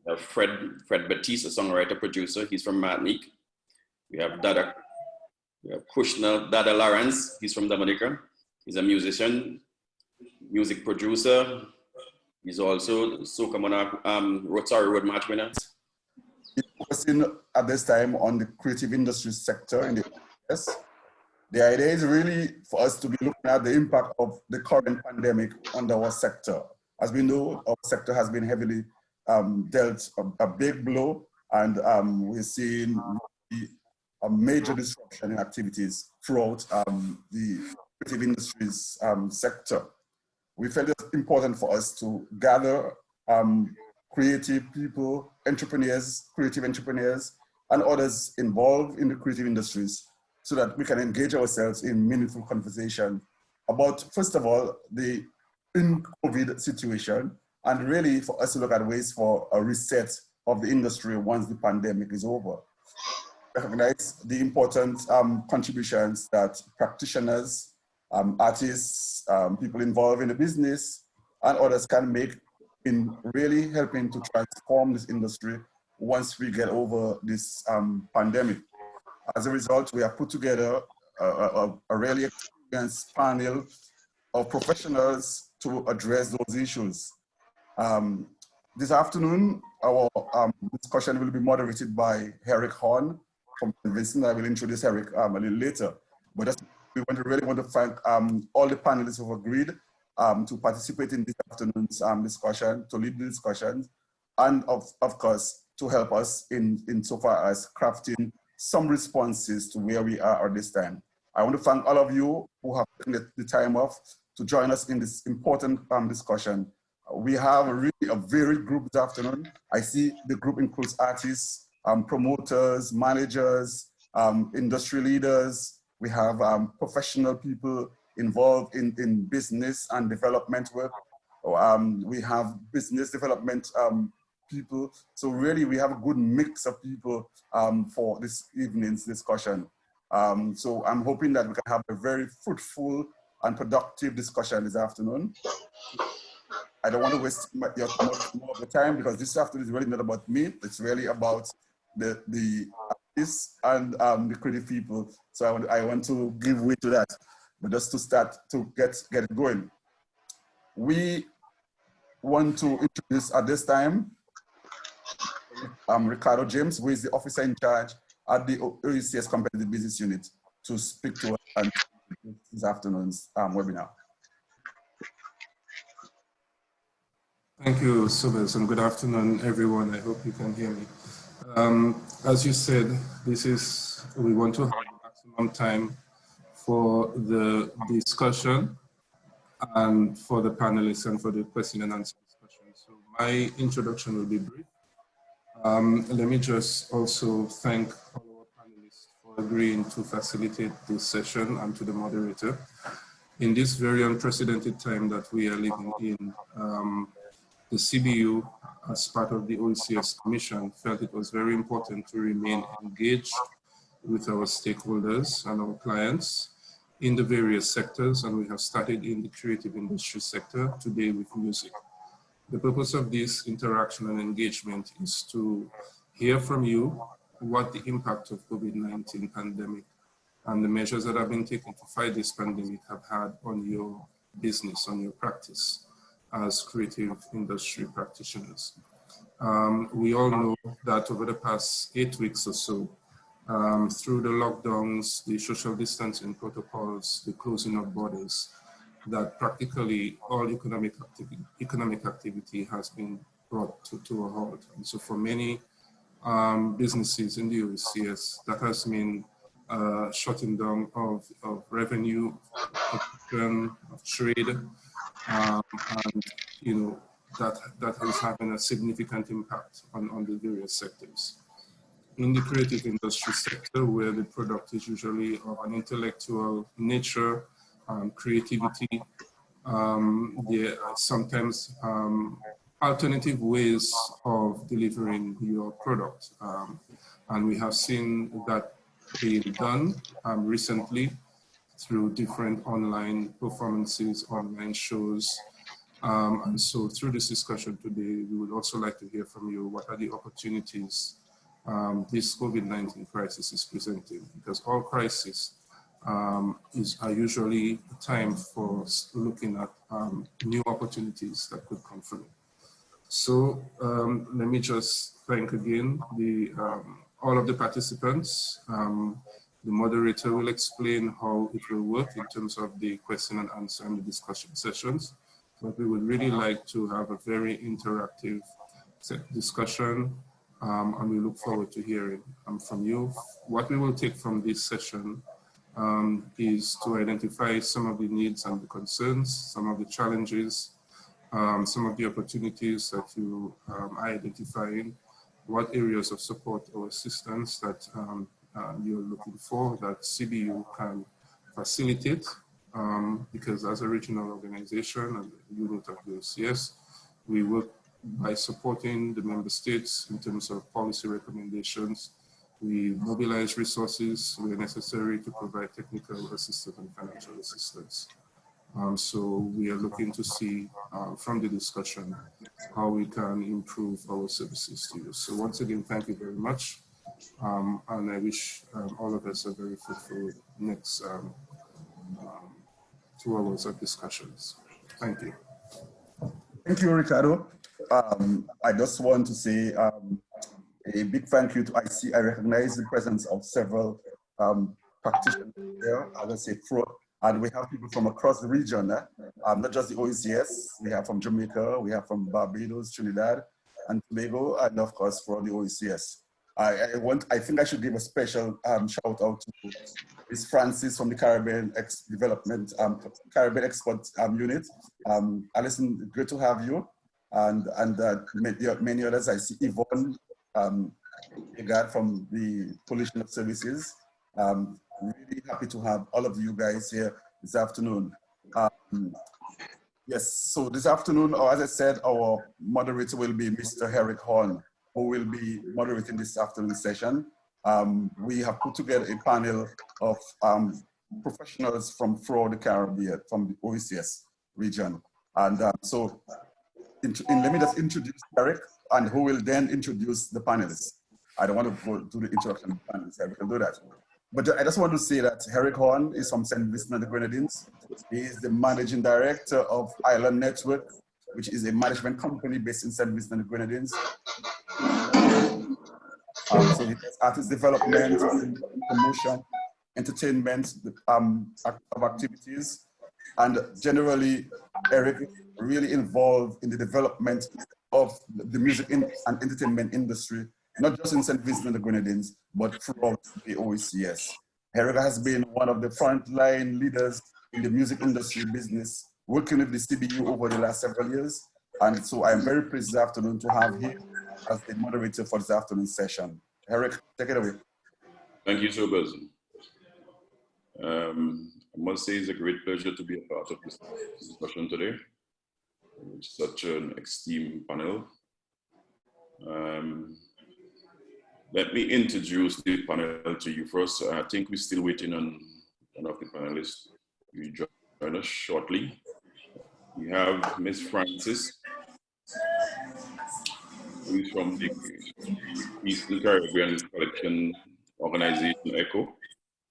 We have Fred Batiste, a songwriter producer. He's from Martinique. We have Kushner Dada Lawrence. He's from Dominica. He's a musician, music producer. He's also Soca Monarch Rotary Road March winner. Focusing at this time on the creative industry sector in the US. The idea is really for us to be looking at the impact of the current pandemic on our sector. As we know, our sector has been heavily dealt a big blow, and we're seeing a major disruption in activities throughout the creative industries sector. We felt it's important for us to gather creative people, entrepreneurs, creative entrepreneurs, and others involved in the creative industries so that we can engage ourselves in meaningful conversation about, first of all, the in-COVID situation, and really for us to look at ways for a reset of the industry once the pandemic is over. Recognize the important contributions that practitioners, artists, people involved in the business, and others can make in really helping to transform this industry once we get over this pandemic. As a result, we have put together a really experienced panel of professionals to address those issues. This afternoon, our discussion will be moderated by Eric Horn from Vincent. I will introduce Eric a little later. But we really want to thank all the panelists who have agreed to participate in this afternoon's discussion, to lead the discussions, and of course, to help us in so far as crafting some responses to where we are at this time. I want to thank all of you who have taken the time off to join us in this important discussion. We have really a varied group this afternoon. I see the group includes artists, promoters, managers, industry leaders. We have professional people involved in business and development work. We have business development people. So really we have a good mix of people for this evening's discussion. So I'm hoping that we can have a very fruitful and productive discussion this afternoon. I don't want to waste much more of the time because this afternoon is really not about me. It's really about the artists and the creative people. So I want to give way to that. But just to start to get it going. We want to introduce at this time Ricardo James, who is the officer in charge at the OECS Competitive Business Unit, to speak to us on this afternoon's webinar. Thank you, Sobes, and good afternoon, everyone. I hope you can hear me. As you said, we want to have maximum time for the discussion and for the panelists and for the question and answer discussion. So my introduction will be brief. Let me just also thank all our panelists for agreeing to facilitate this session and to the moderator. In this very unprecedented time that we are living in, the CBU, as part of the OECS Commission, felt it was very important to remain engaged with our stakeholders and our clients in the various sectors, and we have started in the creative industry sector today with music. The purpose of this interaction and engagement is to hear from you what the impact of COVID-19 pandemic and the measures that have been taken to fight this pandemic have had on your business, on your practice as creative industry practitioners. We all know that over the past 8 weeks or so, through the lockdowns, the social distancing protocols, the closing of borders, that practically all economic activity has been brought to a halt. And so for many businesses in the OECS, that has meant shutting down of revenue, of trade, and that is having a significant impact on the various sectors. In the creative industry sector, where the product is usually of an intellectual nature, creativity, there are sometimes alternative ways of delivering your product. And we have seen that being done recently through different online performances, online shows, And so through this discussion today, we would also like to hear from you, what are the opportunities this COVID-19 crisis is presenting? Because all crises are usually a time for looking at new opportunities that could come from it. So let me just thank again all of the participants. The moderator will explain how it will work in terms of the question and answer and the discussion sessions. But we would really like to have a very interactive discussion, and we look forward to hearing from you. What we will take from this session is to identify some of the needs and the concerns, some of the challenges, some of the opportunities that you are identifying, what areas of support or assistance that you're looking for that CBU can facilitate, because as a regional organization and unit of the OECS, we work by supporting the member states in terms of policy recommendations. We mobilize resources where necessary to provide technical assistance and financial assistance. So we are looking to see from the discussion how we can improve our services to you. So once again, thank you very much. And I wish all of us a very fruitful next 2 hours of discussions. Thank you. Thank you, Ricardo. I just want to say a big thank you to I recognize the presence of several practitioners there, I would say, and we have people from across the region, not just the OECS, we have from Jamaica, we have from Barbados, Trinidad, and Tobago, and of course for the OECS. I think I should give a special shout out to Ms. Francis from the Caribbean Caribbean Export Unit. Alison, great to have you. And many others. I see Yvonne Egad from the Coalition of Services. Really happy to have all of you guys here this afternoon. Yes, so this afternoon, or as I said, our moderator will be Mr. Eric Horn, who will be moderating this afternoon session. We have put together a panel of professionals from throughout the Caribbean, from the OECS region. And so let me just introduce Eric, and who will then introduce the panelists. I don't want to go do the introduction of the panelists, we can do that. But I just want to say that Eric Horn is from St. Vincent and the Grenadines. He is the managing director of Island Network, which is a management company based in St. Vincent and the Grenadines. So he does artist development, promotion, entertainment of activities, and generally, Eric is really involved in the development of the music and entertainment industry, not just in St. Vincent and the Grenadines, but throughout the OECS. Eric has been one of the frontline leaders in the music industry business, working with the CBU over the last several years. And so I'm very pleased this afternoon to have him as the moderator for this afternoon session. Eric, take it away. Thank you, Sobers. I must say it's a great pleasure to be a part of this discussion today. It's such an esteemed panel. Let me introduce the panel to you first. I think we're still waiting on one of the panelists. You join us shortly. We have Ms. Francis, who is from the Eastern Caribbean Collection Organization, ECHO.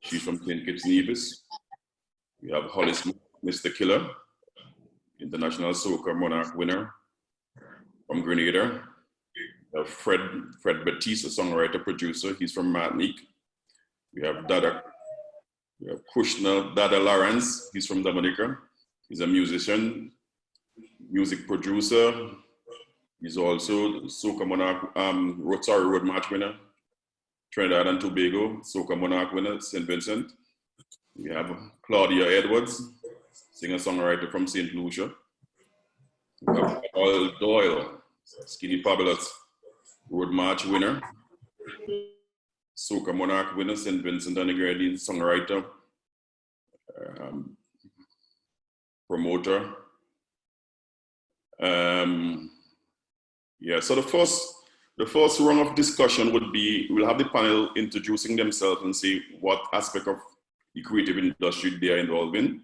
She's from St. Kitts Nevis. We have Hollis, Mr. Killer, International Soca Monarch winner from Grenada. We have Fred Batiste, a songwriter producer. He's from Martinique. We have Kushner Dada Lawrence. He's from Dominica. He's a musician, music producer. He's also Soca Monarch Rotary Road March winner, Trinidad and Tobago Soca Monarch winner, St. Vincent. We have Claudia Edwards, singer-songwriter from St. Lucia. We have Paul Doyle, Skinny Fabulous Road March winner, Soca Monarch winner, St. Vincent and the Grenadines, songwriter, promoter. Yeah, so the first round of discussion would be, we'll have the panel introducing themselves and say what aspect of the creative industry they are involved in.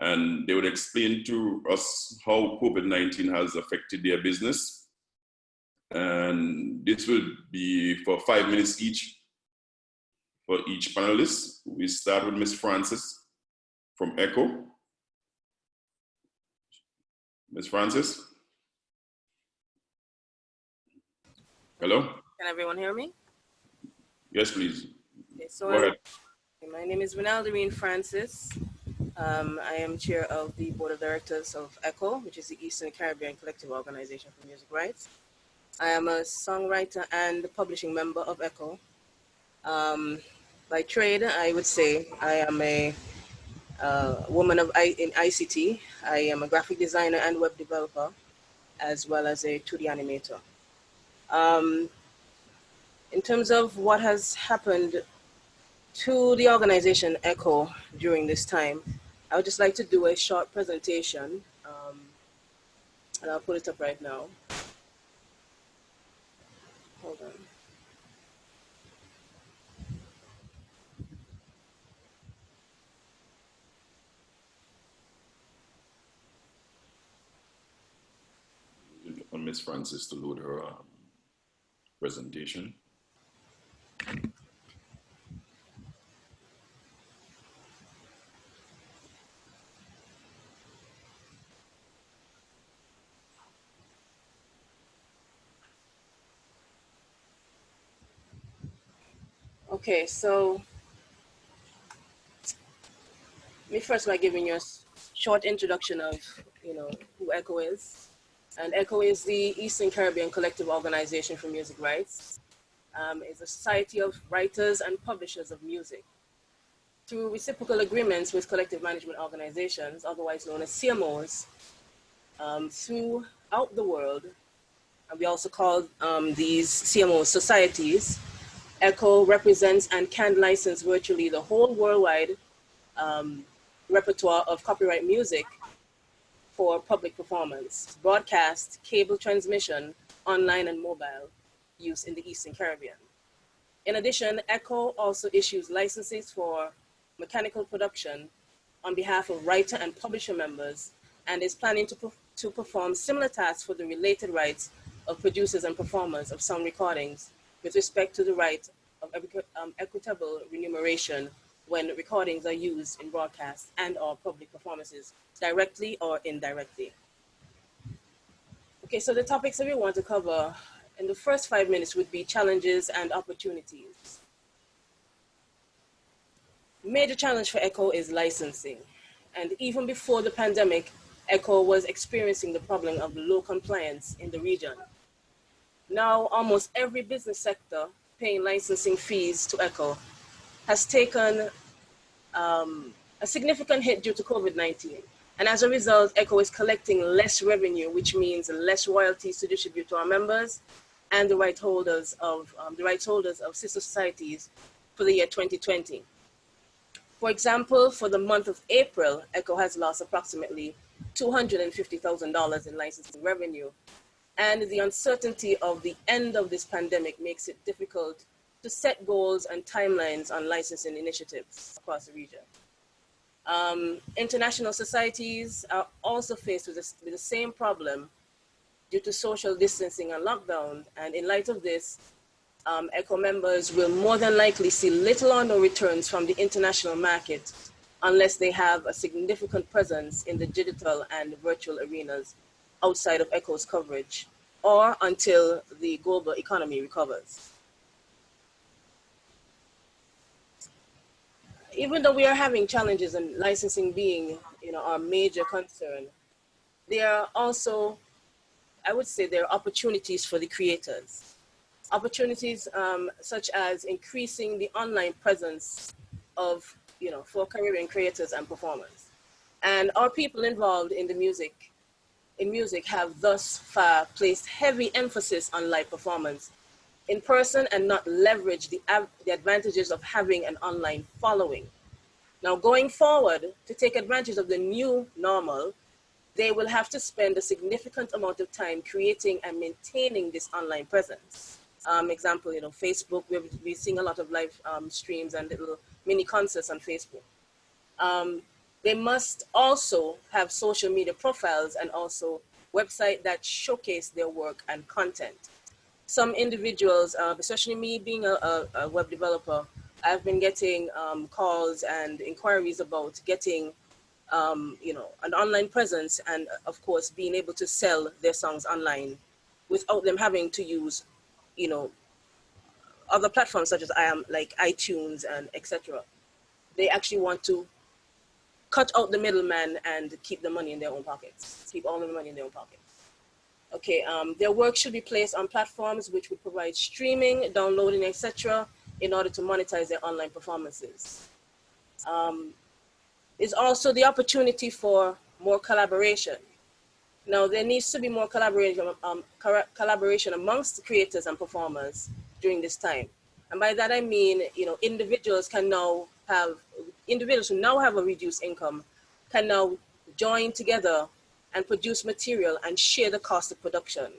and they would explain to us how COVID-19 has affected their business. And this will be for 5 minutes each for each panelist. We start with Ms. Francis from ECHO. Ms. Francis? Hello? Can everyone hear me? Yes, please. Okay, so Go ahead. my name is Renaldorine Francis. I am chair of the board of directors of ECHO, which is the Eastern Caribbean Collective Organization for Music Rights. I am a songwriter and publishing member of ECHO. By trade, I would say I am a woman in ICT. I am a graphic designer and web developer, as well as a 2D animator. In terms of what has happened to the organization ECHO during this time, I would just like to do a short presentation, and I'll put it up right now. Hold on. On Ms. Francis to load her presentation. Okay, so let me first by giving you a short introduction of, who ECHO is. And ECHO is the Eastern Caribbean Collective Organization for Music Rights. It's a society of writers and publishers of music. Through reciprocal agreements with collective management organizations, otherwise known as CMOs, throughout the world, and we also call these CMOs societies, ECHO represents and can license virtually the whole worldwide repertoire of copyright music for public performance, broadcast, cable transmission, online and mobile use in the Eastern Caribbean. In addition, ECHO also issues licenses for mechanical production on behalf of writer and publisher members, and is planning to perform similar tasks for the related rights of producers and performers of sound recordings with respect to the right of equitable remuneration when recordings are used in broadcast and or public performances, directly or indirectly. Okay, so the topics that we want to cover in the first 5 minutes would be challenges and opportunities. Major challenge for ECHO is licensing. And even before the pandemic, ECHO was experiencing the problem of low compliance in the region. Now, almost every business sector paying licensing fees to ECHO has taken a significant hit due to COVID-19. And as a result, ECHO is collecting less revenue, which means less royalties to distribute to our members and the rights holders of sister societies for the year 2020. For example, for the month of April, ECHO has lost approximately $250,000 in licensing revenue. And the uncertainty of the end of this pandemic makes it difficult to set goals and timelines on licensing initiatives across the region. International societies are also faced with the same problem due to social distancing and lockdown. And in light of this, ECHO members will more than likely see little or no returns from the international market unless they have a significant presence in the digital and virtual arenas outside of ECHO's coverage, or until the global economy recovers. Even though we are having challenges and licensing being, our major concern, there are also, I would say, there are opportunities for the creators. Opportunities such as increasing the online presence of, for Caribbean creators and performers. And our people involved in music have thus far placed heavy emphasis on live performance in person and not leverage the advantages of having an online following. Now, going forward, to take advantage of the new normal, they will have to spend a significant amount of time creating and maintaining this online presence. Example, Facebook, we're seeing a lot of live streams and little mini concerts on Facebook. They must also have social media profiles and also website that showcase their work and content. Some individuals, especially me being a web developer, I've been getting calls and inquiries about getting an online presence and of course being able to sell their songs online without them having to use, other platforms such as like iTunes and etc. They actually want to cut out the middleman and keep the money in their own pockets, keep all the money in their own pockets. Okay, their work should be placed on platforms which would provide streaming, downloading, etc. in order to monetize their online performances. There's also the opportunity for more collaboration. Now, there needs to be more collaboration amongst the creators and performers during this time. And by that I mean, individuals who now have a reduced income can now join together and produce material and share the cost of production.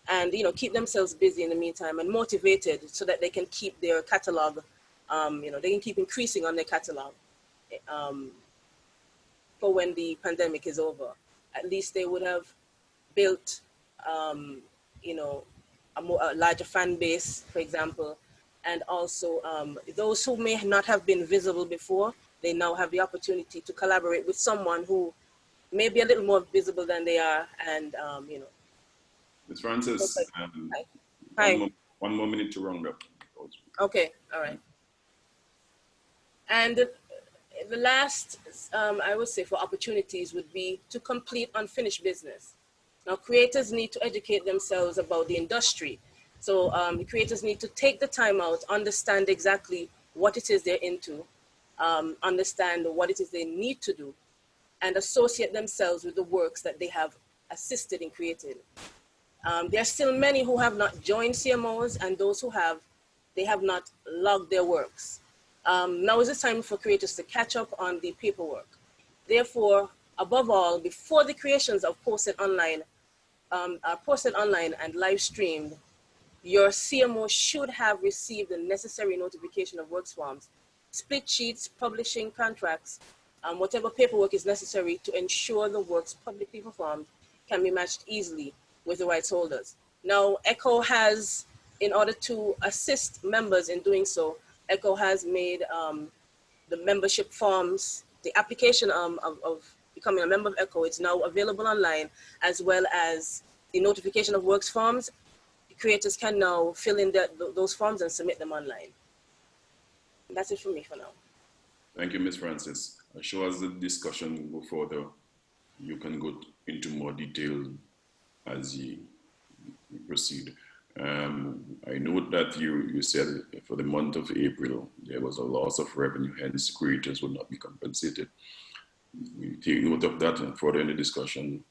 And keep themselves busy in the meantime and motivated so that they can keep their catalog, they can keep increasing on their catalog for when the pandemic is over. At least they would have built, a larger fan base, for example, and also those who may not have been visible before, they now have the opportunity to collaborate with someone who may be a little more visible than they are, and Ms. Francis, Hi. One more minute to round up. Okay, all right. And the last, I would say, for opportunities would be to complete unfinished business. Now, creators need to educate themselves about the industry. So the creators need to take the time out, understand exactly what it is they're into, understand what it is they need to do, and associate themselves with the works that they have assisted in creating. There are still many who have not joined CMOs, and those who have, they have not logged their works. Now is the time for creators to catch up on the paperwork. Therefore, above all, before the creations of posted online and live streamed, your CMO should have received the necessary notification of works forms, split sheets, publishing contracts, whatever paperwork is necessary to ensure the works publicly performed can be matched easily with the rights holders. Now, ECHO has, in order to assist members in doing so, ECHO has made the membership forms, the application of becoming a member of ECHO, it's now available online, as well as the notification of works forms. The creators can now fill in those forms and submit them online. And that's it for me for now. Thank you, Ms. Francis. I'm sure as the discussion go further, you can go into more detail as you proceed. I note that you said for the month of April, there was a loss of revenue, hence creators would not be compensated. We take note of that, and further in the discussion,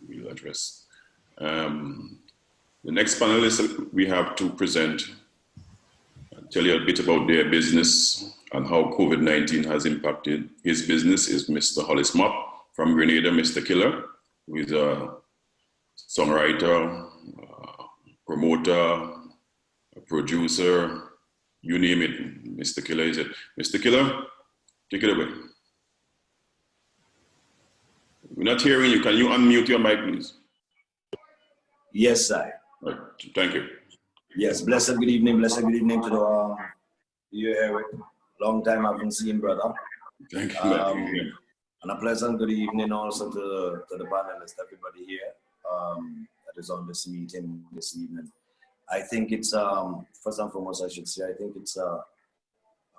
we'll address. The next panelist we have to present, tell you a bit about their business and how COVID-19 has impacted his business is Mr. Hollis Mop from Grenada, Mr. Killer, who is a songwriter, promoter, a producer, you name it, Mr. Killer is it. Mr. Killer, take it away. We're not hearing you. Can you unmute your mic, please? Yes, sir. Right. Thank you. Yes, blessed good evening to the you, Eric. Long time I haven't seen, brother. Thank you. And a pleasant good evening also to the panelists, everybody here that is on this meeting this evening. I think it's, first and foremost, I should say, I think it's a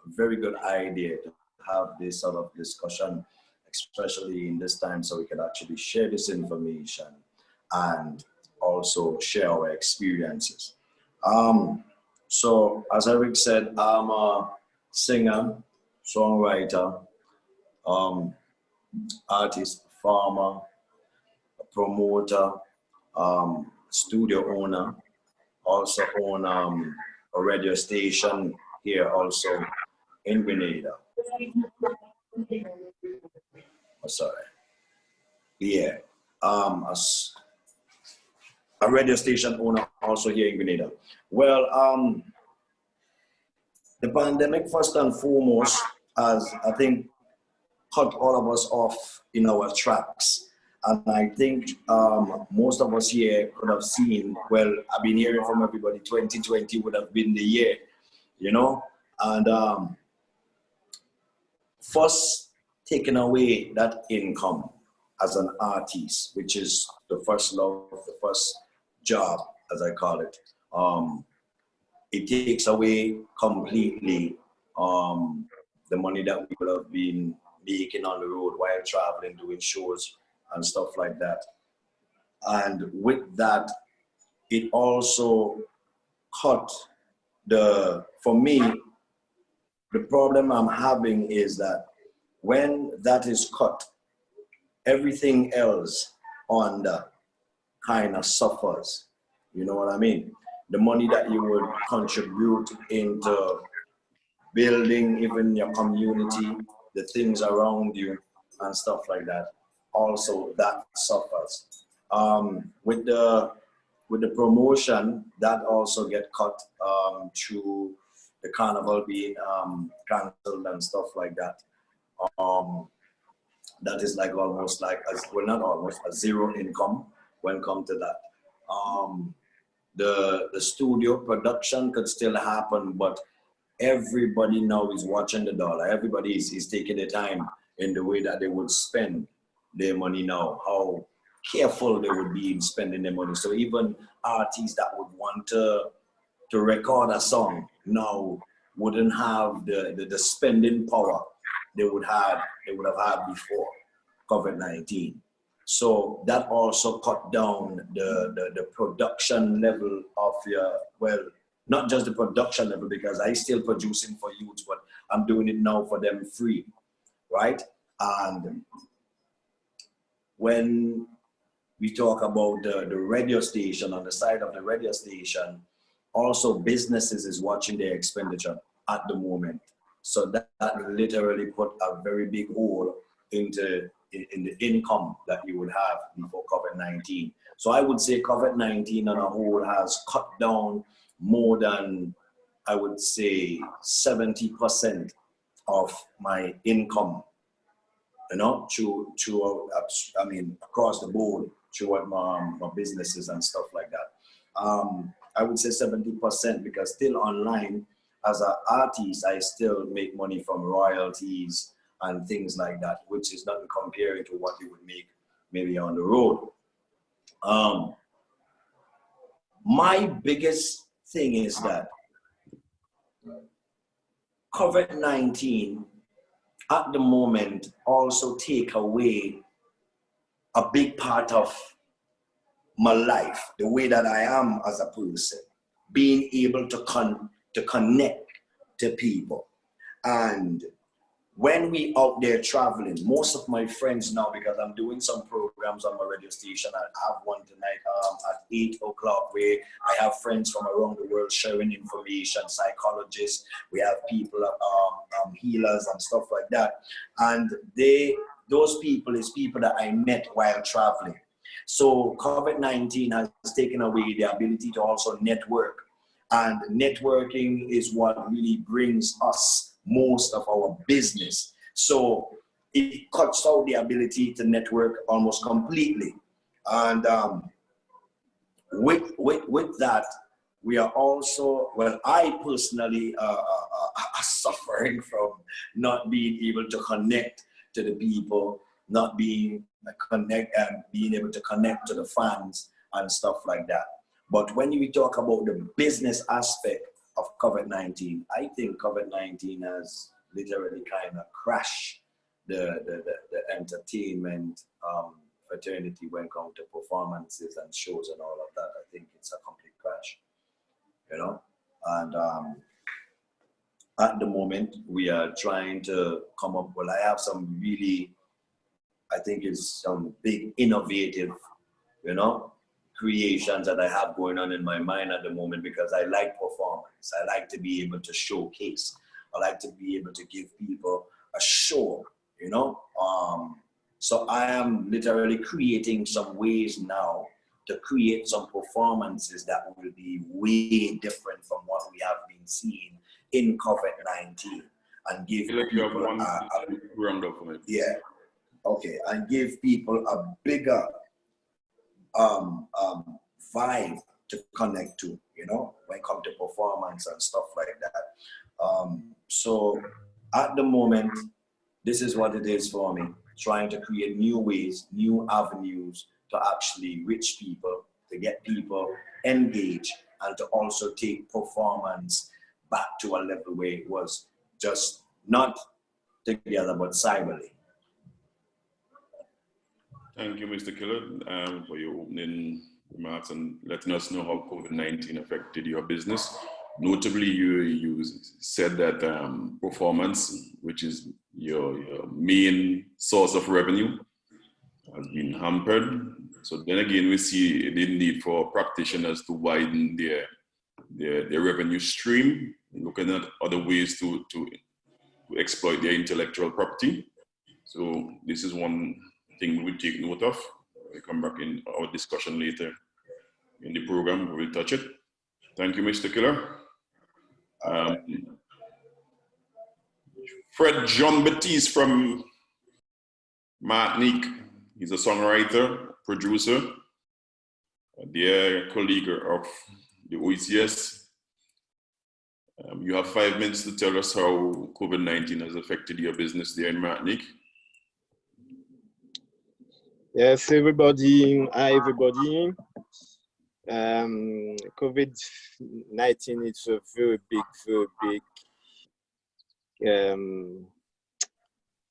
very good idea to have this sort of discussion, especially in this time, so we can actually share this information and also share our experiences. So as Eric said, I'm a singer, songwriter, artist, performer, promoter, studio owner, also own a radio station here also in Grenada. Oh, sorry. Yeah, a radio station owner also here in Grenada. Well, the pandemic, first and foremost, as I think cut all of us off in our tracks. And I think most of us here could have seen, well, I've been hearing from everybody, 2020 would have been the year, you know? And first taking away that income as an artist, which is the first love, the first job, as I call it, it takes away completely the money that we would have been making on the road while traveling, doing shows and stuff like that. And with that, it also cut for me, the problem I'm having is that when that is cut, everything else on the kind of suffers. You know what I mean? The money that you would contribute into building even your community, the things around you and stuff like that, also that suffers. With the promotion, that also get cut through the carnival being cancelled and stuff like that. That is like almost like, well, not almost, a zero income when come to that. The studio production could still happen, but everybody now is watching the dollar. Everybody is taking their time in the way that they would spend their money now, how careful they would be in spending their money. So even artists that would want to record a song now wouldn't have the spending power they would have had before COVID-19. So that also cut down the production level of your, well, not just the production level, because I still producing for youth, but I'm doing it now for them free, right? And when we talk about the radio station, on the side of the radio station, also businesses is watching their expenditure at the moment. So that literally put a very big hole in the income that you would have before COVID-19. So I would say COVID-19 on a whole has cut down more than, I would say, 70% of my income, you know, I mean, across the board, throughout my businesses and stuff like that. I would say 70%, because still online, as an artist, I still make money from royalties and things like that, which is not comparing to what you would make maybe on the road. My biggest thing is that COVID-19 at the moment also take away a big part of my life, the way that I am as a person, being able to connect to people. And when we out there traveling, most of my friends now, because I'm doing some programs on my radio station, I have one tonight at 8 o'clock, where I have friends from around the world sharing information, psychologists, we have people, healers and stuff like that. And those people is people that I met while traveling. So COVID-19 has taken away the ability to also network. And networking is what really brings us most of our business. So it cuts out the ability to network almost completely. And with that, we are also, well, I personally are suffering from not being able to connect to the people, not being able to connect to the fans and stuff like that. But when we talk about the business aspect of COVID-19, I think COVID-19 has literally kind of crashed the entertainment fraternity when it comes to performances and shows and all of that. I think it's a complete crash, you know. And at the moment, we are trying to come up, well, I have some really, I think it's some big innovative, you know, creations that I have going on in my mind at the moment, because I like performance. I like to be able to showcase. I like to be able to give people a show, you know. So I am literally creating some ways now to create some performances that will be way different from what we have been seeing in COVID-19. and give You have people one round up for me. yeah, okay, and give people a bigger vibe to connect to, you know, when it comes to performance and stuff like that. So at the moment, this is what it is for me, trying to create new ways, new avenues to actually reach people, to get people engaged, and to also take performance back to a level where it was just not together, but cyberly. Thank you, Mr. Killer, for your opening remarks and letting us know how COVID-19 affected your business. Notably, you said that performance, which is your main source of revenue, has been hampered. So then again, we see the need for practitioners to widen their revenue stream, looking at other ways to exploit their intellectual property. So this is one thing we take note of. We'll come back in our discussion later in the program. We'll touch it. Thank you, Mr. Killer. Fred Jean Baptiste from Martinique. He's a songwriter, producer, a dear colleague of the OECS. You have 5 minutes to tell us how COVID-19 has affected your business there in Martinique. Yes, everybody. Hi, everybody. COVID-19 is a very big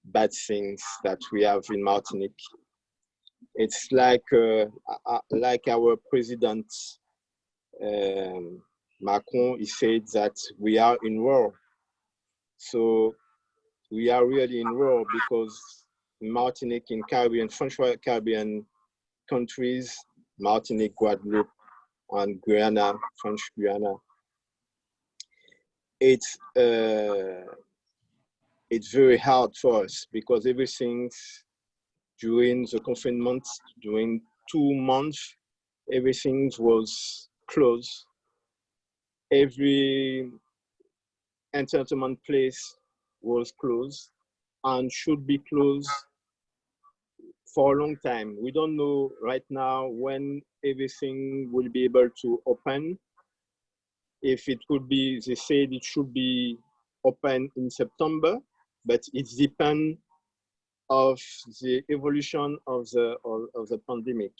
bad things that we have in Martinique. It's like our president Macron, he said that we are in war. So we are really in war because Martinique in Caribbean, French Caribbean countries, Martinique, Guadeloupe, and Guyana, French Guyana. It's very hard for us because everything during the confinement, during 2 months, everything was closed. Every entertainment place was closed and should be closed for a long time. We don't know right now when everything will be able to open. If it could be, they said it should be open in September, but it depends of the evolution of the pandemic.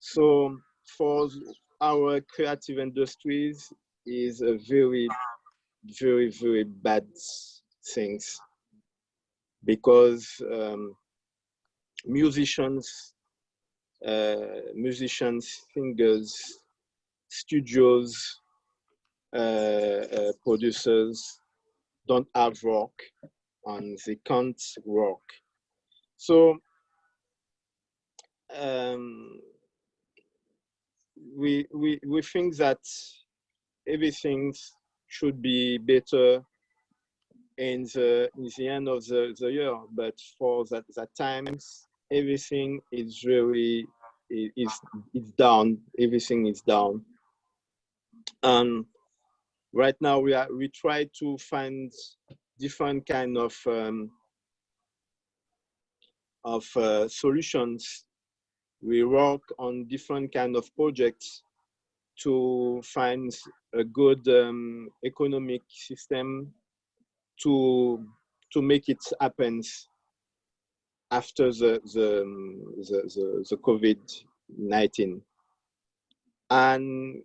So for our creative industries is a very bad things because musicians, singers, studios, producers don't have work and they can't work. So we think that everything should be better in the end of the year, but for that times everything is really it's down. Everything is down, and right now we try to find different kind of solutions. We work on different kind of projects to find a good economic system to make it happen after the COVID-19. And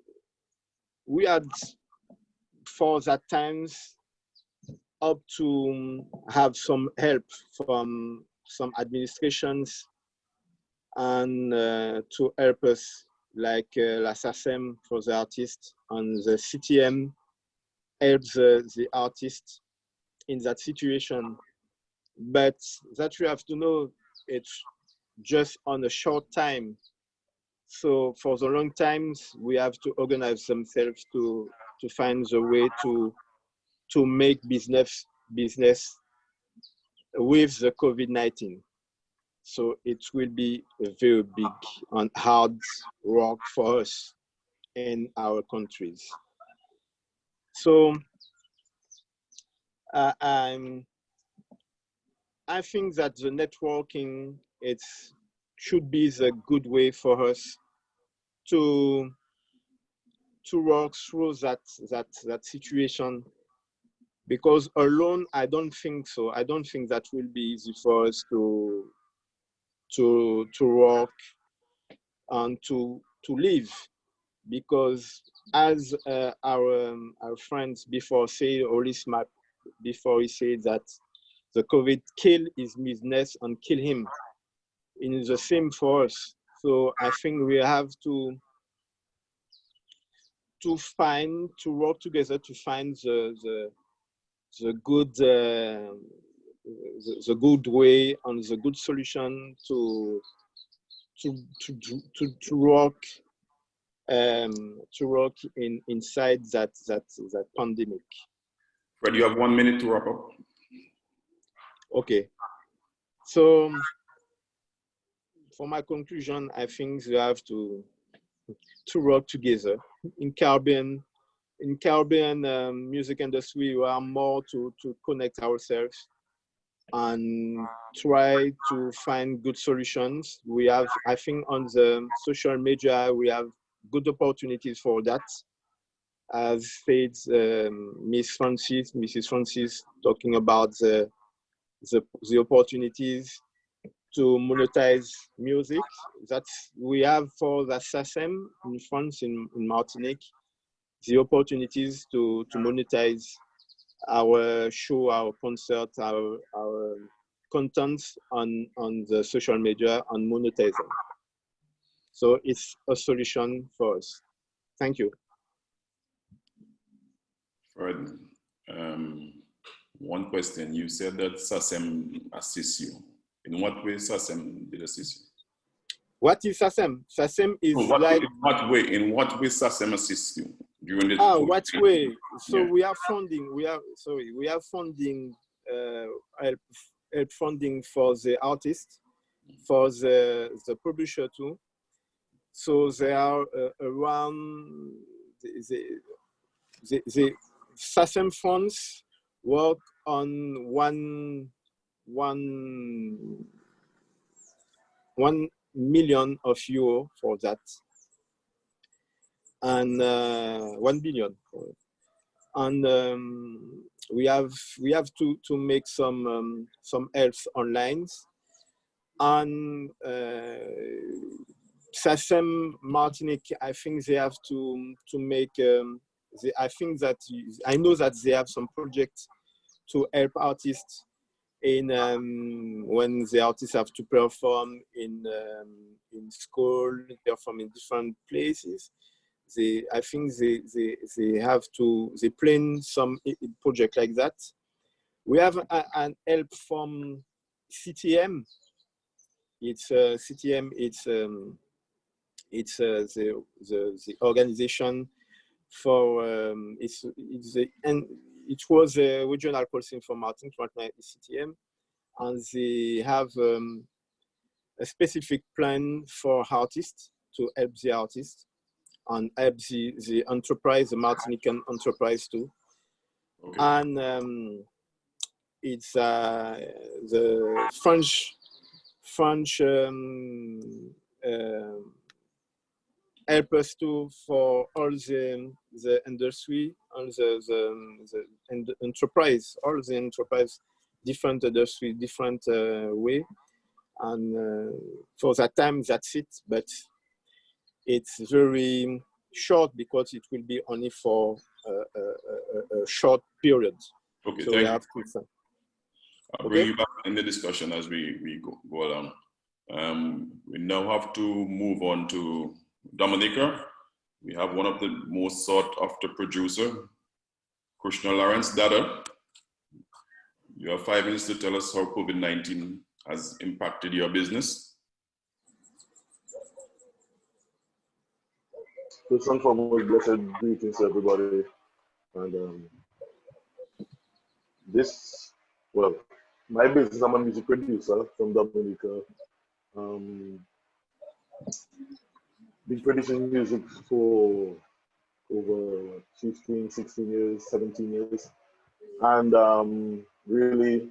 we had for that times up to have some help from some administrations and to help us, like la SACEM for the artists and the CTM helps the artists in that situation. But that we have to know, it's just on a short time. So for the long times, we have to organize themselves to find the way to make business with the COVID-19. So it will be a very big and hard work for us in our countries. So I think that the networking should be the good way for us to work through that situation, because alone I don't think so. I don't think that will be easy for us to work and to live, because as our friends before say, or at least before he said that the COVID kill his business and kill him. It is the same for us. So I think we have to work together to find the good the good way and the good solution to work inside that pandemic. Fred, you have 1 minute to wrap up. Okay, so for my conclusion, I think we have to work together in Caribbean music industry. We are more to connect ourselves and try to find good solutions. We have, I think, on the social media, we have good opportunities for that. As said, Mrs. Francis talking about the opportunities to monetize music that we have for the SACEM in France, in Martinique, the opportunities to monetize our show, our concert, our contents on the social media and monetize them. So it's a solution for us. Thank you. Fred, one question. You said that SACEM assists you. In what way SACEM did assist you? What is SACEM? SACEM is In what way SACEM assists you during the what way? So yeah. we have funding. We have funding, help funding for the artist, for the publisher too. So they are around the SACEM funds work on 1 million euro for that, and 1 billion, and we have to make some help online, and SACEM Martinique, I think they have to make I think that I know that they have some projects to help artists in when the artists have to perform in school, perform in different places. I think they have to plan some project like that. We have an help from CTM. It's CTM. It's the organization for it was a regional call center for Martinique, right now is CTM, and they have a specific plan for artists to help the artists and help the enterprise, the Martinican enterprise too. Okay. And it's the French help us too for all the industry, all the enterprise, all the enterprise, different industry, different way. And for that time, that's it. But it's very short because it will be only for a short period. Okay, so thank we you. have to. I'll bring you back in the discussion as we go along. We now have to move on to Dominica. We have one of the most sought after producer, Krishna Lawrence Dada. You have 5 minutes to tell us how COVID-19 has impacted your business. First and foremost, blessed greetings to everybody. And my business, I'm a music producer from Dominica. Been producing music for over 15, 16 years, 17 years. and really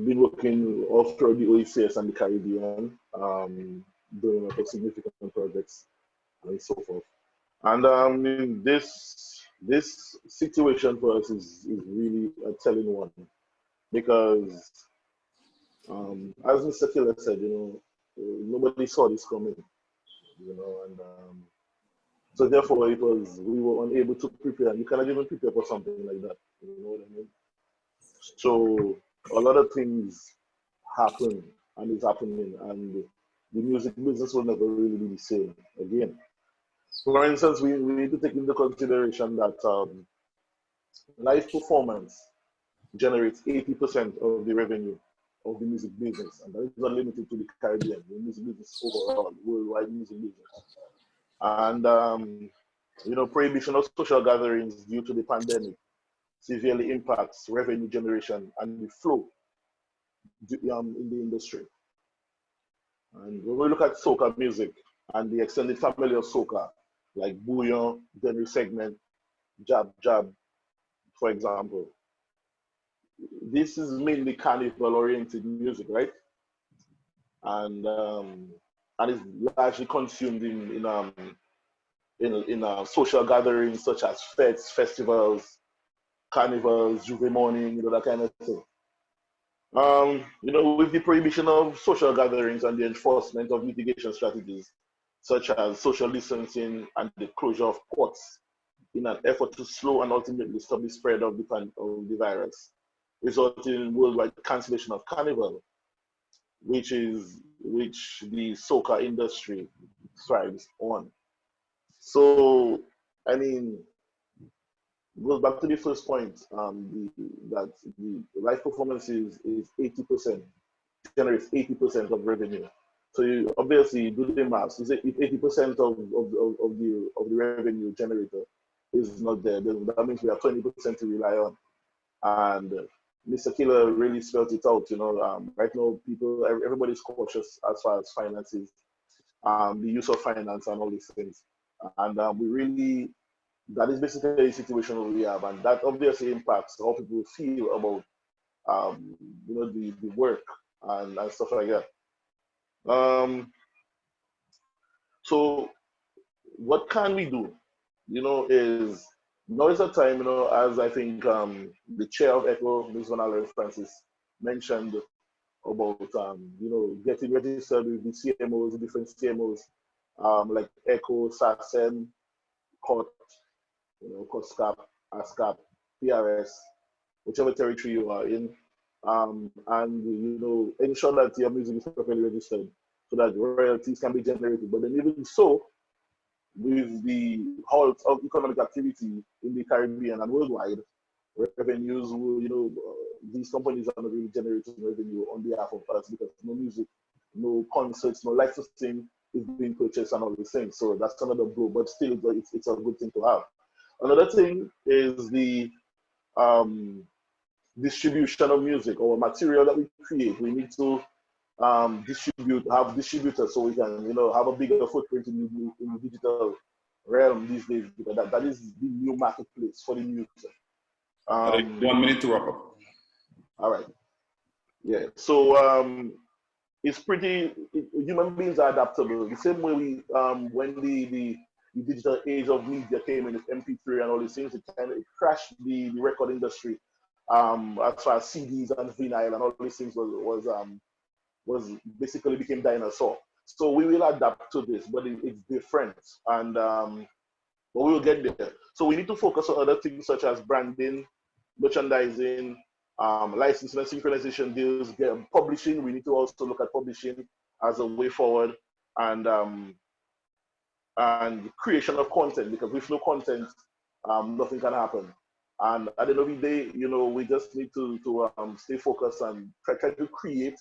been working all through the OECS and the Caribbean, doing a lot of significant projects and so forth. And this situation for us is really a telling one, because as Mr. Killer said, nobody saw this coming, and so therefore we were unable to prepare. You cannot even prepare for something like that, you know what I mean? So a lot of things happen and is happening, and the music business will never really be the same again. For instance, we need to take into consideration that live performance generates 80% of the revenue of the music business, and that is not limited to the Caribbean, the music business overall, worldwide music business. And prohibition of social gatherings due to the pandemic severely impacts revenue generation and the flow in the industry. And when we look at soca music and the extended family of soca, like Bouillon, Denry Segment, Jab Jab, for example, this is mainly carnival-oriented music, right? And is largely consumed in social gatherings such as fetes, festivals, carnivals, Juve morning, that kind of thing. With the prohibition of social gatherings and the enforcement of mitigation strategies, such as social distancing and the closure of ports, in an effort to slow and ultimately stop the spread of the virus, resulting in worldwide cancellation of carnival, which the soca industry thrives on. So, I mean, goes back to the first point, that the live performance is 80%, generates 80% of revenue. So you obviously do the maths. If 80% of the revenue generator is not there, then that means we have 20% to rely on. And Mr. Killer really spelled it out. Right now, everybody's cautious as far as finances, the use of finance and all these things. And that is basically the situation we have, and that obviously impacts how people feel about, the work and stuff like that. So what can we do? Is now is the time, as I think the chair of ECHO, Ms. Vanilla Francis, mentioned about, getting registered with the CMOs, the different CMOs, like ECHO, SACEM, COT, COSCAP, ASCAP, PRS, whichever territory you are in, and ensure that your music is properly registered so that royalties can be generated. But then even so, with the halt of economic activity in the Caribbean and worldwide, revenues will, these companies are not really generating revenue on behalf of us, because no music, no concerts, no licensing is being purchased and all these things. So that's another blow, but still it's a good thing to have. Another thing is the distribution of music or material that we create. We need to have distributors so we can, have a bigger footprint in the digital realm these days, because that is the new marketplace for the music. 1 minute to wrap up. All right. Yeah. So it's human beings are adaptable. The same way when the digital age of media came in with MP3 and all these things, it crashed the record industry. As far as CDs and vinyl and all these things was basically became dinosaur. So we will adapt to this, but it's different, and but we will get there. So we need to focus on other things such as branding, merchandising, licensing and synchronization deals, publishing. We need to also look at publishing as a way forward, and creation of content, because with no content, nothing can happen. And at the end of the day, we just need to stay focused and try to create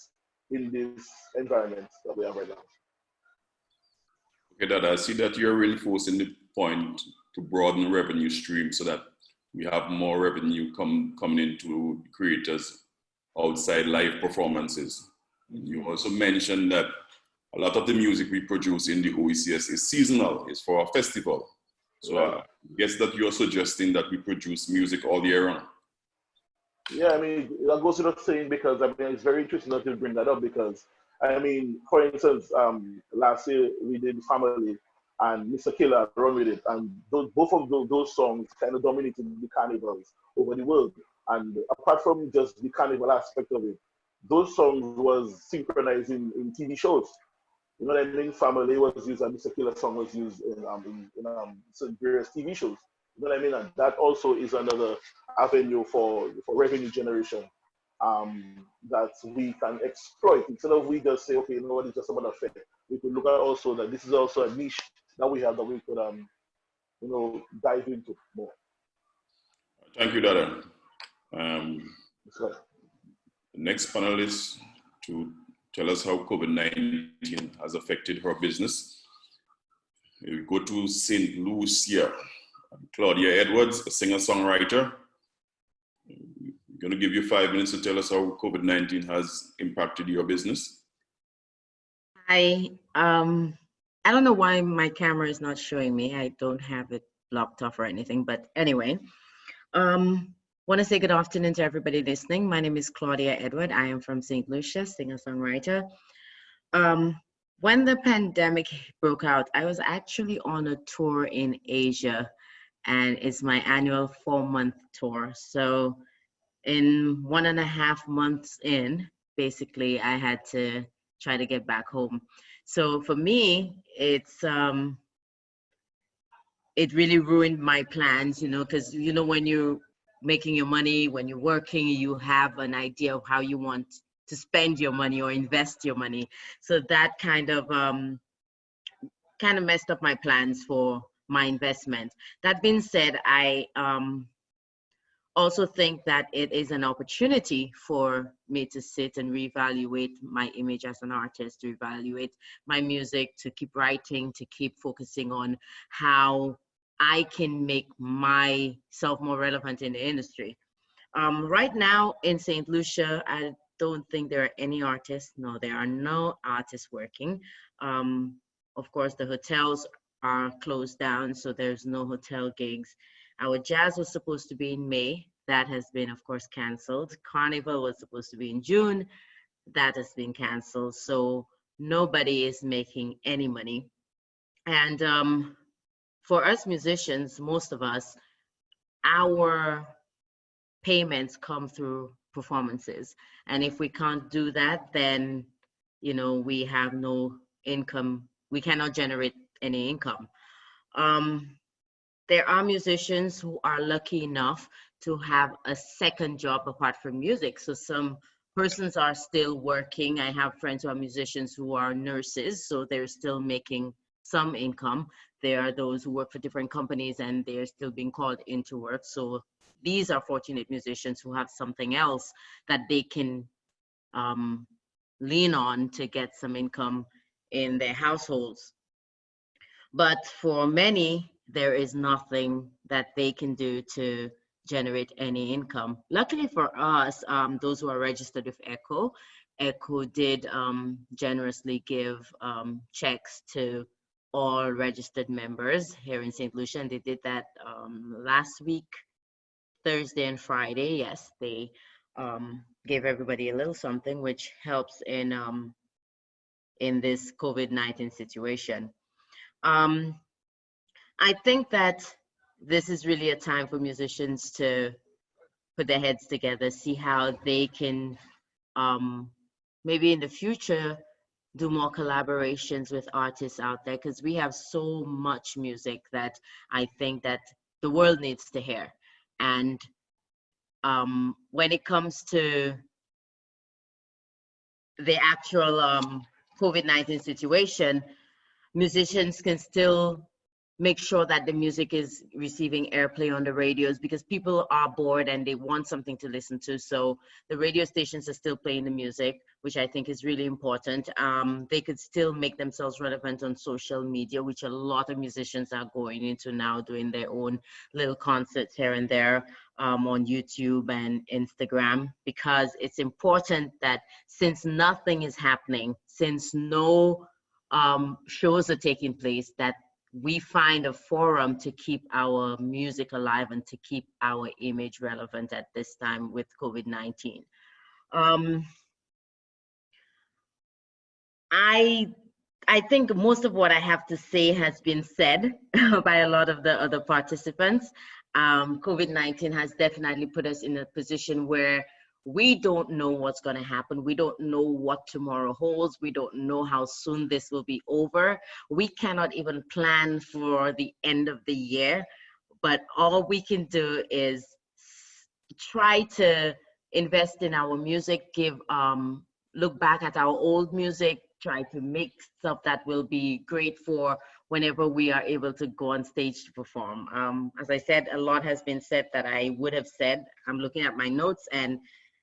in this environment that we have right now. Okay, Dada, I see that you're really forcing the point to broaden revenue stream so that we have more revenue coming into creators outside live performances. You also mentioned that a lot of the music we produce in the OECS is seasonal, it's for a festival. So I guess that you're suggesting that we produce music all year round. Yeah, I mean, that goes without saying because I mean, it's very interesting that you bring that up because I mean, for instance, last year we did Family and Mr. Killer Run With It, and both of those songs kind of dominated the carnivals over the world. And apart from just the carnival aspect of it, those songs was synchronized in TV shows. You know what I mean? Family was used, and Mr. Killer song was used in some various TV shows. You know what I mean? And that also is another avenue for revenue generation that we can exploit. Instead of we just say, okay, you know what, it's just about a fair. We could look at also that this is also a niche that we have that we could, you know, dive into more. Thank you, Dada. That's right. The next panelist to tell us how COVID-19 has affected her business. We go to St. Lucia. Claudia Edwards, a singer-songwriter. I'm going to give you 5 minutes to tell us how COVID-19 has impacted your business. I don't know why my camera is not showing me. I don't have it blocked off or anything, but anyway. Want to say good afternoon to everybody listening. My name is Claudia Edward. I am from St. Lucia, singer-songwriter. When the pandemic broke out, I was actually on a tour in Asia, and it's my annual 4-month tour. So in 1.5 months in, basically, I had to try to get back home. So for me, it's it really ruined my plans, you know, because you know when you're making your money, when you're working, you have an idea of how you want to spend your money or invest your money. So that kind of messed up my plans for my investment. That being said, I also think that it is an opportunity for me to sit and reevaluate my image as an artist, to evaluate my music, to keep writing, to keep focusing on how I can make myself more relevant in the industry. Right now in St. Lucia, I don't think there are any artists. No, there are no artists working. Of course, the hotels are closed down, so there's no hotel gigs. Our jazz was supposed to be in May. That has been, of course, canceled. Carnival was supposed to be in June. That has been canceled. So nobody is making any money. And for us musicians, most of us, our payments come through performances. And if we can't do that, then, you know, we have no income. We cannot generate any income. There are musicians who are lucky enough to have a second job apart from music. So some persons are still working. I have friends who are musicians who are nurses, so they're still making some income. There are those who work for different companies and they're still being called into work. So these are fortunate musicians who have something else that they can lean on to get some income in their households. But for many, there is nothing that they can do to generate any income. Luckily for us, those who are registered with ECHO did generously give checks to all registered members here in St. Lucia, and they did that last week, Thursday and Friday. Yes, they gave everybody a little something, which helps in this COVID-19 situation. I think that this is really a time for musicians to put their heads together, see how they can maybe in the future do more collaborations with artists out there, because we have so much music that I think that the world needs to hear. And when it comes to the actual COVID-19 situation, musicians can still make sure that the music is receiving airplay on the radios, because people are bored and they want something to listen to. So the radio stations are still playing the music, which I think is really important. They could still make themselves relevant on social media, which a lot of musicians are going into now, doing their own little concerts here and there on YouTube and Instagram, because it's important that since nothing is happening, since no shows are taking place, that we find a forum to keep our music alive and to keep our image relevant at this time with COVID-19. I think most of what I have to say has been said by a lot of the other participants. COVID-19 has definitely put us in a position where we don't know what's going to happen. We don't know what tomorrow holds. We don't know how soon this will be over. We cannot even plan for the end of the year, but all we can do is try to invest in our music, look back at our old music, try to make stuff that will be great for whenever we are able to go on stage to perform. As I said, a lot has been said that I would have said. I'm looking at my notes and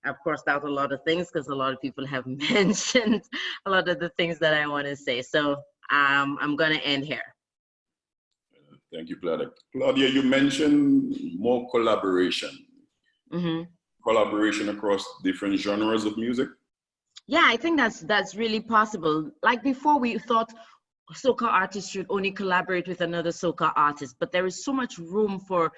I've crossed out a lot of things because a lot of people have mentioned a lot of the things that I want to say. So I'm going to end here. Thank you, Claudia. Claudia, you mentioned more collaboration. Mm-hmm. Collaboration across different genres of music? Yeah, I think that's really possible. Like before, we thought soca artists should only collaborate with another soca artist, but there is so much room for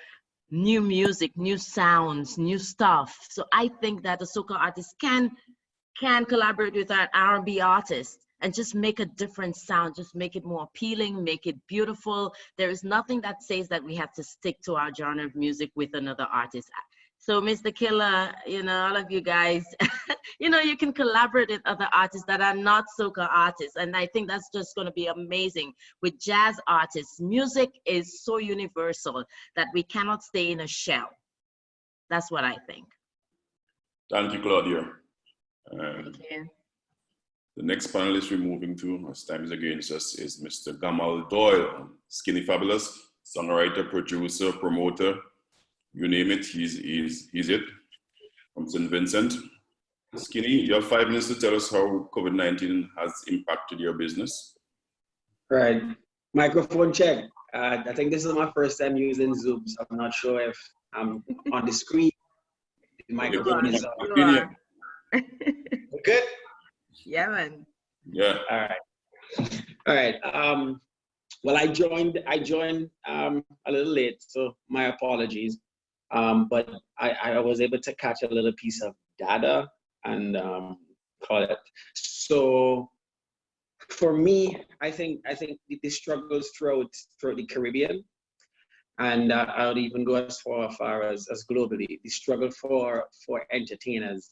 new music, new sounds, new stuff. So I think that a soca artist can collaborate with an R&B artist and just make a different sound, just make it more appealing, make it beautiful. There is nothing that says that we have to stick to our genre of music with another artist. So Mr. Killer, you know, all of you guys, you know, you can collaborate with other artists that are not soca artists. And I think that's just going to be amazing. With jazz artists, music is so universal that we cannot stay in a shell. That's what I think. Thank you, Claudia. Thank you. The next panelist we're moving to, as time is against us, is Mr. Gamal Doyle, Skinny Fabulous, songwriter, producer, promoter. You name it, he's it, from St. Vincent. Skinny, you have 5 minutes to tell us how COVID-19 has impacted your business. Right, microphone check. I think this is my first time using Zoom, so I'm not sure if I'm on the screen. The microphone is on. Good? Yeah, man. Yeah. All right. Well, I joined a little late, so my apologies. But I was able to catch a little piece of data and call it. So for me, I think the struggles throughout the Caribbean, and I would even go as far as globally, the struggle for entertainers.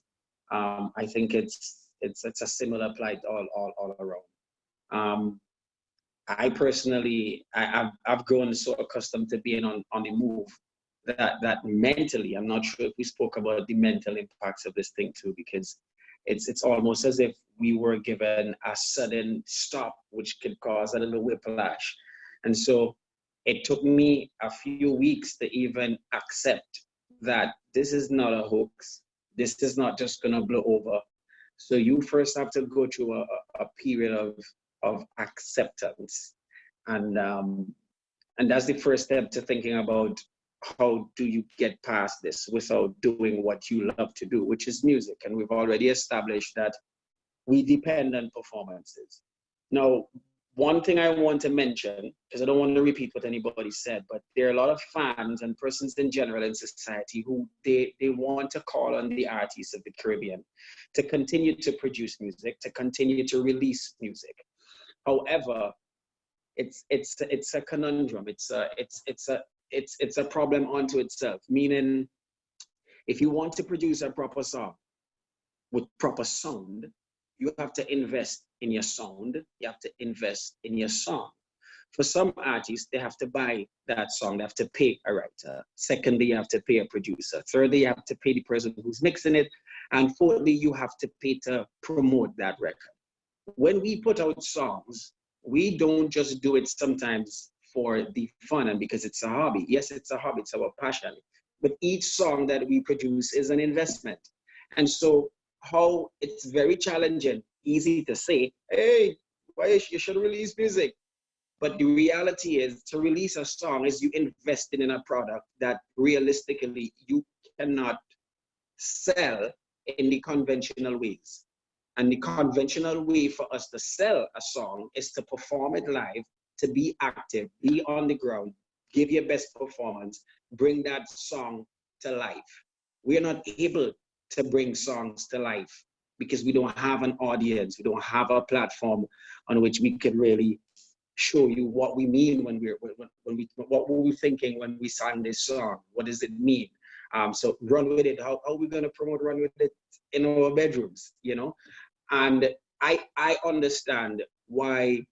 I think it's a similar plight all around. I personally, I've grown so accustomed to being on the move that mentally, I'm not sure if we spoke about the mental impacts of this thing too, because it's almost as if we were given a sudden stop, which could cause a little whiplash. And so it took me a few weeks to even accept that this is not a hoax. This is not just gonna blow over. So you first have to go through a period of acceptance. And that's the first step to thinking about how do you get past this without doing what you love to do, which is music. And we've already established that we depend on performances. Now, one thing I want to mention, because I don't want to repeat what anybody said, but there are a lot of fans and persons in general in society who they want to call on the artists of the Caribbean to continue to produce music, to continue to release music. However, it's a conundrum. It's a problem unto itself, meaning if you want to produce a proper song with proper sound, you have to invest in your sound, you have to invest in your song. For some artists, they have to buy that song, they have to pay a writer. Secondly, you have to pay a producer. Thirdly, you have to pay the person who's mixing it. And fourthly, you have to pay to promote that record. When we put out songs, we don't just do it sometimes for the fun and because it's a hobby. Yes, it's a hobby, it's our passion. But each song that we produce is an investment. And so how it's very challenging, easy to say, hey, why you should release music. But the reality is to release a song is you investing in a product that realistically you cannot sell in the conventional ways. And the conventional way for us to sell a song is to perform it live to be active, be on the ground, give your best performance, bring that song to life. We are not able to bring songs to life because we don't have an audience, we don't have a platform on which we can really show you what we mean when what were we thinking when we sang this song? What does it mean? So Run With It, how are we going to promote Run With It in our bedrooms, you know? And I understand why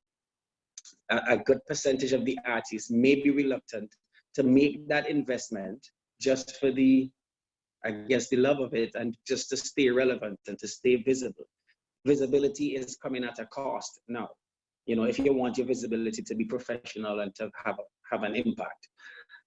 a good percentage of the artists may be reluctant to make that investment just for the, I guess, the love of it and just to stay relevant and to stay visible. Visibility is coming at a cost now. You know, if you want your visibility to be professional and to have an impact.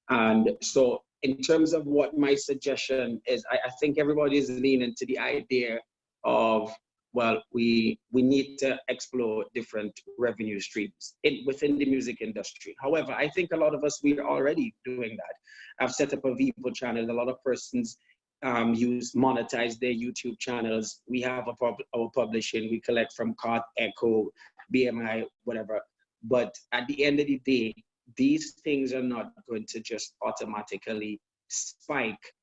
And so in terms of what my suggestion is, I think everybody is leaning to the idea of, well, we need to explore different revenue streams within the music industry. However, I think a lot of us, we are already doing that. I've set up a Vivo channel. A lot of persons monetize their YouTube channels. We have our publishing, we collect from Cart, Echo, BMI, whatever. But at the end of the day, these things are not going to just automatically spike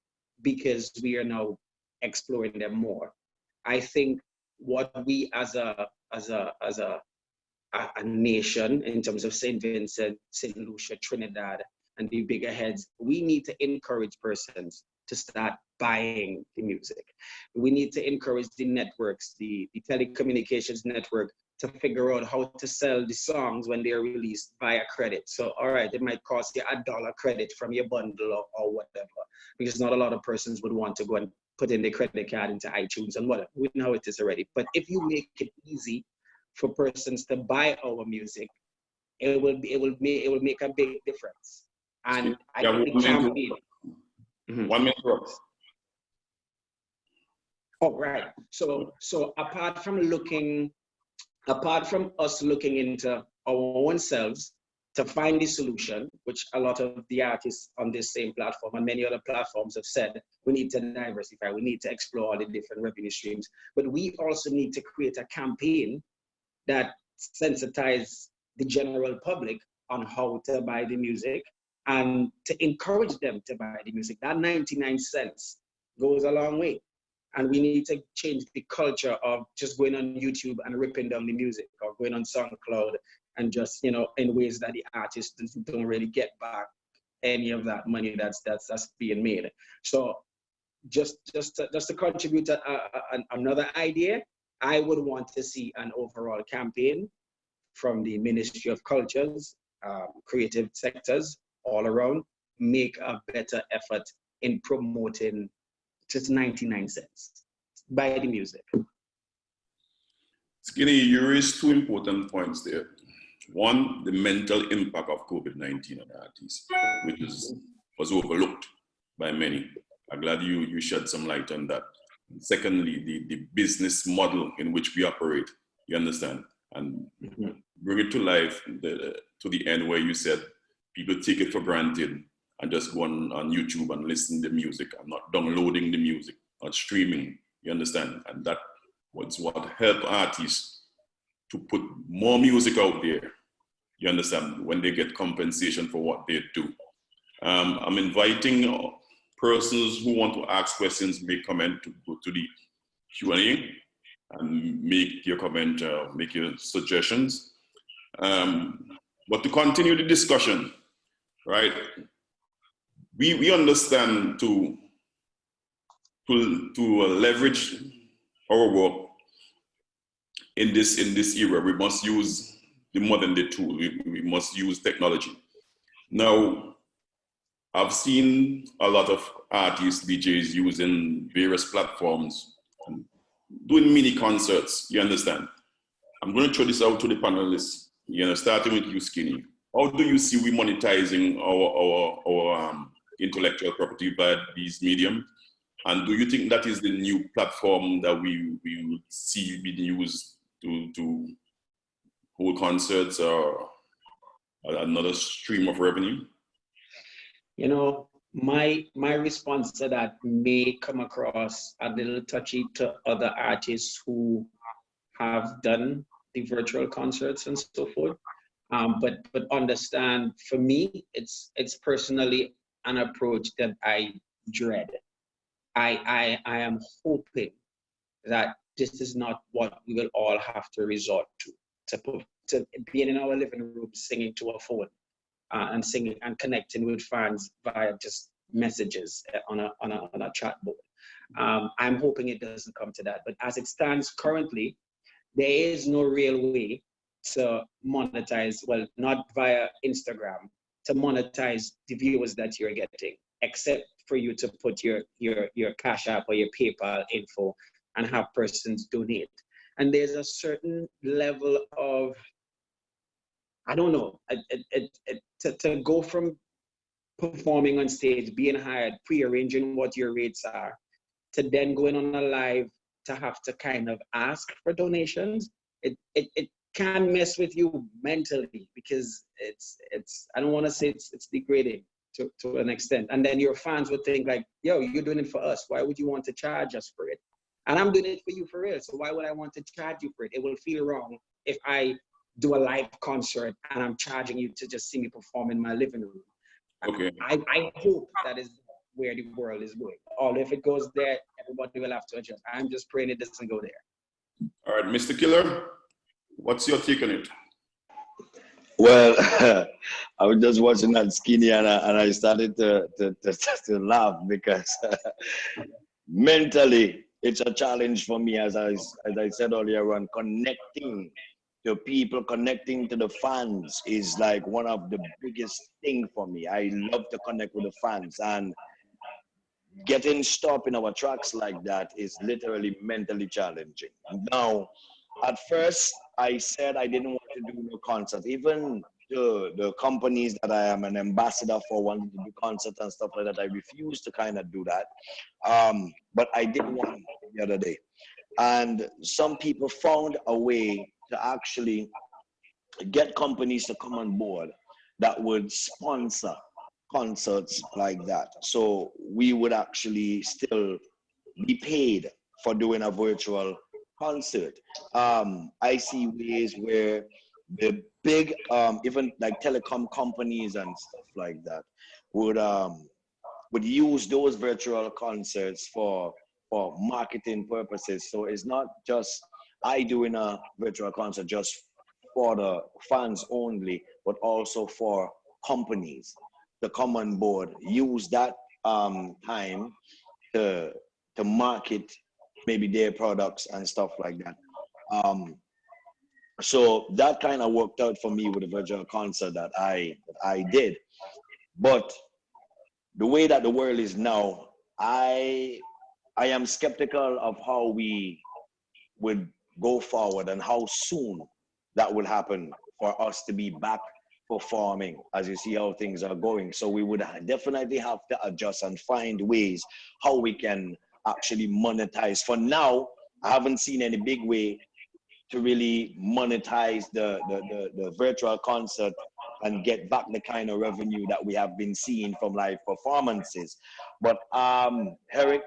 because we are now exploring them more. I think what we as a nation, in terms of St. Vincent, St. Lucia, Trinidad, and the bigger heads, we need to encourage persons to start buying the music. We need to encourage the networks, the telecommunications network, to figure out how to sell the songs when they are released via credit. So, all right, it might cost you $1 credit from your bundle or whatever, because not a lot of persons would want to go and put in their credit card into iTunes and whatever. We know it is already. But if you make it easy for persons to buy our music, it will make a big difference. And I think the campaign. 1 minute, Ross. Oh, right. So apart from us looking into our own selves to find the solution, which a lot of the artists on this same platform and many other platforms have said, we need to diversify, we need to explore all the different revenue streams, but we also need to create a campaign that sensitizes the general public on how to buy the music and to encourage them to buy the music. That 99 cents goes a long way. And we need to change the culture of just going on YouTube and ripping down the music, or going on SoundCloud and just, you know, in ways that the artists don't really get back any of that money that's being made. So just to contribute to another idea, I would want to see an overall campaign from the Ministry of Cultures, creative sectors all around, make a better effort in promoting just 99 cents. Buy the music. Skinny, you raised 2 important points there. One, the mental impact of COVID-19 on artists, which was overlooked by many. I'm glad you shed some light on that. Secondly, the business model in which we operate, you understand? And bring it to life to the end where you said people take it for granted and just go on YouTube and listen to music. I'm not downloading the music, not streaming, you understand? And that was what helped artists to put more music out there, you understand, when they get compensation for what they do. I'm inviting persons who want to ask questions, make comment, to go to the Q&A and make your comment, make your suggestions. But to continue the discussion, right? We understand to leverage our work in this era, we must use the modern day tool. We must use technology. Now, I've seen a lot of artists, DJs using various platforms, doing mini concerts, you understand? I'm going to throw this out to the panelists, you know, starting with you, Skinny. How do you see we monetizing our intellectual property by these mediums? And do you think that is the new platform that we will see being used to hold concerts or another stream of revenue? You know, my response to that may come across a little touchy to other artists who have done the virtual concerts and so forth. But understand, for me, it's personally an approach that I dread. I am hoping that this is not what we will all have to resort to being in our living room singing to a phone and singing and connecting with fans via just messages on a chat board. I'm hoping it doesn't come to that. But as it stands currently, there is no real way to monetize, well, not via Instagram, to monetize the viewers that you're getting, except for you to put your Cash App or your PayPal info and have persons donate. And there's a certain level of, I don't know, to go from performing on stage, being hired, pre-arranging what your rates are, to then going on a live to have to kind of ask for donations, it can mess with you mentally, because it's I don't want to say it's degrading to an extent. And then your fans would think like, yo, you're doing it for us. Why would you want to charge us for it? And I'm doing it for you for real. So why would I want to charge you for it? It will feel wrong if I do a live concert and I'm charging you to just see me perform in my living room. Okay. I hope that is where the world is going. Or if it goes there, everybody will have to adjust. I'm just praying it doesn't go there. All right, Mr. Killer, what's your take on it? Well, I was just watching that skinny and I started to laugh because mentally it's a challenge for me, as I said earlier on. Connecting to people, connecting to the fans is like one of the biggest thing for me. I love to connect with the fans, and getting stopped in our tracks like that is literally mentally challenging. Now, at first, I said I didn't want to do no concert. Even the companies that I am an ambassador for wanted to do concerts and stuff like that, I refused to kind of do that. But I did one the other day. And some people found a way to actually get companies to come on board that would sponsor concerts like that. So we would actually still be paid for doing a virtual concert. I see ways where the big, even like telecom companies and stuff like that would use those virtual concerts for marketing purposes. So it's not just I doing a virtual concert just for the fans only, but also for companies to come on board, use that time to market maybe their products and stuff like that. So that kind of worked out for me with the virtual concert that I did. But the way that the world is now, I am skeptical of how we would go forward and how soon that will happen for us to be back performing, as you see how things are going. So we would definitely have to adjust and find ways how we can actually monetize. For now, I haven't seen any big way to really monetize the virtual concert and get back the kind of revenue that we have been seeing from live performances. But Eric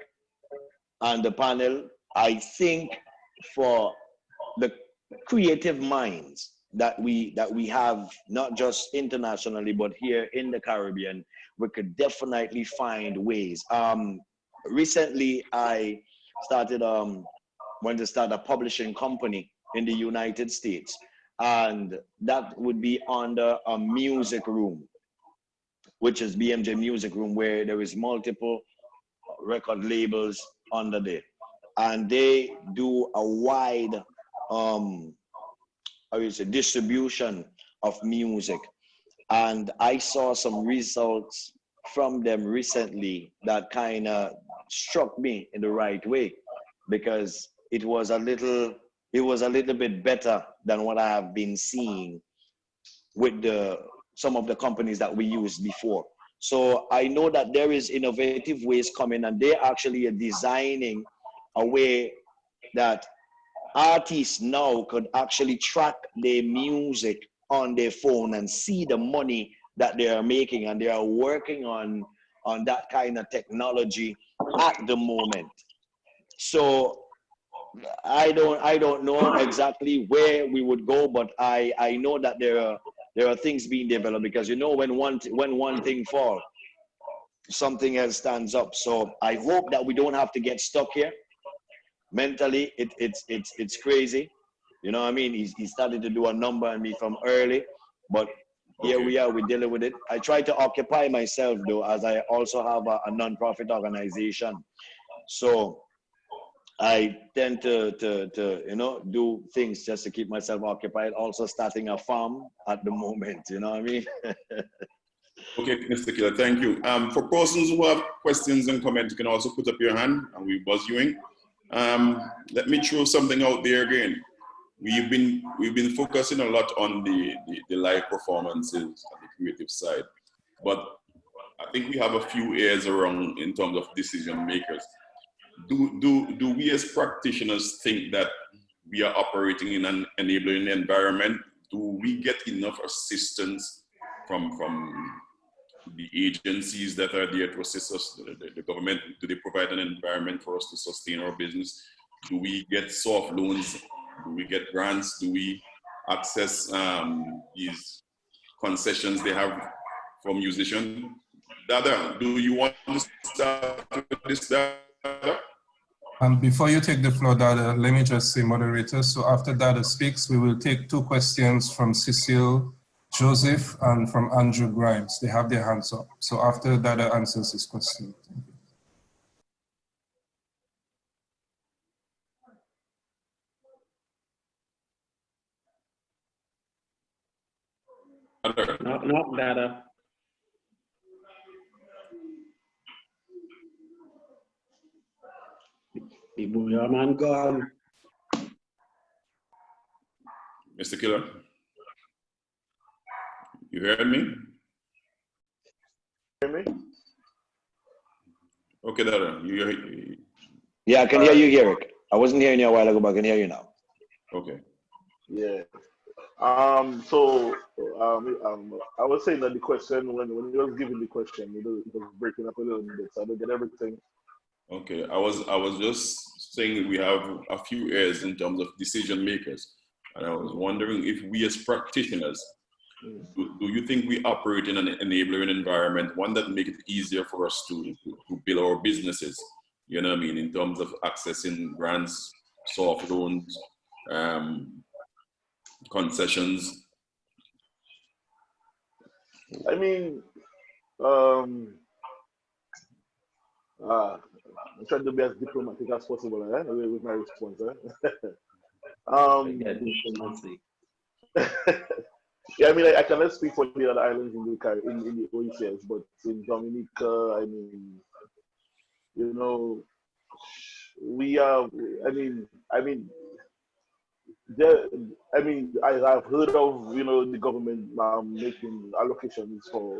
and the panel, I think for the creative minds that we have, not just internationally, but here in the Caribbean, we could definitely find ways. Recently, I started, went to start a publishing company in the United States, and that would be under a music room, which is BMJ Music Room, where there is multiple record labels under there, and they do a wide distribution of music. And I saw some results from them recently that kind of struck me in the right way, because it was a little bit better than what I have been seeing with some of the companies that we used before. So I know that there is innovative ways coming, and they actually are designing a way that artists now could actually track their music on their phone and see the money that they are making, and they are working on that kind of technology at the moment. So I don't know exactly where we would go, but I know that there are there are things being developed, because you know when one thing falls, something else stands up. So I hope that we don't have to get stuck here. Mentally, it's crazy. You know what I mean? He started to do a number on me from early, but here we are, we're dealing with it. I try to occupy myself though, as I also have a non-profit organization. So I tend to you know, do things just to keep myself occupied. Also starting a farm at the moment, you know what I mean? Okay, Mr. Killer, thank you. For persons who have questions and comments, you can also put up your hand and we buzz you in. Let me throw something out there again. We've been focusing a lot on the live performances on the creative side, but I think we have a few areas around in terms of decision makers. Do we as practitioners think that we are operating in an enabling environment? Do we get enough assistance from the agencies that are there to assist us, the government? Do they provide an environment for us to sustain our business? Do we get soft loans? Do we get grants? Do we access these concessions they have for musicians? Dada, do you want to start with this, Dada? Before you take the floor, Dada, let me just say, moderator, so after Dada speaks, we will take 2 questions from Cecile Joseph and from Andrew Grimes. They have their hands up. So after Dada answers this question. No, Dada. The booyah man gone. Mr. Killer, you heard me? Hear me? Okay, Dada, you hear? Yeah, I can hear you, Eric. I wasn't hearing you a while ago, but I can hear you now. Okay. Yeah. I was saying that the question, when you was giving the question, it was breaking up a little bit, so I don't get everything. Okay, I was just saying we have a few areas in terms of decision makers, and I was wondering if we as practitioners, do you think we operate in an enabling environment, one that makes it easier for us to build our businesses? You know what I mean, in terms of accessing grants, soft loans, concessions. I mean, I'm trying to be as diplomatic as possible with my response. Yeah, I mean, I cannot speak for the other islands in the OECS, but in Dominica, I mean, you know, we are. I've heard of, you know, the government making allocations for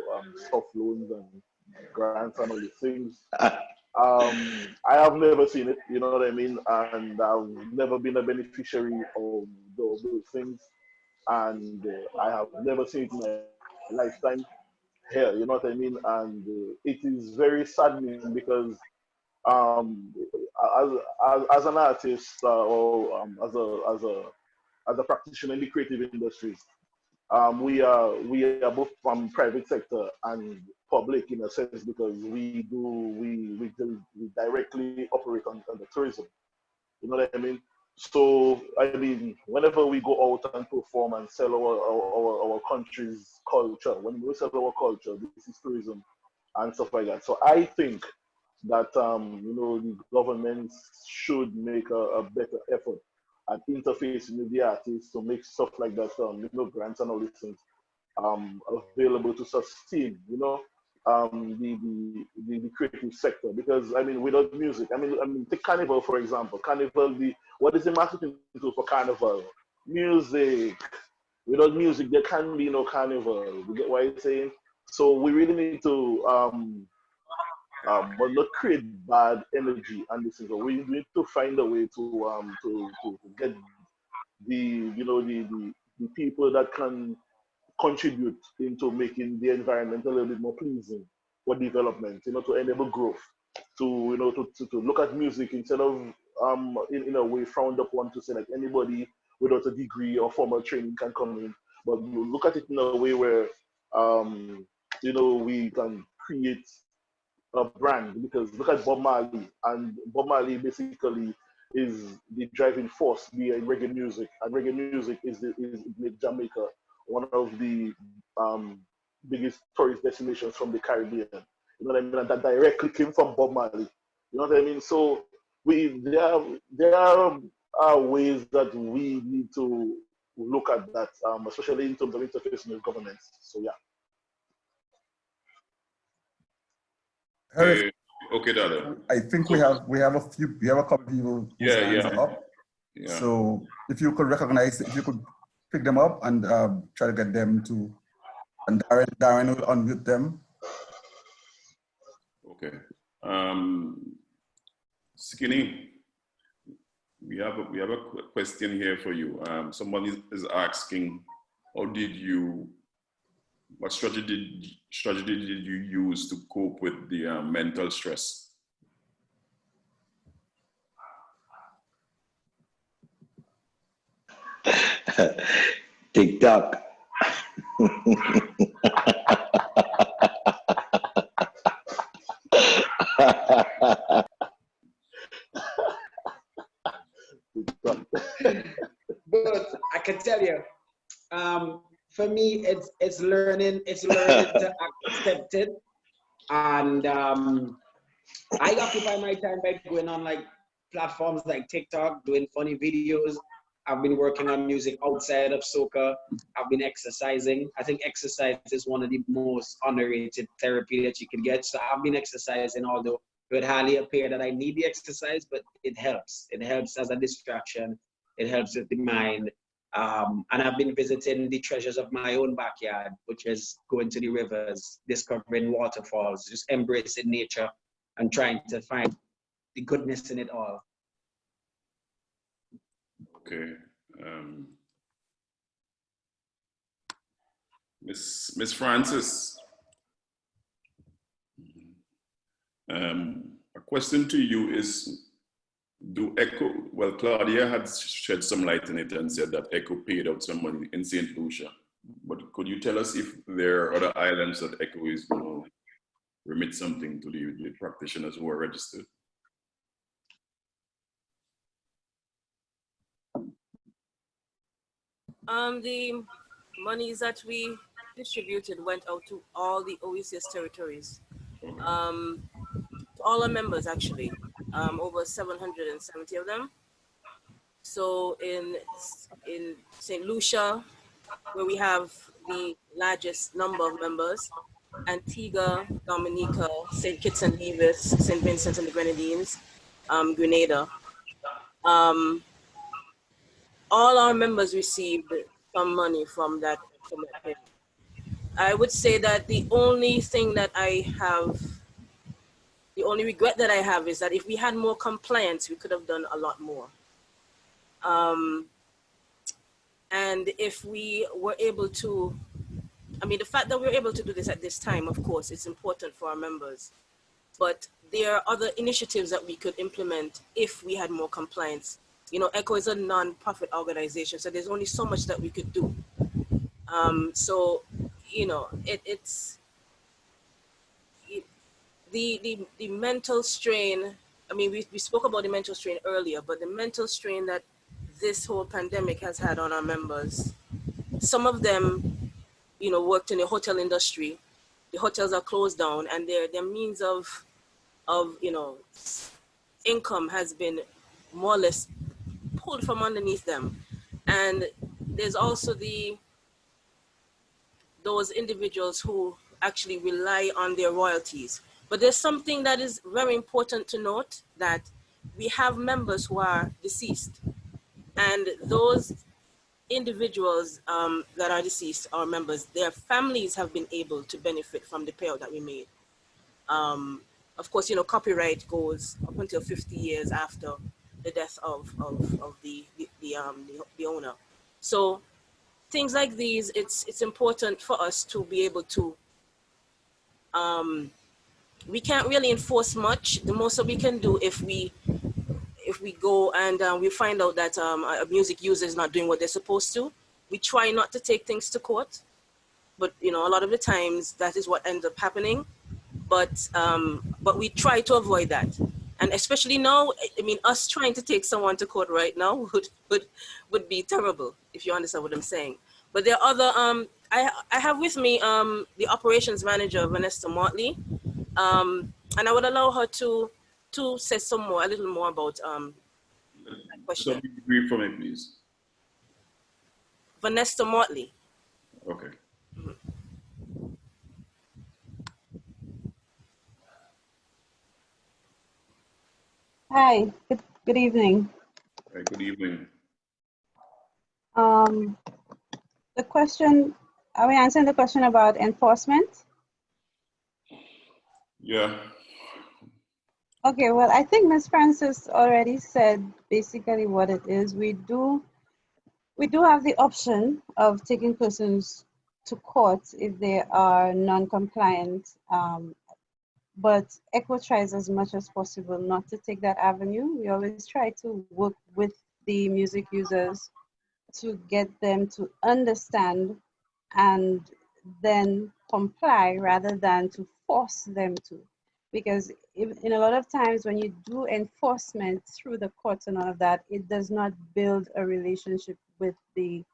soft loans and grants and all these things. I have never seen it, you know what I mean, and I've never been a beneficiary of those things, and I have never seen it in my lifetime here, you know what I mean, and it is very saddening because as an artist or as a practitioner in the creative industries, we are both from private sector and public in a sense, because we directly operate on the tourism. You know what I mean? So I mean, whenever we go out and perform and sell our country's culture, when we sell our culture, this is tourism and stuff like that. So I think that you know, the government should make a better effort at interfacing with the artists to make stuff like that, you know, grants and all these things available to sustain, you know, the creative sector. Because I mean, without music, I mean, take Carnival for example. Carnival, what is the marketing tool for Carnival? Music. Without music, there can be no Carnival. You get what I'm saying? So we really need to but not create bad energy and this thing. So we need to find a way to get the people that can contribute into making the environment a little bit more pleasing for development, you know, to enable growth, to, you know, to look at music instead of in a way frowned upon, to say like anybody without a degree or formal training can come in, but you look at it in a way where, you know, we can create a brand, because look at Bob Marley, and Bob Marley basically is the driving force behind reggae music, and reggae music is made Jamaica one of the biggest tourist destinations from the Caribbean. You know what I mean? And that directly came from Bob Marley. You know what I mean? So there are ways that we need to look at that, especially in terms of interfacing with governments. So yeah. Eric, Okay, Dada. I think we have a couple people whose hands are up. Yeah. So if you could if you could pick them up and try to get them to, and Darren will unmute them. Okay. Skinny, we have a question here for you. Someone is asking, what strategy did you use to cope with the mental stress? TikTok. But I can tell you, for me, it's learning to accept it, and I occupy my time by going on like platforms like TikTok, doing funny videos. I've been working on music outside of soca. I've been exercising. I think exercise is one of the most underrated therapy that you can get. So I've been exercising, although it would hardly appear that I need the exercise, but it helps. It helps as a distraction. It helps with the mind. And I've been visiting the treasures of my own backyard, which is going to the rivers, discovering waterfalls, just embracing nature and trying to find the goodness in it all. Okay. Miss Francis, a question to you is, well, Claudia had shed some light on it and said that ECHO paid out some money in St. Lucia, but could you tell us if there are other islands that ECHO is going to remit something to the practitioners who are registered? The monies that we distributed went out to all the OECS territories, to all our members actually, over 770 of them. So in St. Lucia, where we have the largest number of members, Antigua, Dominica, St. Kitts and Nevis, St. Vincent and the Grenadines, Grenada. All our members received some money from that payment. I would say that the only regret that I have is that if we had more compliance, we could have done a lot more. And if we were able to, the fact that we're able to do this at this time, of course, it's important for our members. But there are other initiatives that we could implement if we had more compliance. You know, ECHO is a non-profit organization, so there's only so much that we could do. So, you know, the mental strain. We spoke about the mental strain earlier, but the mental strain that this whole pandemic has had on our members. Some of them, you know, worked in the hotel industry. The hotels are closed down, and their means of income has been more or less pulled from underneath them. And there's also those individuals who actually rely on their royalties. But there's something that is very important to note, that we have members who are deceased, and those individuals that are deceased, our members, their families have been able to benefit from the payout that we made. Of course, you know, copyright goes up until 50 years after the death of the owner. So things like these, it's important for us to be able to, we can't really enforce much. The most that we can do, if we go and we find out that a music user is not doing what they're supposed to, we try not to take things to court, but a lot of the times that is what ends up happening. But we try to avoid that. And especially now, I mean, us trying to take someone to court right now would be terrible, if you understand what I'm saying. But there are other, I have with me the operations manager, Vanessa Motley, and I would allow her to say a little more about that question. So be brief for me, please. Vanessa Motley. Okay. Hi, good evening. Hey, good evening. The question, are we answering the question about enforcement? Yeah. Okay, well, I think Ms. Francis already said basically what it is. We do have the option of taking persons to court if they are non-compliant, but ECHO tries as much as possible not to take that avenue. We always try to work with the music users to get them to understand and then comply rather than to force them to. Because in a lot of times when you do enforcement through the courts and all of that, it does not build a relationship with the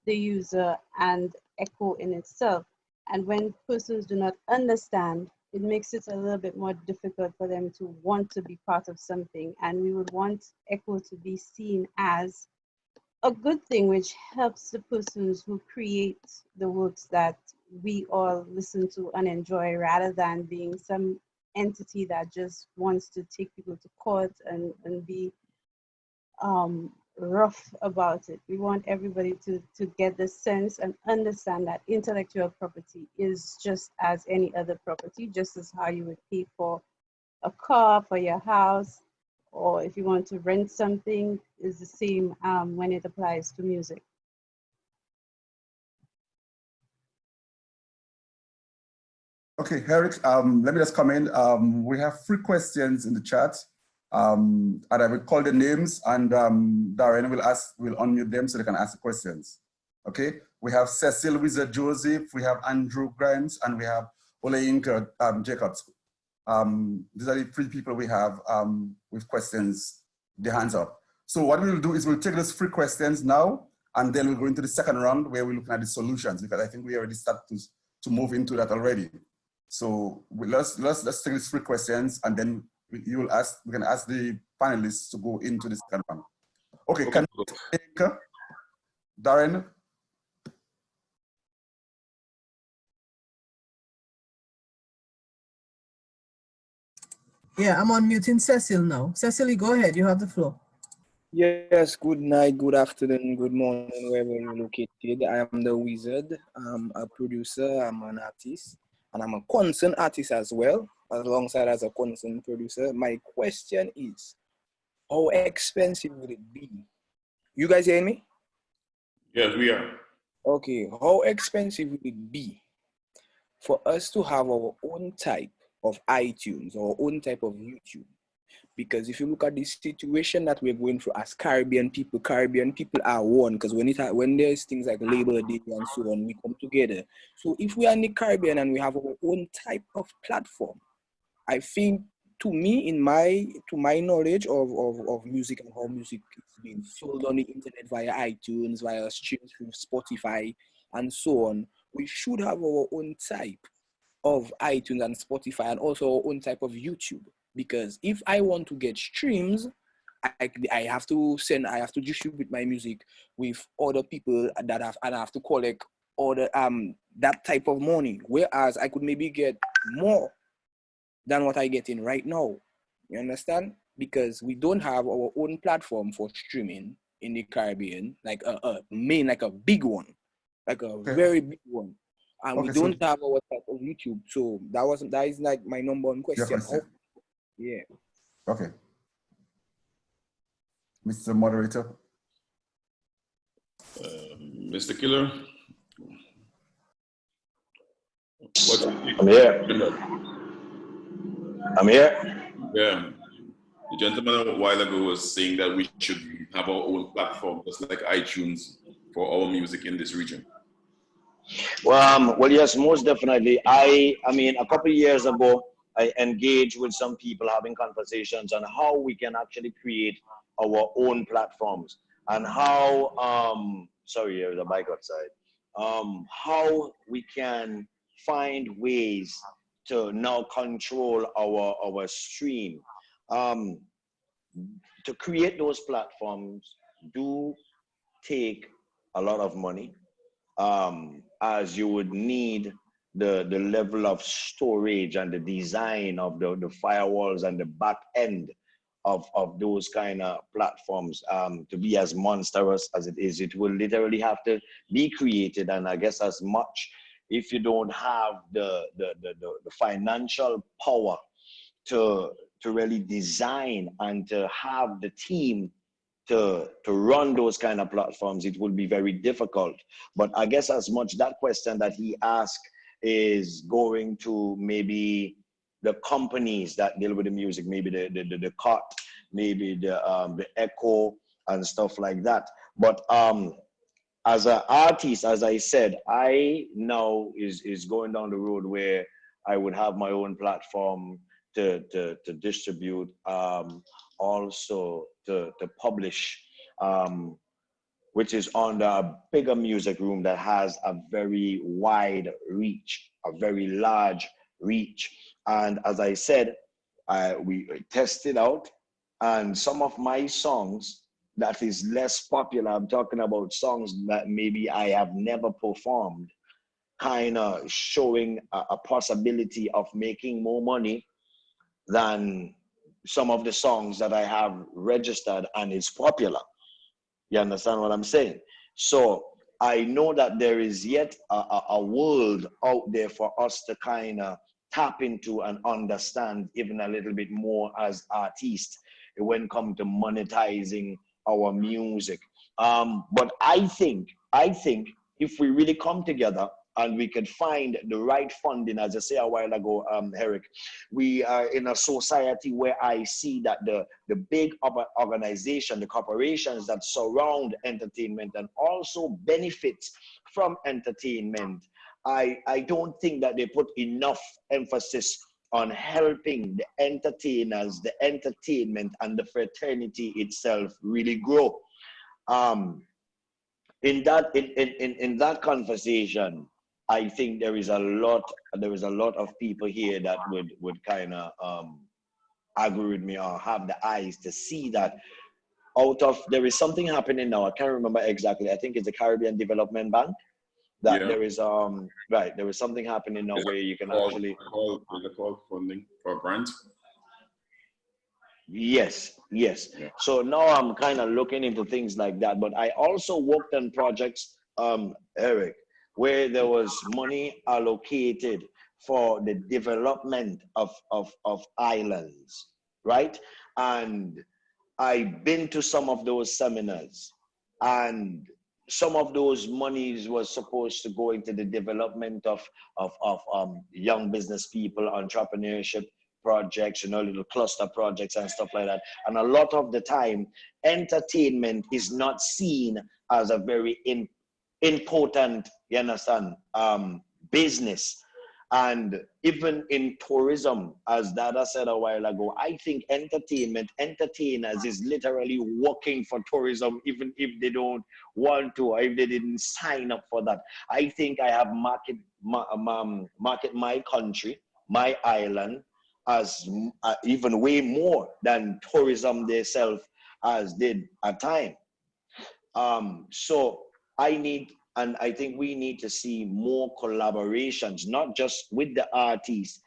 user and ECHO in itself. And when persons do not understand, it makes it a little bit more difficult for them to want to be part of something. And we would want ECHO to be seen as a good thing, which helps the persons who create the works that we all listen to and enjoy, rather than being some entity that just wants to take people to court and be rough about it. We want everybody to get the sense and understand that intellectual property is just as any other property, just as how you would pay for a car, for your house, or if you want to rent something, is the same when it applies to music. Okay, Eric, let me just come in. We have 3 questions in the chat, and I will call the names, and Darren will unmute them so they can ask the questions. Okay, we have Cecil Wizard Joseph, we have Andrew Grimes, and we have Oleinka Jacobs. These are the 3 people we have with questions, the hands up. So what we'll do is we'll take those 3 questions now, and then we'll go into the second round where we're looking at the solutions, because I think we already started to move into that already. So let's take these 3 questions, and then we can ask the panelists to go into the second round. Okay, can you take Darren? Yeah, I'm unmuting Cecil now. Cecily, go ahead. You have the floor. Yes, good night, good afternoon, good morning, wherever you're located. I am the Wizard. I'm a producer, I'm an artist, and I'm a concerned artist as well, alongside as a concerned producer. My question is, how expensive would it be? You guys hearing me? Yes, we are. Okay, how expensive would it be for us to have our own type of iTunes, our own type of YouTube? Because if you look at the situation that we're going through as Caribbean people are one, because when there's things like Labor Day and so on, we come together. So if we are in the Caribbean and we have our own type of platform, I think, to me, to my knowledge of music and how music is being sold on the internet via iTunes, via streams through Spotify and so on, we should have our own type of iTunes and Spotify, and also our own type of YouTube. Because if I want to get streams, I have to distribute my music with other people and I have to collect that type of money. Whereas I could maybe get more than what I get in right now. You understand? Because we don't have our own platform for streaming in the Caribbean, like a big one, like a very big one. And we don't have our type of YouTube. So that is like my number one question. Yeah. Okay. Mr. Moderator. Mr. Killer. I'm here. I'm here. Yeah. The gentleman a while ago was saying that we should have our own platform, just like iTunes for our music in this region? Well, yes, most definitely. I mean, a couple of years ago, I engaged with some people having conversations on how we can actually create our own platforms and how, sorry, there's a bike outside, how we can find ways to now control our stream. To create those platforms do take a lot of money, as you would need the level of storage and the design of the firewalls and the back end of those kind of platforms to be as monstrous as it is. It will literally have to be created, and I guess as much if you don't have the financial power to really design and to have the team to run those kind of platforms, it will be very difficult. But I guess as much that question that he asked is going to maybe the companies that deal with the music, maybe the COT, maybe the Echo and stuff like that. But as an artist, as I said, I now is going down the road where I would have my own platform to distribute, also to publish, which is under a bigger music room that has a very wide reach, a very large reach. And as I said, we tested out, and some of my songs that is less popular, I'm talking about songs that maybe I have never performed, kind of showing a possibility of making more money than some of the songs that I have registered and is popular. You understand what I'm saying? So I know that there is yet a world out there for us to kind of tap into and understand even a little bit more as artists when it comes to monetizing our music. But I think if we really come together and we could find the right funding, as I said a while ago, Eric, we are in a society where I see that the big organization, the corporations that surround entertainment and also benefits from entertainment, I don't think that they put enough emphasis on helping the entertainers, the entertainment, and the fraternity itself really grow. In that conversation, I think there is a lot of people here that would kind of agree with me or have the eyes to see that there is something happening now. I can't remember exactly. I think it's the Caribbean Development Bank. That there is there is something happening now where you can actually call funding for grants. Yes. Yeah. So now I'm kind of looking into things like that. But I also worked on projects, Eric, where there was money allocated for the development of islands, right? And I've been to some of those seminars, and some of those monies was supposed to go into the development of young business people, entrepreneurship projects, little cluster projects and stuff like that. And a lot of the time, entertainment is not seen as a very important, you understand, business. And even in tourism, as Dada said a while ago, I think entertainers is literally working for tourism, even if they don't want to, or if they didn't sign up for that. I think I have market my country, my island, as even way more than tourism themselves as did at time. So I think we need to see more collaborations, not just with the artists,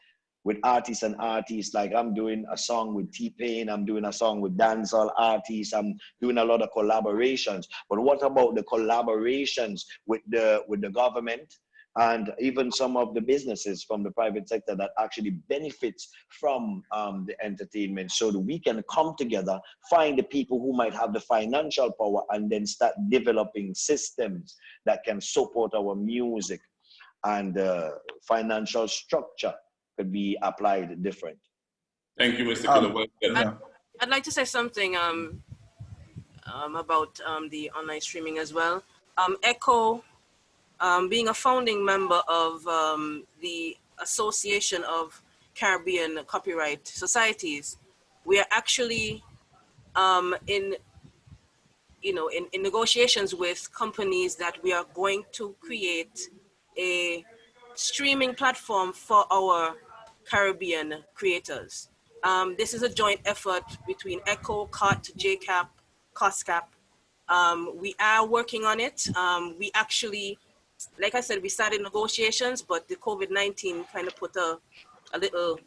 with artists and artists. Like I'm doing a song with T-Pain, I'm doing a song with dancehall artists, I'm doing a lot of collaborations. But what about the collaborations with the government and even some of the businesses from the private sector that actually benefits from the entertainment, so that we can come together, find the people who might have the financial power, and then start developing systems that can support our music, and financial structure could be applied different. Thank you, Mr. Killer. I'd like to say something about the online streaming as well. ECHO, being a founding member of the Association of Caribbean Copyright Societies, we are actually in negotiations with companies that we are going to create a streaming platform for our Caribbean creators. This is a joint effort between ECHO, COT, JCAP, COSCAP. We are working on it. We actually, like I said, we started negotiations, but the COVID-19 kind of put a little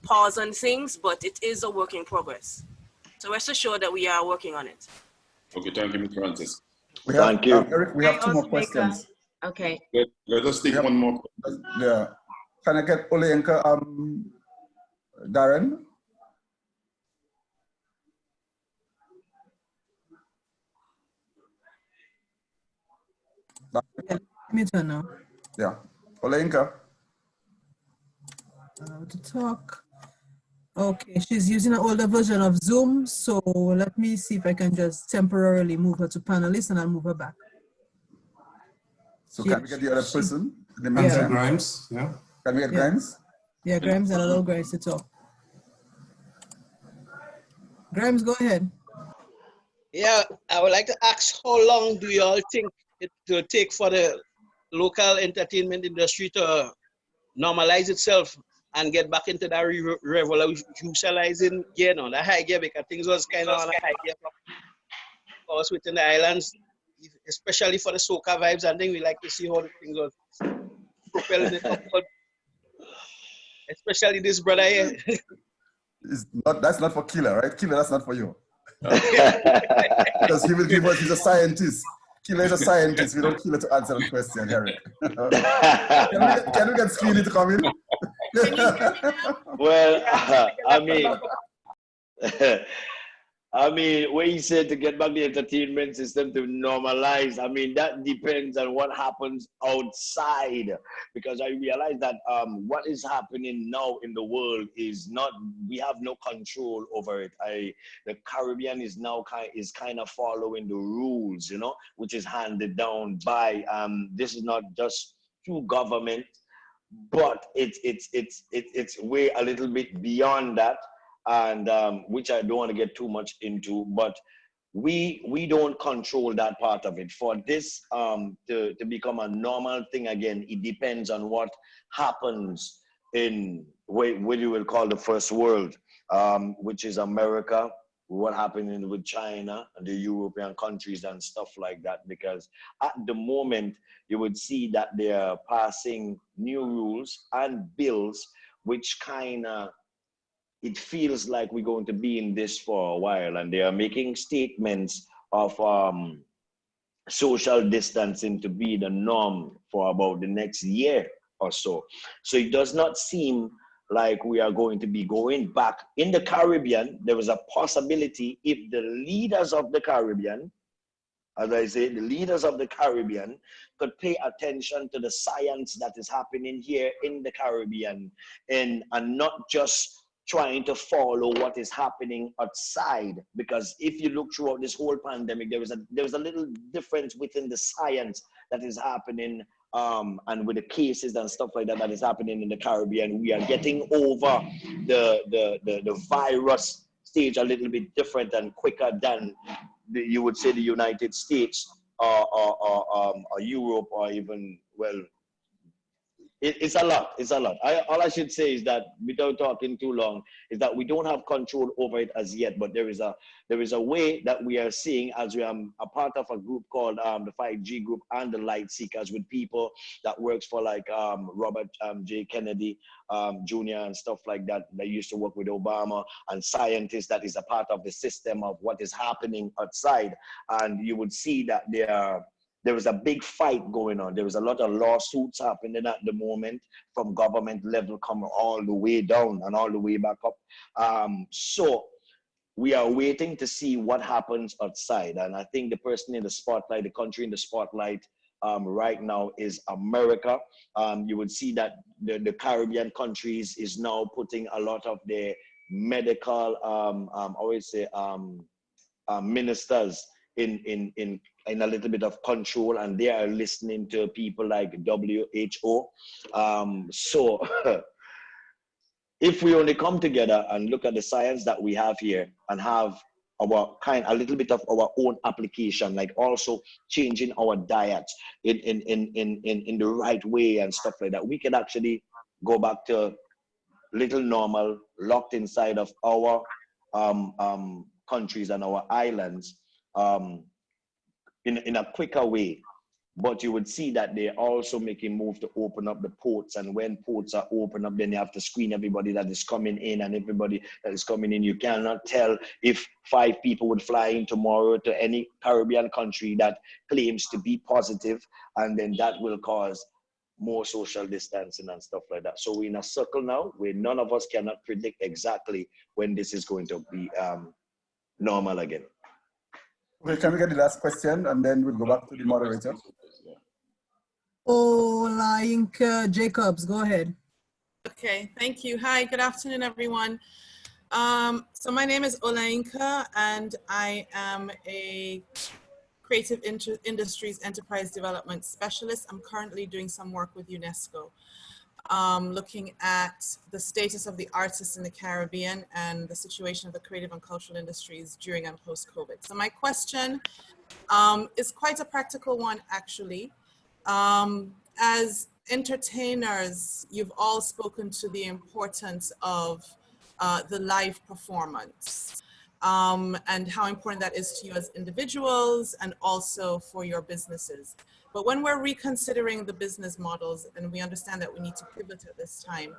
pause on things, but it is a work in progress. So rest assured that we are working on it. Okay, thank you, Ms. Francis. Thank you. Eric, we have two more questions. Okay. Let us take one more. Yeah. Can I get Olenka, Darren? Yeah, me turn now. Yeah. Olenka. To talk. Okay, she's using an older version of Zoom, so let me see if I can just temporarily move her to panelist and I'll move her back. So can we get the other person? Andrew Grimes, yeah. Can we get Grimes? Yeah, Grimes and allow Grimes to talk. Grimes, go ahead. Yeah, I would like to ask, how long do you all think it will take for the local entertainment industry to normalize itself and get back into that revolutionizing gear now, the high gear, because things was kind of on a high gear for us within the islands, especially for the soca vibes, and then we like to see how the things was propelling it upward. Especially this brother here. That's not for Killer, right? Killer, that's not for you. Because he will give us, he's a scientist. Killer is a scientist. We don't Killer to answer the question, Eric. Can we get Skinny to come in? Well, I mean, when you said to get back the entertainment system to normalize, I mean, that depends on what happens outside. Because I realize that what is happening now in the world is not, we have no control over it. The Caribbean is now kind of following the rules, you know, which is handed down by, this is not just through government, but it's way a little bit beyond that. And which I don't want to get too much into, but we don't control that part of it. For this to become a normal thing again, it depends on what happens in what you will call the first world, which is America, what happened with China and the European countries and stuff like that. Because at the moment, you would see that they are passing new rules and bills, which kind of, it feels like we're going to be in this for a while, and they are making statements of social distancing to be the norm for about the next year or so. So it does not seem like we are going to be going back. In the Caribbean, there was a possibility if the leaders of the Caribbean, as I say, the leaders of the Caribbean could pay attention to the science that is happening here in the Caribbean and not just trying to follow what is happening outside. Because if you look throughout this whole pandemic, there was a little difference within the science that is happening, and with the cases and stuff like that is happening in the Caribbean. We are getting over the virus stage a little bit different and quicker than you would say the United States or Europe, or even, well, it's a lot. It's a lot. All I should say is that, without talking too long, is that we don't have control over it as yet. But there is a way that we are seeing, as we are a part of a group called the 5G group and the Light Seekers, with people that works for like Robert J. Kennedy Jr. and stuff like that. They used to work with Obama, and scientists that is a part of the system of what is happening outside. And you would see that there was a big fight going on. There was a lot of lawsuits happening at the moment, from government level coming all the way down and all the way back up. So we are waiting to see what happens outside. And I think the person in the spotlight, the country in the spotlight right now is America. You would see that the Caribbean countries is now putting a lot of their medical, I always say, ministers in a little bit of control, and they are listening to people like WHO. So if we only come together and look at the science that we have here and have a little bit of our own application, like also changing our diet in the right way and stuff like that, we can actually go back to little normal, locked inside of our countries and our islands in a quicker way. But you would see that they're also making moves to open up the ports, and when ports are open up, then you have to screen everybody that is coming in, and everybody that is coming in, you cannot tell if 5 people would fly in tomorrow to any Caribbean country that claims to be positive, and then that will cause more social distancing and stuff like that. So we're in a circle now where none of us cannot predict exactly when this is going to be normal again. Okay, can we get the last question and then we'll go back to the moderator? Olainka Jacobs, go ahead. Okay, thank you. Hi, good afternoon, everyone. So my name is Olainka, and I am a Creative Industries Enterprise Development Specialist. I'm currently doing some work with UNESCO, looking at the status of the artists in the Caribbean and the situation of the creative and cultural industries during and post-COVID. So my question is quite a practical one, actually. As entertainers, you've all spoken to the importance of the live performance and how important that is to you as individuals and also for your businesses. But when we're reconsidering the business models and we understand that we need to pivot at this time,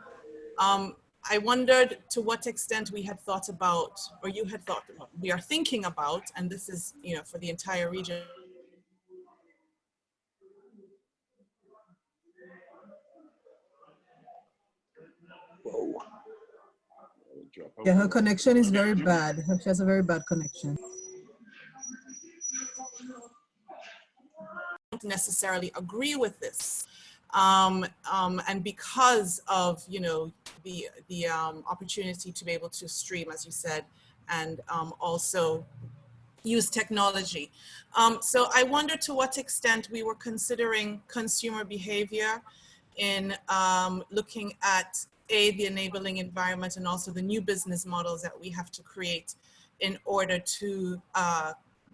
I wondered to what extent we had thought about, or you had thought about, we are thinking about, and this is, you know, for the entire region. Whoa. Yeah, her connection is very bad. She has a very bad connection. Don't necessarily agree with this. And because of, you know, the opportunity to be able to stream, as you said, and also use technology. So I wonder to what extent we were considering consumer behavior in looking at the enabling environment and also the new business models that we have to create in order to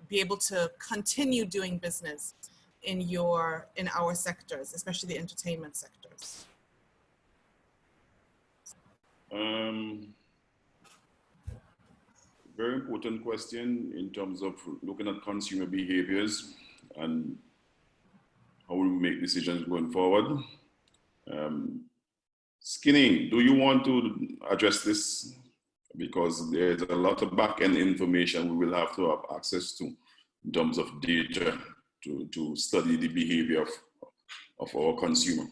be able to continue doing business in our sectors, especially the entertainment sectors. Very important question in terms of looking at consumer behaviors and how we make decisions going forward. Skinny, do you want to address this? Because there's a lot of back-end information we will have to have access to in terms of data to study the behavior of our consumer.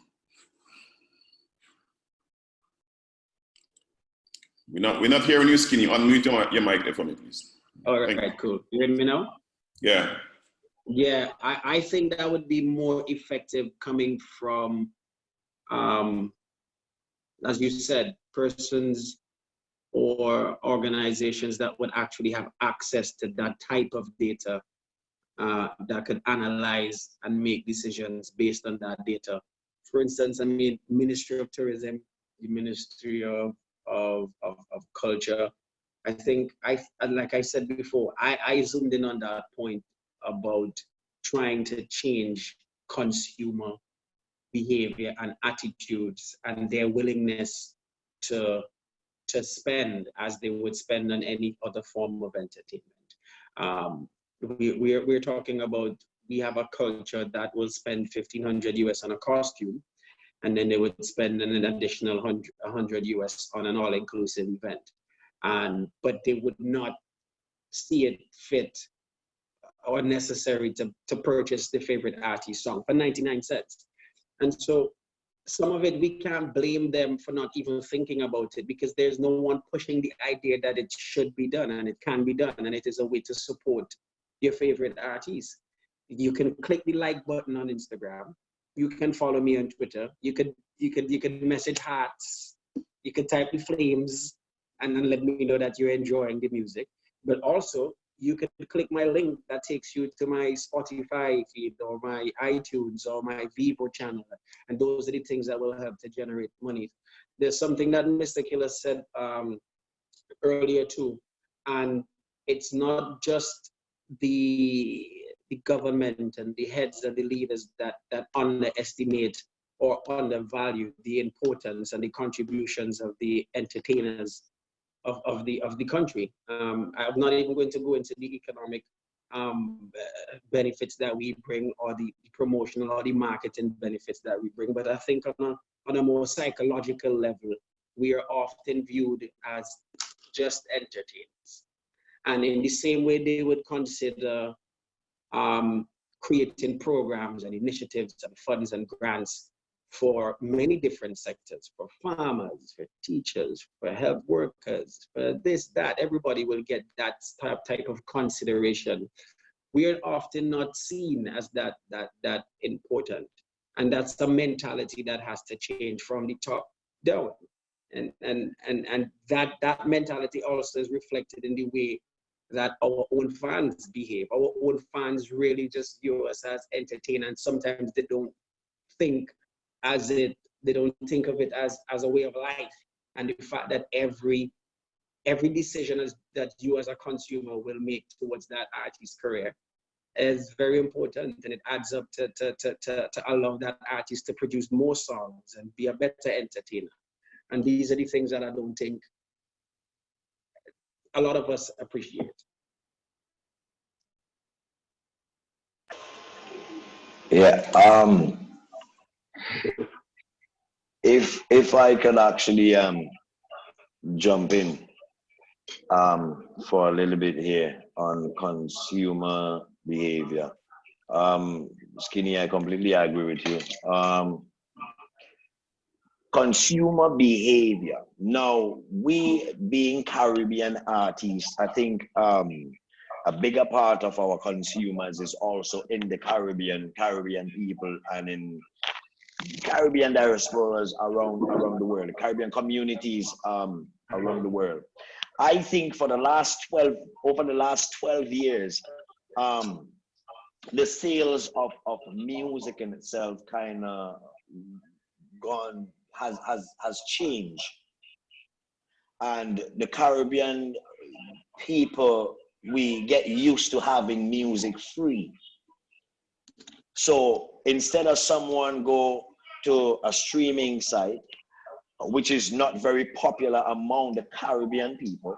We're not hearing you, Skinny. Unmute your mic there for me, please. All right, cool. You hear me now? Yeah. Yeah, I think that would be more effective coming from, as you said, persons or organizations that would actually have access to that type of data that could analyze and make decisions based on that data. For instance, I mean, Ministry of Tourism, the Ministry of Culture. I think, like I said before, I zoomed in on that point about trying to change consumer behavior and attitudes and their willingness to spend as they would spend on any other form of entertainment. We're talking about, we have a culture that will spend $1,500 US on a costume, and then they would spend an additional $100 US on an all-inclusive event. But they would not see it fit or necessary to purchase the favorite artist song for 99 cents. And so some of it, we can't blame them for not even thinking about it, because there's no one pushing the idea that it should be done and it can be done, and it is a way to support your favorite artist. You can click the like button on Instagram. You can follow me on Twitter. You could message hearts. You could type the flames and then let me know that you're enjoying the music. But also, you can click my link that takes you to my Spotify feed or my iTunes or my Vivo channel. And those are the things that will help to generate money. There's something that Mr. Killer said earlier too, and it's not just the government and the heads and the leaders that underestimate or undervalue the importance and the contributions of the entertainers of the country. I'm not even going to go into the economic benefits that we bring or the promotional or the marketing benefits that we bring, but I think on a more psychological level, we are often viewed as just entertainers. And in the same way they would consider creating programs and initiatives and funds and grants for many different sectors, for farmers, for teachers, for health workers, for this, that, everybody will get that type of consideration. We are often not seen as that important. And that's the mentality that has to change from the top down. And that mentality also is reflected in the way that our own fans behave. Our own fans really just view us as entertainers, and sometimes they don't think they don't think of it as a way of life. And the fact that every decision that you as a consumer will make towards that artist's career is very important, and it adds up to allow that artist to produce more songs and be a better entertainer. And these are the things that I don't think a lot of us appreciate. Yeah. If I could actually jump in for a little bit here on consumer behavior. Skinny, I completely agree with you. Consumer behavior. Now, we being Caribbean artists, I think a bigger part of our consumers is also in the Caribbean people and in Caribbean diasporas around the world, Caribbean communities around the world. I think over the last 12 years, the sales of music in itself kind of has changed, and the Caribbean people, we get used to having music free. So instead of someone go to a streaming site, which is not very popular among the Caribbean people,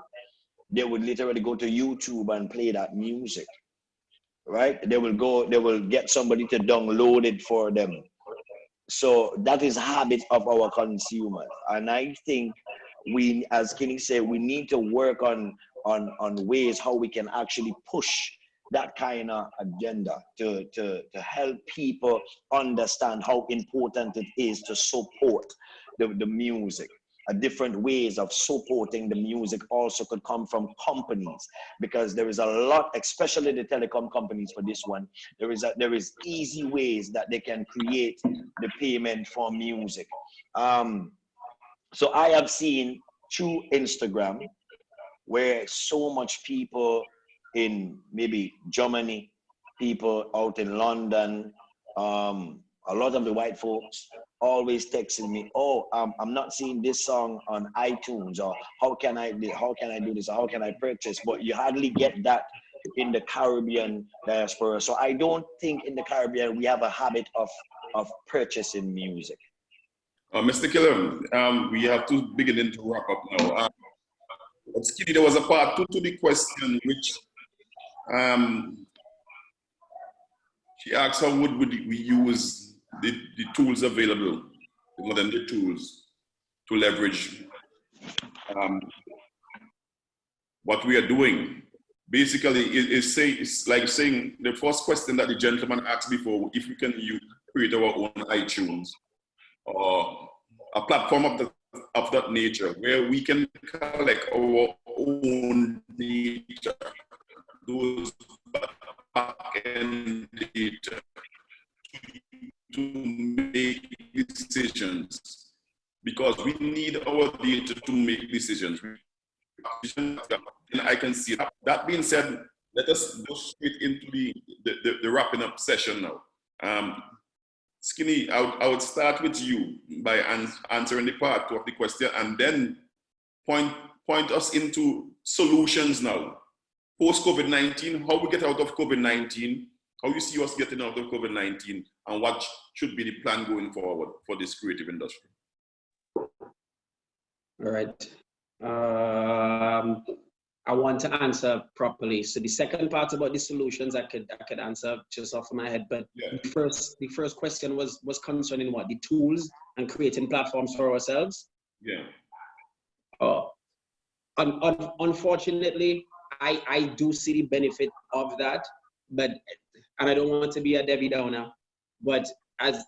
they would literally go to YouTube and play that music, right? They will get somebody to download it for them. So that is habit of our consumers. And I think we, as Kenny said, we need to work on ways how we can actually push that kind of agenda to help people understand how important it is to support the music. Different ways of supporting the music also could come from companies, because there is a lot, especially the telecom companies for this one, there is easy ways that they can create the payment for music. So I have seen through Instagram where so much people in maybe Germany, people out in London, a lot of the white folks always texting me, oh, I'm not seeing this song on iTunes, or how can I do this, or how can I purchase? But you hardly get that in the Caribbean diaspora. So I don't think in the Caribbean we have a habit of purchasing music. Mr. Killer, we have to begin to wrap up now. Skinny, there was a part two to the question which she asked how would we use the tools available, the modern day tools, to leverage what we are doing. Basically, it's like saying the first question that the gentleman asked before, if we can create our own iTunes or a platform of that nature where we can collect our own data, those back-end data, to make decisions, because we need our data to make decisions. And I can see that. That being said, let us go straight into the wrapping up session now. Skinny, I would start with you by answering the part 2 of the question, and then point us into solutions now. Post COVID-19, how we get out of COVID-19, how you see us getting out of COVID-19, and what should be the plan going forward for this creative industry? All right. I want to answer properly. So the second part about the solutions, I could answer just off my head. But yeah. the first question was concerning what? The tools and creating platforms for ourselves. Yeah. Unfortunately, I do see the benefit of that, and I don't want to be a Debbie Downer, but as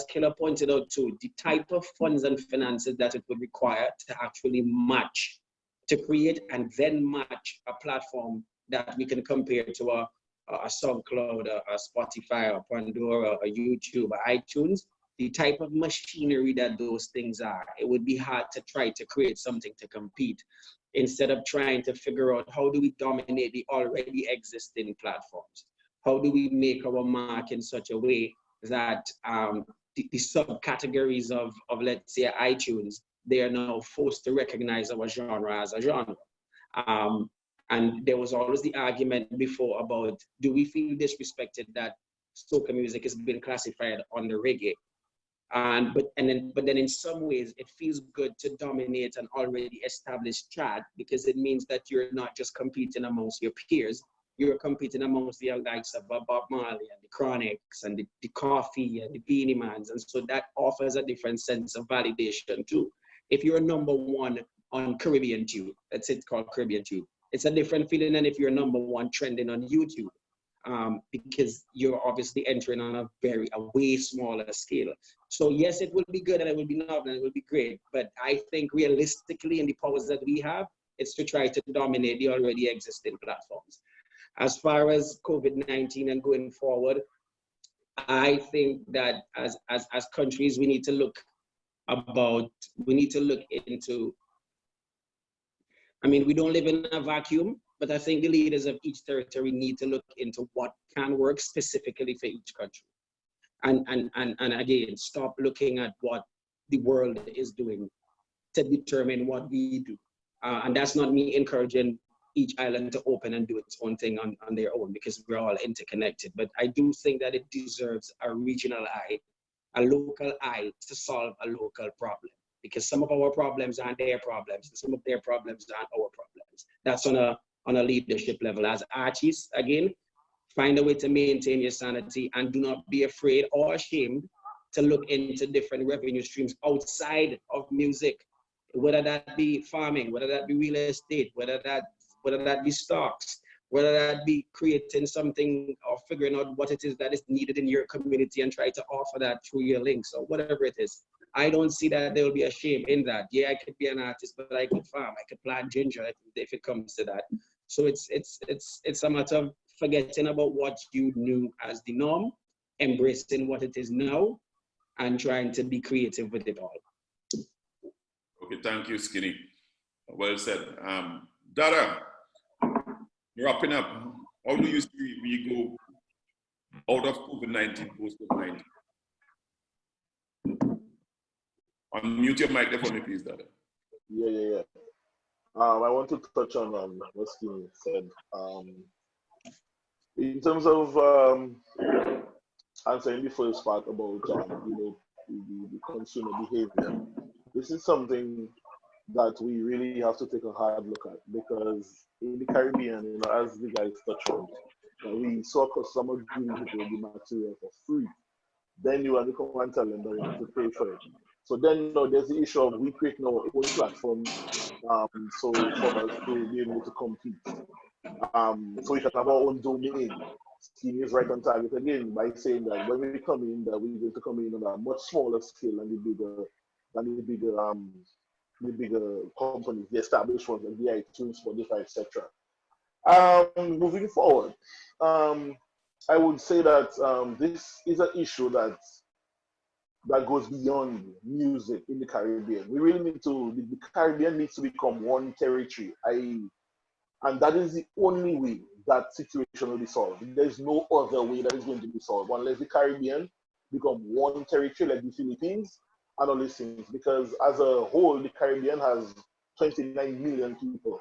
Killer pointed out too, the type of funds and finances that it would require to actually match, to create and then match a platform that we can compare to a SoundCloud, a Spotify, a Pandora, a YouTube, a iTunes, the type of machinery that those things are, it would be hard to try to create something to compete instead of trying to figure out how do we dominate the already existing platforms? How do we make our mark in such a way that the subcategories of, let's say, iTunes, they are now forced to recognize our genre as a genre. And there was always the argument before about, do we feel disrespected that soca music is being classified under reggae? But then in some ways, it feels good to dominate an already established chart, because it means that you're not just competing amongst your peers, you're competing amongst the likes of Bob Marley and the Chronics and the Coffee and the Beanie Mans. And so that offers a different sense of validation too. If you're number one on Caribbean Tube, that's it called Caribbean Tube, it's a different feeling than if you're number one trending on YouTube, because you're obviously entering on a way smaller scale. So yes, it will be good and it will be novel and it will be great, but I think realistically in the powers that we have, it's to try to dominate the already existing platforms. As far as COVID-19 and going forward, I think that as countries, we need to look into, I mean, we don't live in a vacuum, but I think the leaders of each territory need to look into what can work specifically for each country. And again, stop looking at what the world is doing to determine what we do. And that's not me encouraging each island to open and do its own thing on their own, because we're all interconnected. But I do think that it deserves a regional eye, a local eye to solve a local problem, because some of our problems aren't their problems, and some of their problems aren't our problems. That's on a leadership level. As artists, again, find a way to maintain your sanity and do not be afraid or ashamed to look into different revenue streams outside of music, whether that be farming, whether that be real estate, whether that be stocks, whether that be creating something or figuring out what it is that is needed in your community and try to offer that through your links or whatever it is. I don't see that there will be a shame in that. Yeah, I could be an artist, but I could farm, I could plant ginger if it comes to that. So it's a matter of forgetting about what you knew as the norm, embracing what it is now, and trying to be creative with it all. Okay, thank you, Skinny. Well said. Dada, wrapping up, how do you see we go out of COVID-19, post-COVID-19? Unmute your microphone for me, please, Dada. Yeah. I want to touch on what Skinny said. In terms of answering the first part about the consumer behavior, this is something that we really have to take a hard look at, because in the Caribbean, as the guys touched on, we saw customers giving people the material for free. Then you have to come and tell them that you have to pay for it. So then there's the issue of we creating our own platform, so for us to be able to compete. So we can have our own domain. Skinny is right on target again by saying that when we come in, that we're going to come in on a much smaller scale than the bigger companies, the established ones like the iTunes, Spotify, etc. Moving forward, I would say that this is an issue that goes beyond music in the Caribbean. We really need to, the Caribbean needs to become one territory. And that is the only way that situation will be solved. There's no other way that is going to be solved unless the Caribbean become one territory like the Philippines and all these things. Because as a whole, the Caribbean has 29 million people,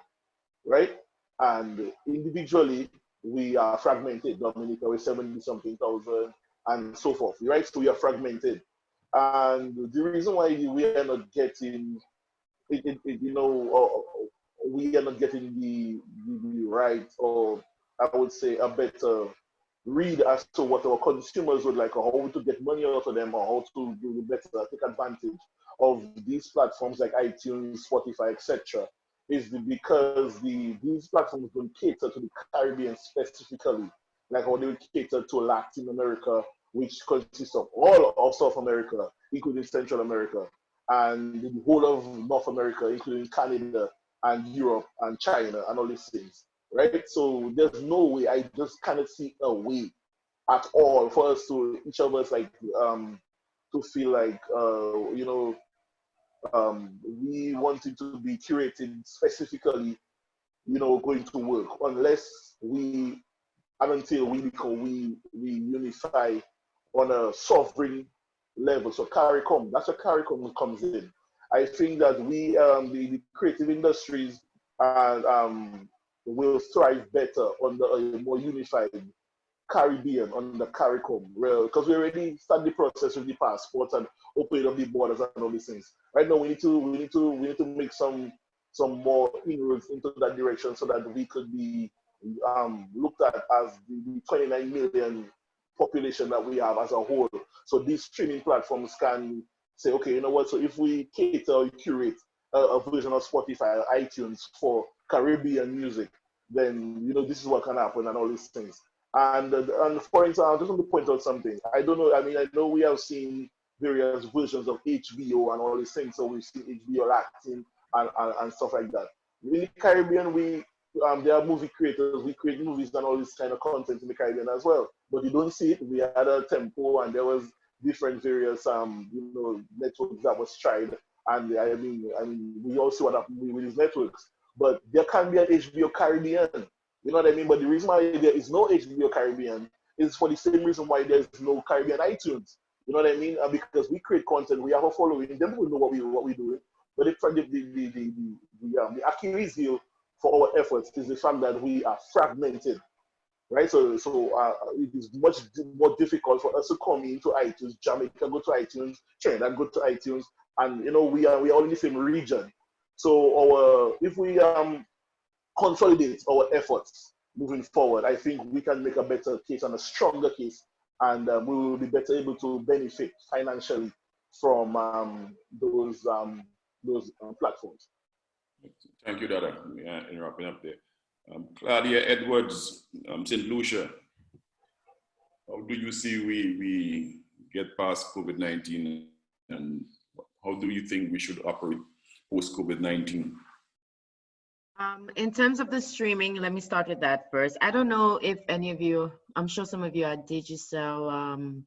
right? And individually, we are fragmented. Dominica, we're 70-something thousand, and so forth, right? So we are fragmented. And the reason why we are not getting, we are not getting the right, or I would say a better read as to what our consumers would like, or how to get money out of them, or how to do better, take advantage of these platforms like iTunes, Spotify, etc., is because these platforms don't cater to the Caribbean specifically, like how they would cater to Latin America, which consists of all of South America, including Central America, and the whole of North America, including Canada and Europe and China and all these things, right? So there's no way, I just cannot see a way at all for us to, each of us, like, to feel like, we wanted to be curated specifically, going to work, unless we, and until we unify on a sovereign level. So CARICOM, that's where CARICOM comes in. I think that we, the creative industries, will thrive better under a more unified Caribbean, under CARICOM, because we already started the process with the passports and opening up the borders and all these things. Right now, we need to make some more inroads into that direction so that we could be looked at as the 29 million population that we have as a whole. So these streaming platforms can say, okay, you know what? So if we cater or curate a version of Spotify or iTunes for Caribbean music, then this is what can happen and all these things. And for instance, I just want to point out something. I don't know. I mean, I know we have seen various versions of HBO and all these things. So we've seen HBO Latin and stuff like that. In the Caribbean, there are movie creators. We create movies and all this kind of content in the Caribbean as well. But you don't see it. We had a Tempo, and there was different various networks that was tried. And I mean, we all see what happened with these networks. But there can be an HBO Caribbean. You know what I mean? But the reason why there is no HBO Caribbean is for the same reason why there's no Caribbean iTunes. You know what I mean? Because we create content, we have a following. Them people know what we're doing. But the Achilles heel for our efforts is the fact that we are fragmented, right? So it is much more difficult for us to come into iTunes. Jamaica go to iTunes, Trinidad go to iTunes, and we are all in the same region. So if we consolidate our efforts moving forward, I think we can make a better case and a stronger case, and we will be better able to benefit financially from those platforms. Thank you, Dada. In wrapping up there. Claudia Edwards, St. Lucia, how do you see we get past COVID-19, and how do you think we should operate post-COVID-19? In terms of the streaming, let me start with that first. I don't know if any of you, I'm sure some of you are Digicel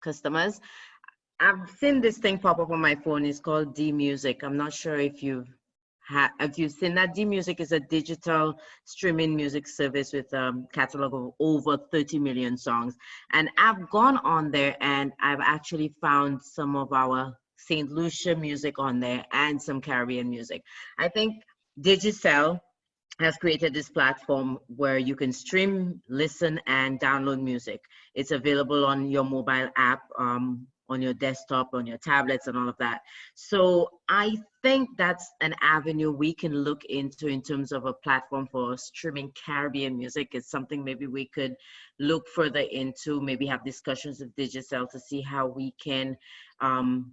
customers. I've seen this thing pop up on my phone. It's called D-Music. I'm not sure if you've seen that. D-Music is a digital streaming music service with a catalog of over 30 million songs. And I've gone on there and I've actually found some of our St. Lucia music on there and some Caribbean music. I think Digicel has created this platform where you can stream, listen, and download music. It's available on your mobile app, on your desktop, on your tablets, and all of that. So I think that's an avenue we can look into in terms of a platform for streaming Caribbean music. It's something maybe we could look further into, maybe have discussions with Digicel to see how we can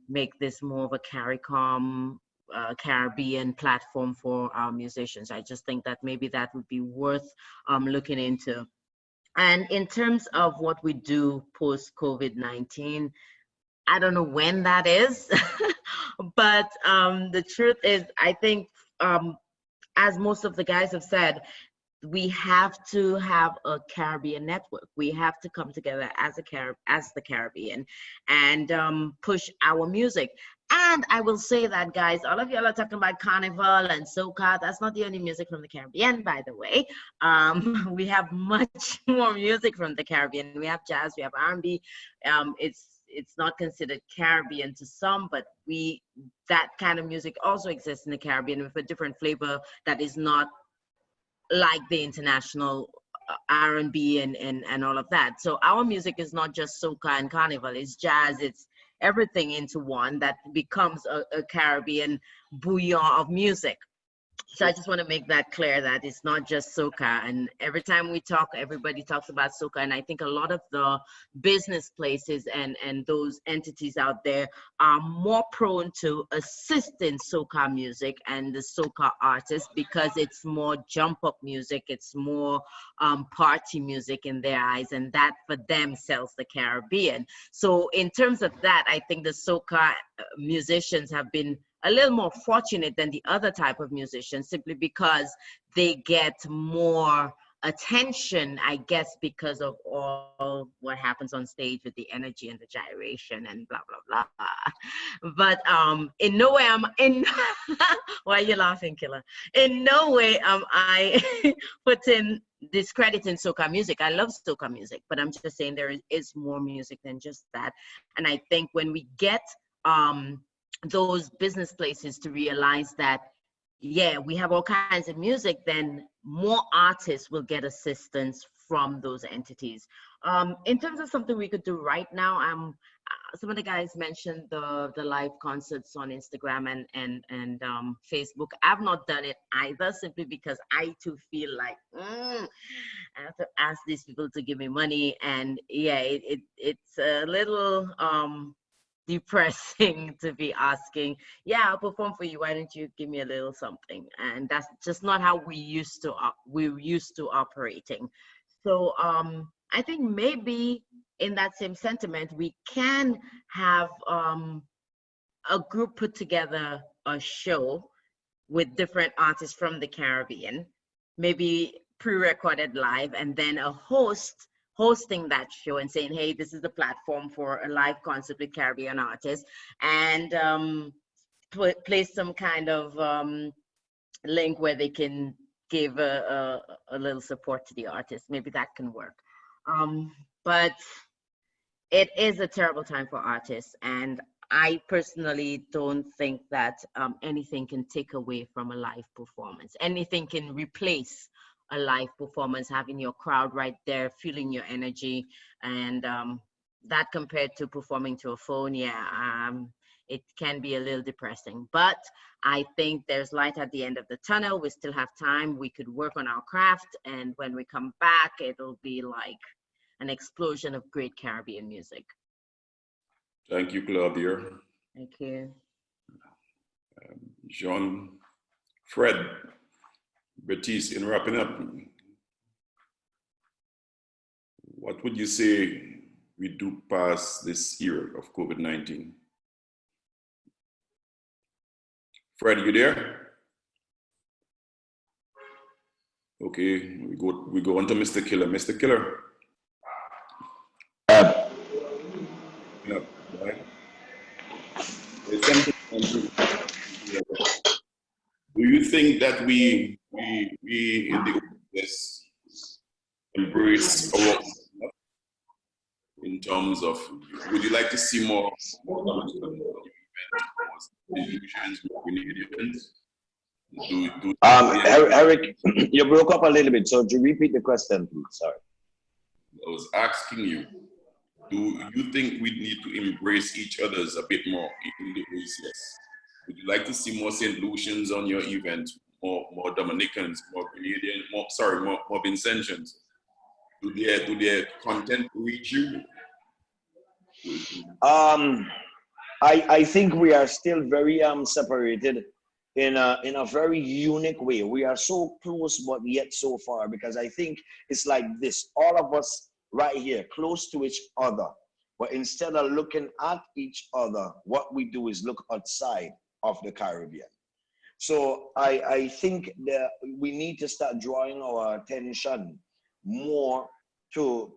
make this more of a CARICOM Caribbean platform for our musicians. I just think that maybe that would be worth looking into. And in terms of what we do post COVID-19, I don't know when that is, but the truth is, I think, as most of the guys have said, we have to have a Caribbean network. We have to come together as the Caribbean and push our music. And I will say that, guys, all of y'all are talking about carnival and soca. That's not the only music from the Caribbean, by the way. We have much more music from the Caribbean. We have jazz, we have R&B. It's not considered Caribbean to some, but that kind of music also exists in the Caribbean with a different flavor that is not like the international R&B and all of that. So our music is not just soca and carnival, it's jazz, it's everything into one that becomes a Caribbean bouillon of music. So I just want to make that clear that it's not just soca. And every time we talk, everybody talks about soca. And I think a lot of the business places and those entities out there are more prone to assisting soca music and the soca artists because it's more jump up music. It's more party music in their eyes. And that for them sells the Caribbean. So in terms of that, I think the soca musicians have been a little more fortunate than the other type of musicians simply because they get more attention, I guess, because of all what happens on stage with the energy and the gyration and blah, blah, blah. But in no way am in, why are you laughing, Killer? In no way am I putting discredit in soca music. I love soca music, but I'm just saying there is more music than just that. And I think when we get those business places to realize that, yeah, we have all kinds of music, then more artists will get assistance from those entities. In terms of something we could do right now, some of the guys mentioned the live concerts on Instagram and Facebook. I've not done it either, simply because I too feel like I have to ask these people to give me money, and yeah, it's a little depressing to be asking, yeah, I'll perform for you, why don't you give me a little something? And that's just not how we're used to operating. So I think maybe in that same sentiment, we can have a group put together a show with different artists from the Caribbean, maybe pre-recorded live, and then a host hosting that show and saying, hey, this is the platform for a live concert with Caribbean artists, and place some kind of link where they can give a little support to the artist. Maybe that can work. But it is a terrible time for artists, and I personally don't think that anything can take away from a live performance. Anything can replace a live performance, having your crowd right there, feeling your energy, and that compared to performing to a phone, yeah, it can be a little depressing. But I think there's light at the end of the tunnel. We still have time. We could work on our craft, and when we come back, it'll be like an explosion of great Caribbean music. Thank you, Claudia. Thank you. Jean, Fred, Baptiste, in wrapping up, what would you say we do past this era of COVID-19? Fred, you there? Okay, we go on to Mr. Killer. Mr. Killer. Yeah, right. There's something. Do you think that we in the OECS embrace our, in terms of, would you like to see more illusions with Eric, you broke up a little bit, so to repeat the question, please. Sorry. I was asking you, do you think we need to embrace each other's a bit more in the OECS? Would you like to see more St. Lucians on your event, more Dominicans, more Grenadian, more Vincentians? Do their content reach you? I think we are still very separated in a very unique way. We are so close, but yet so far, because I think it's like this, all of us right here, close to each other, but instead of looking at each other, what we do is look outside of the Caribbean. So I think that we need to start drawing our attention more to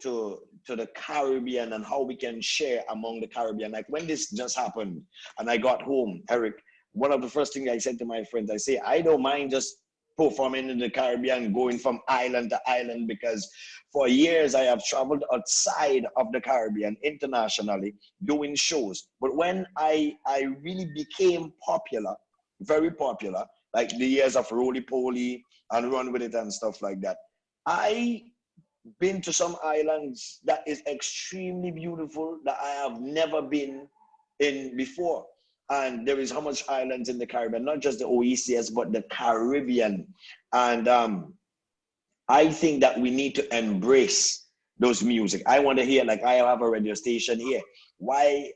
the Caribbean and how we can share among the Caribbean. Like when this just happened and I got home, Eric, one of the first things I said to my friends, I say, I don't mind just performing in the Caribbean, going from island to island, because for years I have traveled outside of the Caribbean internationally doing shows. But when I really became popular, very popular, like the years of Roly Poly and Run With It and stuff like that, I been to some islands that is extremely beautiful that I have never been in before. And there is how much islands in the Caribbean, not just the OECS, but the Caribbean. And I think that we need to embrace those music. I want to hear, like I have a radio station here. Why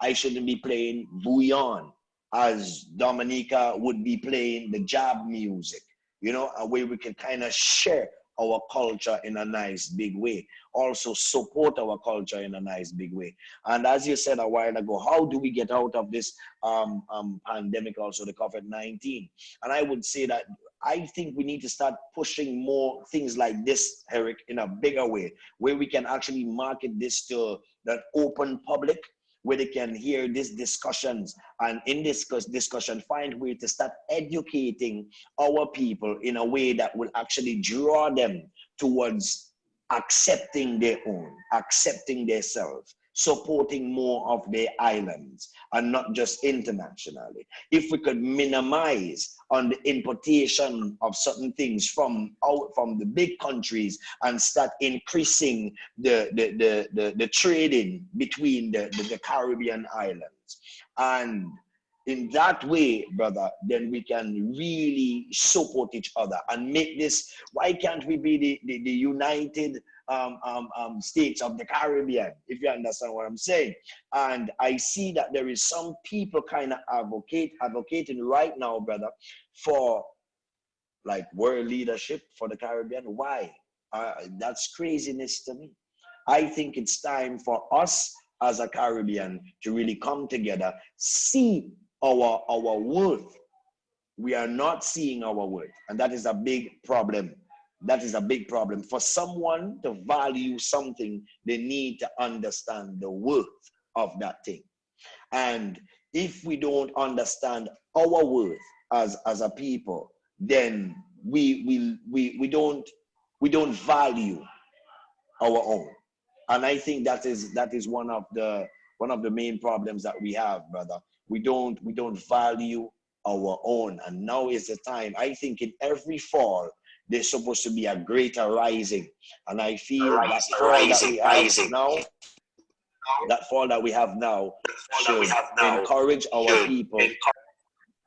I shouldn't be playing bouillon as Dominica would be playing the jab music, you know, a way we can kind of share our culture in a nice big way, also support our culture in a nice big way. And as you said a while ago, how do we get out of this pandemic, also the COVID-19? And I would say that I think we need to start pushing more things like this, Eric, in a bigger way, where we can actually market this to that open public, where they can hear these discussions, and in this discussion find a way to start educating our people in a way that will actually draw them towards accepting their own, accepting themselves, supporting more of their islands and not just internationally. If we could minimize on the importation of certain things from the big countries and start increasing the trading between the Caribbean islands. And in that way, brother, then we can really support each other and make this, why can't we be the united states of the Caribbean, if you understand what I'm saying? And I see that there is some people kind of advocating right now, brother, for like world leadership for the Caribbean. Why? That's craziness to me. I think it's time for us as a Caribbean to really come together, see our worth. We are not seeing our worth, and that is a big problem. That is a big problem. For someone to value something, they need to understand the worth of that thing. And if we don't understand our worth as a people, then we don't value our own. And I think that is one of the main problems that we have, brother. We don't value our own. And now is the time. I think in every fall there's supposed to be a greater rising. And I feel that fall that we have now should encourage our people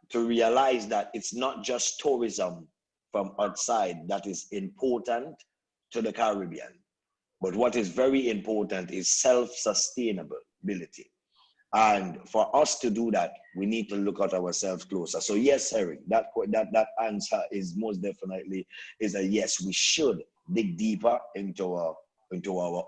to realize that it's not just tourism from outside that is important to the Caribbean. But what is very important is self-sustainability. And for us to do that, we need to look at ourselves closer. So yes, Eric, that answer is most definitely is a yes. We should dig deeper into our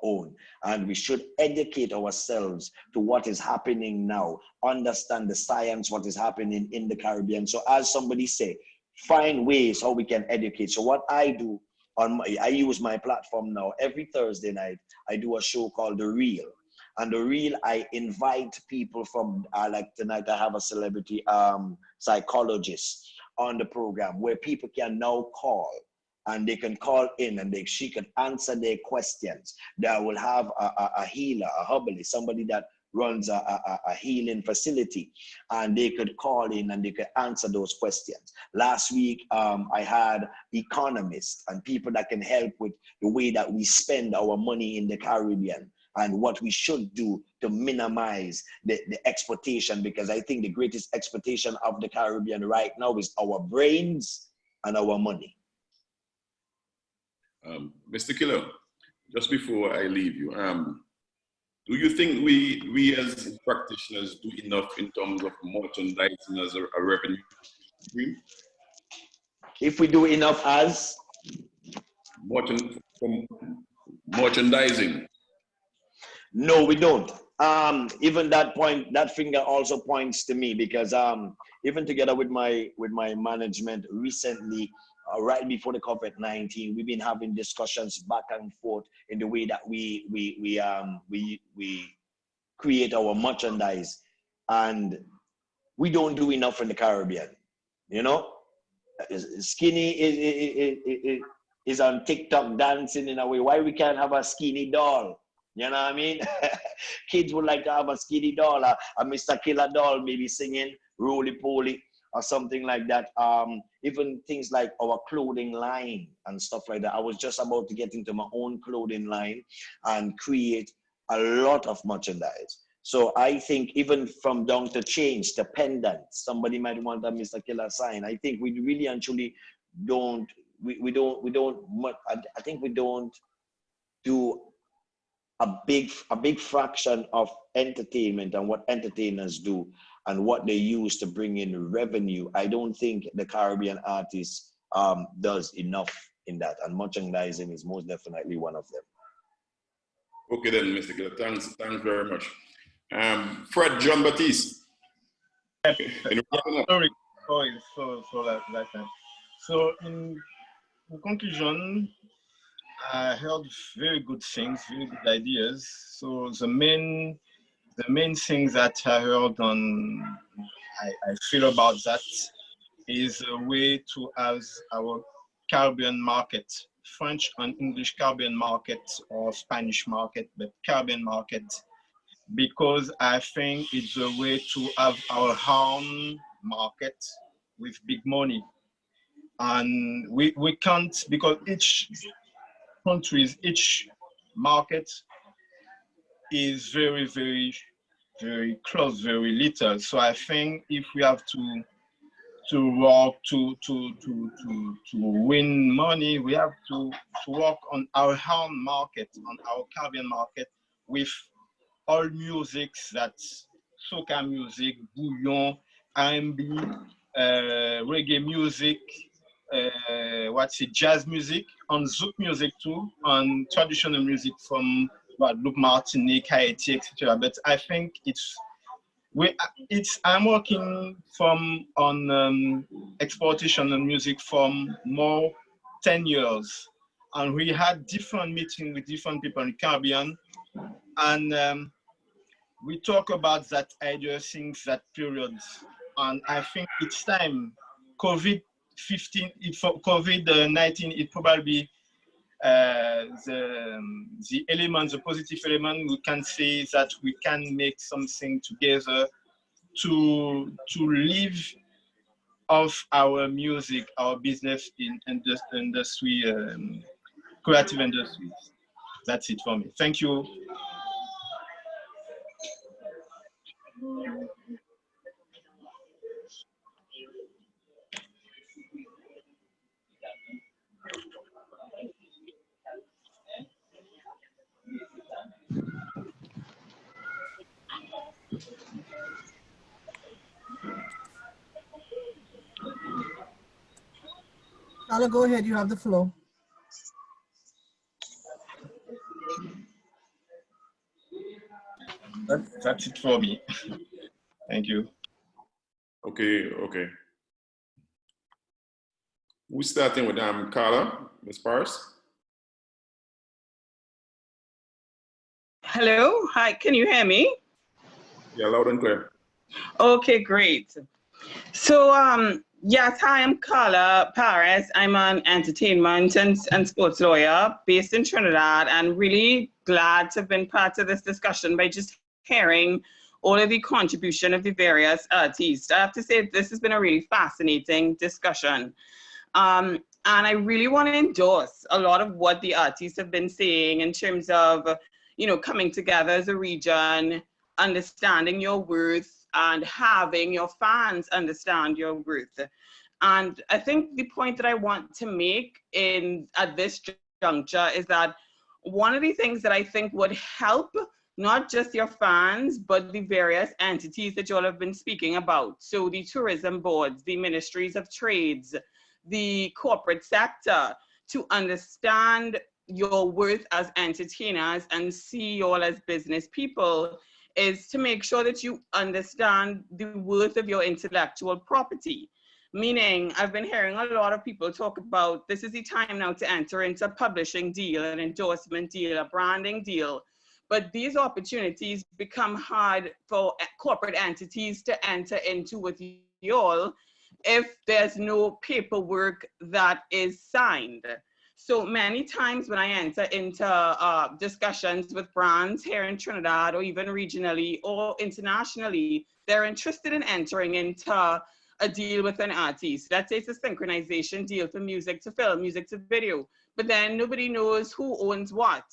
own, and we should educate ourselves to what is happening now, understand the science, what is happening in the Caribbean. So as somebody say, find ways how we can educate. So what I do, I use my platform now. Every Thursday night, I do a show called The Real. And The Real, I invite people from, like tonight, I have a celebrity psychologist on the program where people can now call, and they can call in and she can answer their questions. They will have a healer, a herbalist, somebody that runs a healing facility, and they could call in and they could answer those questions. Last week, I had economists and people that can help with the way that we spend our money in the Caribbean and what we should do to minimize the exploitation, because I think the greatest exploitation of the Caribbean right now is our brains and our money. Mr. Killer, just before I leave you, do you think we as practitioners do enough in terms of merchandising as a revenue stream? If we do enough as? Merchandising. No, we don't. Even that point, that finger also points to me, because even together with my management recently, right before the COVID-19, we've been having discussions back and forth in the way that we create our merchandise, and we don't do enough in the Caribbean. You know, Skinny is on TikTok dancing in a way. Why we can't have a skinny doll? You know what I mean? Kids would like to have a skinny doll, a Mr. Killer doll, maybe singing Roly Poly or something like that. Even things like our clothing line and stuff like that. I was just about to get into my own clothing line and create a lot of merchandise. So I think even from down to change, the pendants, somebody might want a Mr. Killer sign. I think we really and truly don't, I think we don't do a big fraction of entertainment and what entertainers do and what they use to bring in revenue. I don't think the Caribbean artist does enough in that, and merchandising is most definitely one of them. Okay then, Mr. Gill, thanks very much. Fred John Baptiste. So in conclusion, I heard very good things, very good ideas. So the main thing that I heard I feel about that is a way to have our Caribbean market, French and English Caribbean market or Spanish market, but Caribbean market, because I think it's a way to have our own market with big money. And we can't, because each countries, each market is very, very, very close, very little. So I think if we have to work to win money, we have to work on our own market, on our Caribbean market, with all musics, that's soca music, bouillon, R&B, reggae music, jazz music, and zouk music too, and traditional music from Guadeloupe, Martinique, Haiti, etc. But I think I'm working on exportation and music from more 10 years, and we had different meetings with different people in the Caribbean, and we talk about that idea since that period, and I think it's time. COVID-19, it probably the element, the positive element, we can say that we can make something together to live off our music, our business in industry, creative industries. That's it for me. Thank you. Carla, go ahead, you have the floor. That's it for me. Thank you. Okay. We're starting with Carla, Ms. Paris. Hello, hi, can you hear me? Yeah, loud and clear. Okay, great. So, yes, hi, I'm Carla Paris. I'm an entertainment and sports lawyer based in Trinidad, and really glad to have been part of this discussion by just hearing all of the contribution of the various artists. I have to say this has been a really fascinating discussion. And I really want to endorse a lot of what the artists have been saying in terms of, you know, coming together as a region, understanding your worth, and having your fans understand your worth. And I think the point that I want to make at this juncture is that one of the things that I think would help not just your fans, but the various entities that you all have been speaking about. So the tourism boards, the ministries of trades, the corporate sector, to understand your worth as entertainers and see you all as business people, is to make sure that you understand the worth of your intellectual property. Meaning, I've been hearing a lot of people talk about this is the time now to enter into a publishing deal, an endorsement deal, a branding deal. But these opportunities become hard for corporate entities to enter into with you all if there's no paperwork that is signed. So many times when I enter into discussions with brands here in Trinidad or even regionally or internationally, they're interested in entering into a deal with an artist. Let's say it's a synchronization deal for music to film, music to video, but then nobody knows who owns what.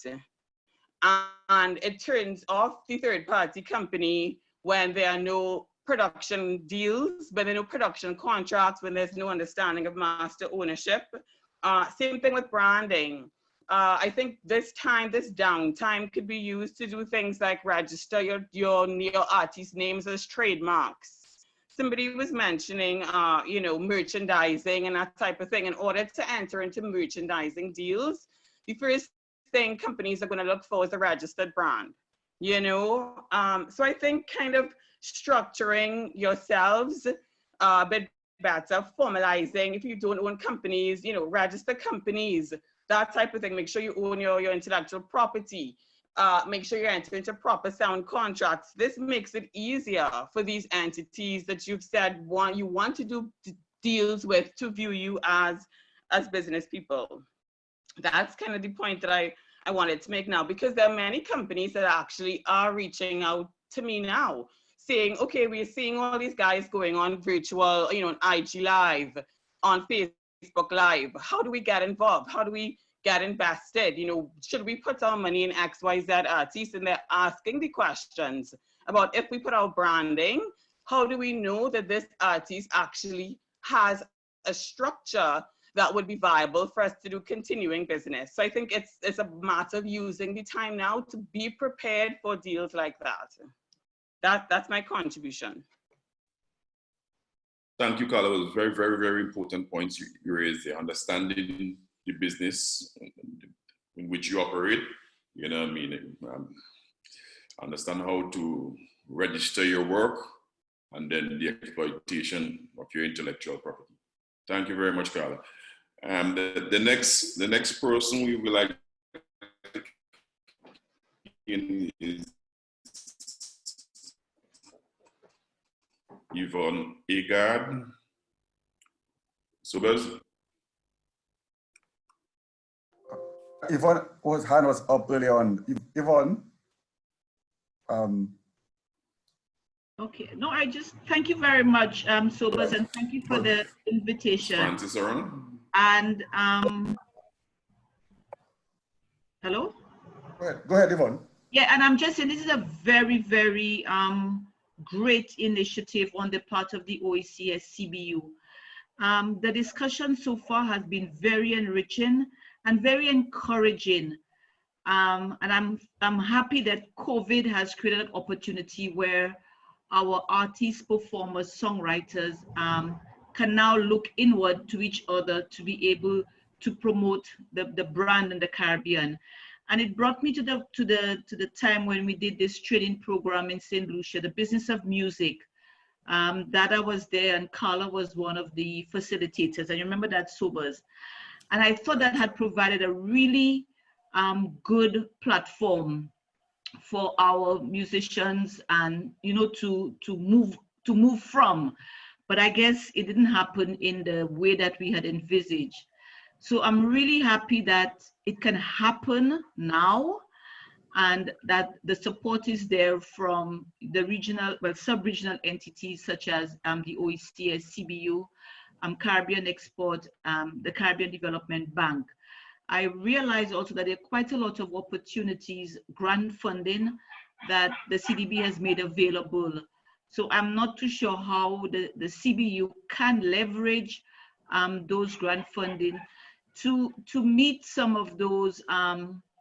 And it turns off the third party company when there are no production deals, when there are no production contracts, when there's no understanding of master ownership. Same thing with branding. I think this downtime could be used to do things like register your artist names as trademarks. Somebody was mentioning, merchandising and that type of thing. In order to enter into merchandising deals, the first thing companies are going to look for is a registered brand, So I think kind of structuring yourselves a bit better, formalizing, if you don't own companies, register companies, that type of thing. Make sure you own your intellectual property. Make sure you enter into proper sound contracts. This makes it easier for these entities that you've said you want to do deals with to view you as business people. That's kind of the point that I wanted to make now, because there are many companies that actually are reaching out to me now saying, okay, we're seeing all these guys going on virtual, on IG Live, on Facebook Live. How do we get involved? How do we get invested? Should we put our money in XYZ artists? And they're asking the questions about if we put our branding, how do we know that this artist actually has a structure that would be viable for us to do continuing business? So I think it's a matter of using the time now to be prepared for deals like that. That's my contribution. Thank you, Carla. It was very, very, very important points you raised there. Understanding the business in which you operate, understand how to register your work and then the exploitation of your intellectual property. Thank you very much, Carla. The next person we would like is Yvonne Agard. Sobers. Yvonne hand was up early on. Yvonne. Okay. No, I just thank you very much, Sobers, and thank you for the invitation. Francis Aron. And hello. Go ahead, Yvonne. Yeah, and I'm just saying this is a very, very great initiative on the part of the OECS CBU. The discussion so far has been very enriching and very encouraging. And I'm happy that COVID has created an opportunity where our artists, performers, songwriters can now look inward to each other to be able to promote the brand in the Caribbean. And it brought me to the time when we did this training program in St. Lucia, the business of music. Dada was there and Carla was one of the facilitators. And you remember that, Sobers. And I thought that had provided a really good platform for our musicians and to move from. But I guess it didn't happen in the way that we had envisaged. So I'm really happy that it can happen now and that the support is there from the regional, sub-regional entities such as the OECS, CBU, Caribbean Export, the Caribbean Development Bank. I realize also that there are quite a lot of opportunities, grant funding that the CDB has made available. So I'm not too sure how the CBU can leverage those grant funding to meet some of those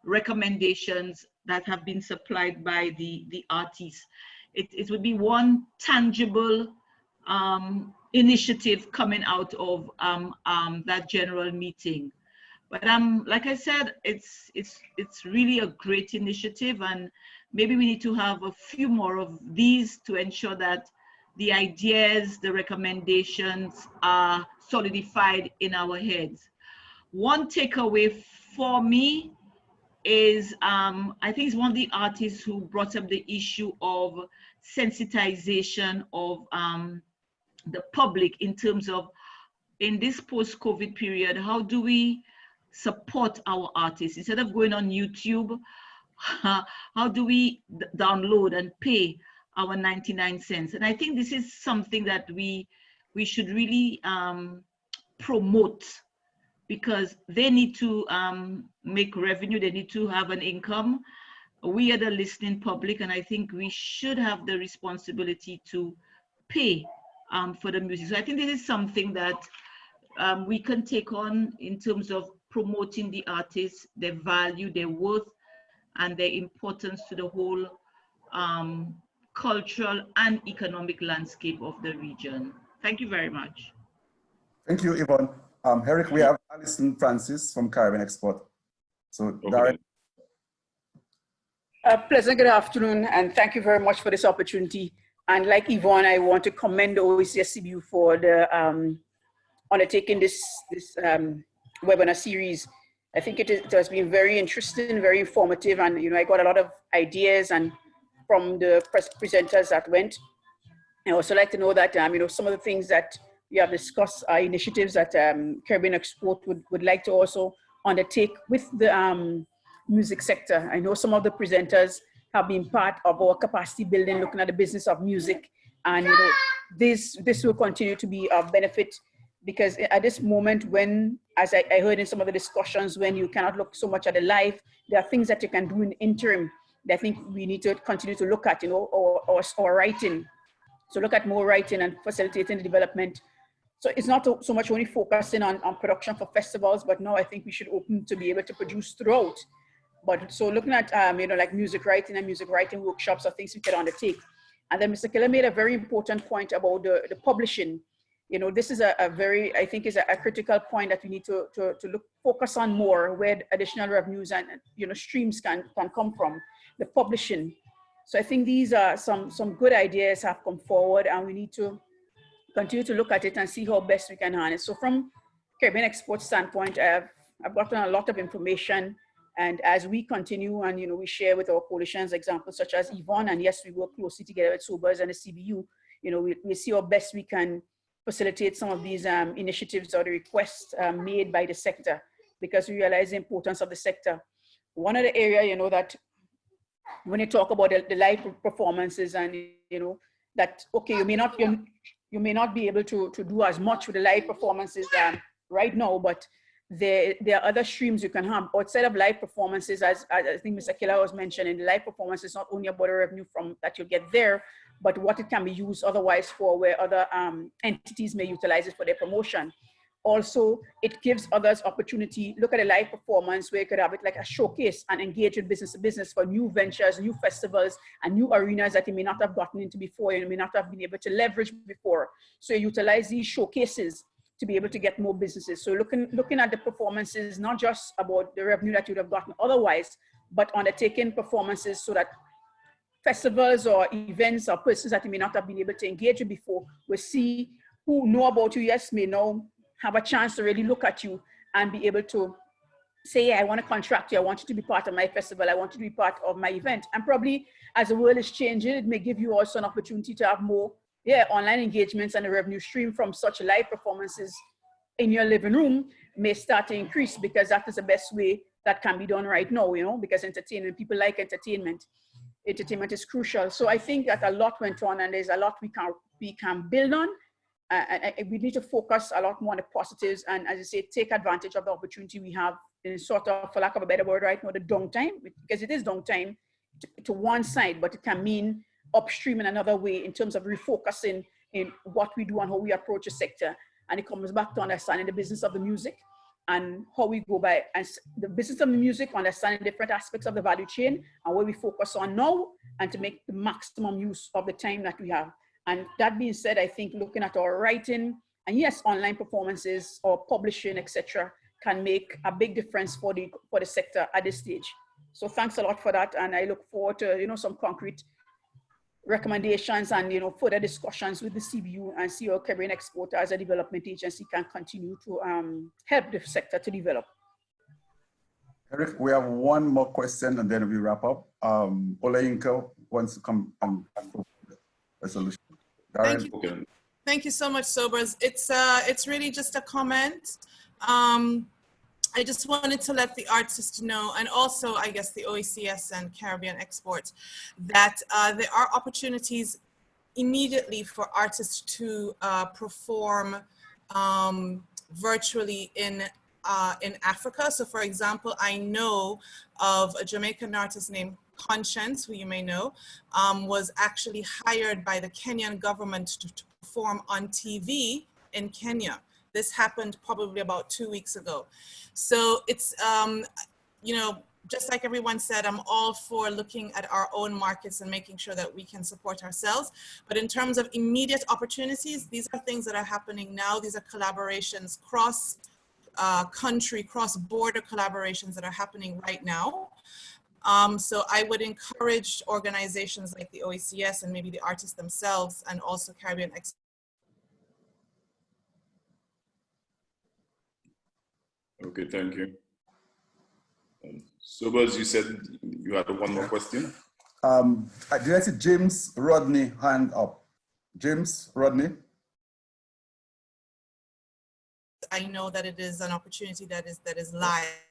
recommendations that have been supplied by the artists. It would be one tangible initiative coming out of that general meeting. But like I said, it's really a great initiative, and maybe we need to have a few more of these to ensure that the ideas, the recommendations are solidified in our heads. One takeaway for me is, I think it's one of the artists who brought up the issue of sensitization of the public in terms of, in this post-COVID period, how do we support our artists? Instead of going on YouTube, how do we download and pay our 99 cents? And I think this is something that we should really promote, because they need to make revenue, they need to have an income. We are the listening public, and I think we should have the responsibility to pay for the music. So I think this is something that we can take on in terms of promoting the artists, their value, their worth, and their importance to the whole cultural and economic landscape of the region. Thank you very much. Thank you, Yvonne. Eric, we have Alison Francis from Caribbean Export. So, Darren. Pleasant good afternoon, and thank you very much for this opportunity. And like Yvonne, I want to commend the OECS CBU for the undertaking this webinar series. I think it has been very interesting, very informative, and I got a lot of ideas and from the presenters that went. I also like to know that some of the things that we have discussed are initiatives that Caribbean Export would like to also undertake with the music sector. I know some of the presenters have been part of our capacity building, looking at the business of music, and this will continue to be of benefit, because at this moment, when, as I heard in some of the discussions, when you cannot look so much at the live, there are things that you can do in the interim that I think we need to continue to look at, or writing. So look at more writing and facilitating the development. So it's not so much only focusing on production for festivals, but now I think we should open to be able to produce throughout. But so looking at, like music writing and music writing workshops are things we could undertake. And then Mr. Keller made a very important point about the publishing. This is a very, I think is a critical point that we need to focus on more, where additional revenues and, streams can come from, the publishing. So I think these are some good ideas have come forward, and we need to continue to look at it and see how best we can harness. So from Caribbean Export standpoint, I've gotten a lot of information, and as we continue and we share with our coalitions examples such as Yvonne, and yes, we work closely together with SOBERS and the CBU, we see how best we can facilitate some of these initiatives or the requests made by the sector, because we realize the importance of the sector. One of the areas, that when you talk about the live performances, and that, okay, you may not be able to do as much with the live performances right now, but there are other streams you can have outside of live performances, as I think Mr. Killer was mentioning. The live performance is not only about the revenue that you get there, but what it can be used otherwise for, where other entities may utilize it for their promotion. Also, it gives others opportunity. Look at a live performance where you could have it like a showcase and engage with business to business for new ventures, new festivals, and new arenas that you may not have gotten into before, you may not have been able to leverage before. So you utilize these showcases to be able to get more businesses. So looking at the performances, not just about the revenue that you would have gotten otherwise, but undertaking performances so that festivals or events or persons that you may not have been able to engage with before will see, who know about you, yes, may now have a chance to really look at you and be able to say, yeah, I want to contract you, I want you to be part of my festival, I want you to be part of my event. And probably as the world is changing, it may give you also an opportunity to have more online engagements, and the revenue stream from such live performances in your living room may start to increase, because that is the best way that can be done right now, because entertainment, people like entertainment. Entertainment is crucial. So I think that a lot went on, and there's a lot we can build on. And we need to focus a lot more on the positives, and as I say, take advantage of the opportunity we have in sort of, for lack of a better word right now, the downtime, because it is downtime to one side, but it can mean upstream in another way in terms of refocusing in what we do and how we approach the sector. And it comes back to understanding the business of the music and how we go by, and the business of the music, understanding different aspects of the value chain and where we focus on now, and to make the maximum use of the time that we have. And that being said, I think looking at our writing, and yes, online performances or publishing, etc., can make a big difference for the sector at this stage. So thanks a lot for that, and I look forward to some concrete recommendations and further discussions with the CBU and see how Caribbean Export as a development agency can continue to help the sector to develop. Eric, we have one more question and then we wrap up. Olayinka wants to come and a solution. Thank you. Thank you so much, Sobers. It's really just a comment. I just wanted to let the artists know, and also I guess the OECS and Caribbean Export, that there are opportunities immediately for artists to perform virtually in Africa. So for example, I know of a Jamaican artist named Conscience, who you may know, was actually hired by the Kenyan government to perform on TV in Kenya. This happened probably about 2 weeks ago. So it's, just like everyone said, I'm all for looking at our own markets and making sure that we can support ourselves. But in terms of immediate opportunities, these are things that are happening now. These are collaborations, cross-country, cross-border collaborations that are happening right now. So I would encourage organizations like the OECS and maybe the artists themselves and also Caribbean Export. Okay, thank you. Sobers, you said you had one more question? Did I see James Rodney hand up? James Rodney? I know that it is an opportunity that is live.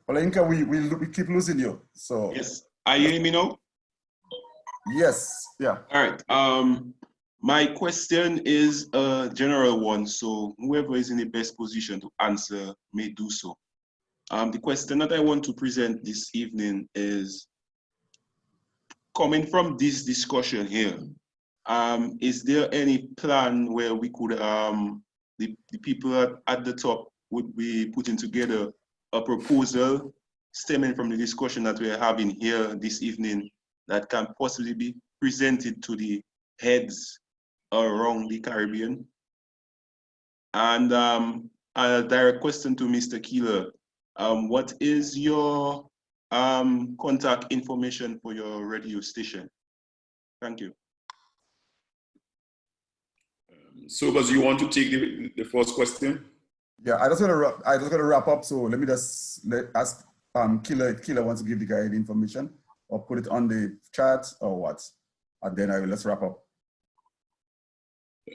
Olayinka, we keep losing you. So yes, are you hearing me now? Yes, yeah. All right. My question is a general one, so whoever is in the best position to answer may do so. The question that I want to present this evening is, coming from this discussion here, is there any plan where we could, the people at the top would be putting together a proposal stemming from the discussion that we're having here this evening that can possibly be presented to the heads around the Caribbean? And a direct question to Mr. Keeler. What is your contact information for your radio station? Thank you. Sobers, you want to take the first question? Yeah, I just gonna wrap up. So let me just ask Keeler wants to give the guy the information or put it on the chat or what, and then let's wrap up.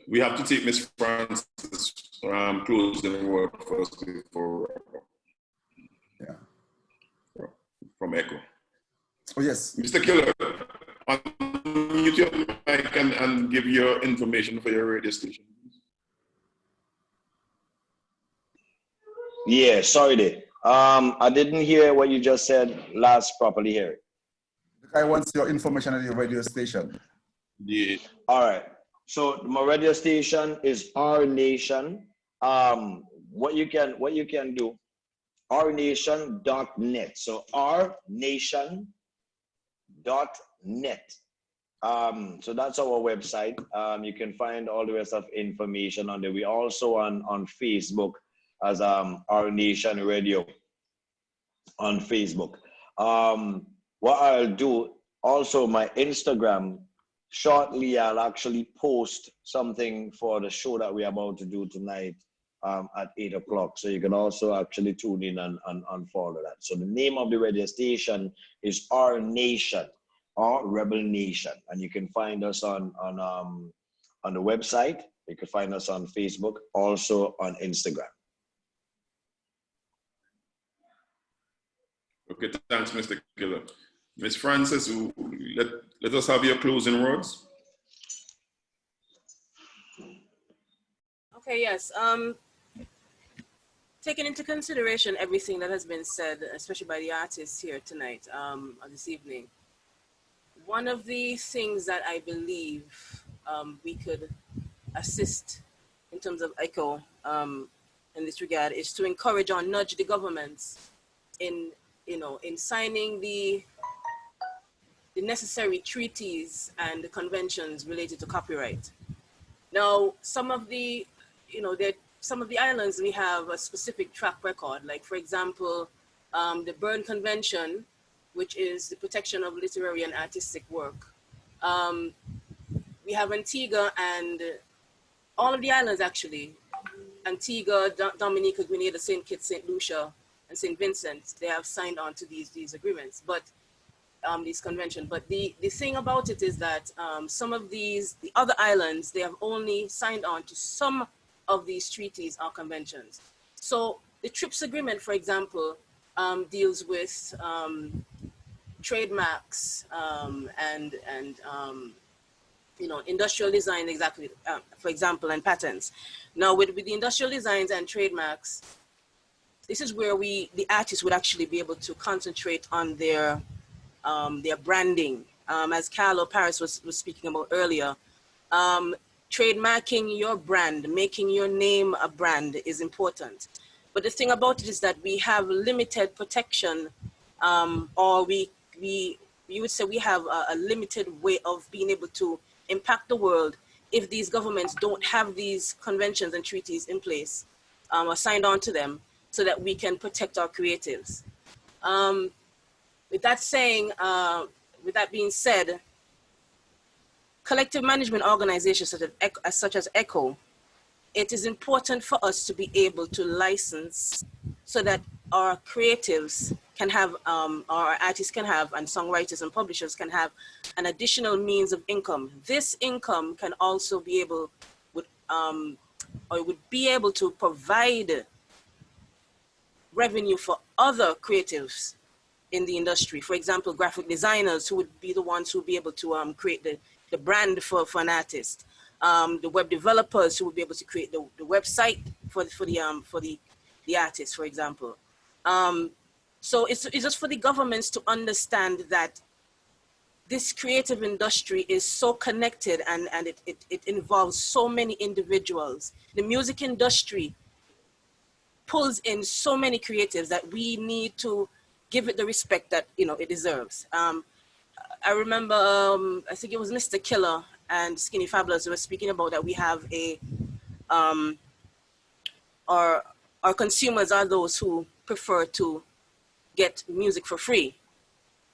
We have to take Ms. Francis' closing word first before from ECHO. Oh yes, Mr. Keeler, unmute your mic and give your information for your radio station. Yeah, sorry there. I didn't hear what you just said last properly here. The guy wants your information at your radio station. Yeah. All right. So my radio station is Our Nation. What you can do, ournation.net. So ournation.net. So that's our website. You can find all the rest of information on there. We're also on Facebook as Our Nation Radio on Facebook. What I'll do also, my Instagram, shortly I'll actually post something for the show that we're about to do tonight at 8 o'clock. So you can also actually tune in and follow that. So the name of the radio station is Our Nation, or Rebel Nation. And you can find us on the website. You can find us on Facebook, also on Instagram. Okay, thanks, Mr. Keeler. Ms. Francis, let us have your closing words. Okay, yes. Taking into consideration everything that has been said, especially by the artists here tonight, or this evening, one of the things that I believe we could assist in terms of ECHO in this regard is to encourage or nudge the governments in signing the necessary treaties and the conventions related to copyright. Now, some of the islands, we have a specific track record. Like, for example, the Berne Convention which is the protection of literary and artistic work. We have Antigua and all of the islands actually, Antigua, Dominica, Grenada, St. Kitts, St. Lucia, and St. Vincent, they have signed on to these agreements, but these conventions. But the thing about it is that some of the other islands, they have only signed on to some of these treaties or conventions. So the TRIPS agreement, for example, deals with trademarks and you know, industrial design, exactly, for example, and patents. Now with the industrial designs and trademarks, this is where the artists would actually be able to concentrate on their branding. As Carlo Paris was speaking about earlier, trademarking your brand, making your name a brand is important. But the thing about it is that we have limited protection, or we would say we have a limited way of being able to impact the world if these governments don't have these conventions and treaties in place or signed on to them, so that we can protect our creatives. With that being said, collective management organizations such as ECHO, it is important for us to be able to license so that our creatives can have, our artists can have, and songwriters and publishers can have an additional means of income. This income can also be able, would be able to provide revenue for other creatives in the industry. For example, graphic designers, who would be the ones who would be able to create the brand for an artist. The web developers who would be able to create the website for the artist, for example. So it's just for the governments to understand that this creative industry is so connected and it involves so many individuals. The music industry pulls in so many creatives that we need to give it the respect that, you know, it deserves. I remember, I think it was Mr. Killer and Skinny Fabulous who were speaking about that we have our consumers are those who prefer to get music for free.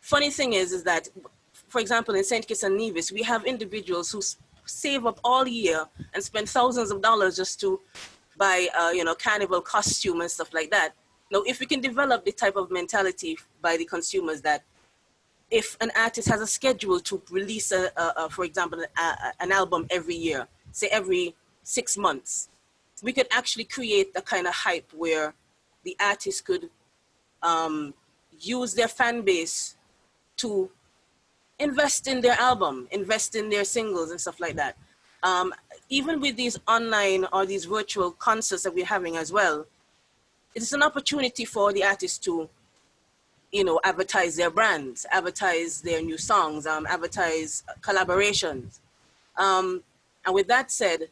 Funny thing is that, for example, in St. Kitts and Nevis, we have individuals who save up all year and spend thousands of dollars just to buy, you know, carnival costume and stuff like that. Now, if we can develop the type of mentality by the consumers that if an artist has a schedule to release, for example, an album every year, say every 6 months, we could actually create a kind of hype where the artist could use their fan base to invest in their album, invest in their singles and stuff like that. Even with these online or these virtual concerts that we're having as well, it's an opportunity for the artists to, you know, advertise their brands, advertise their new songs, advertise collaborations. And with that said,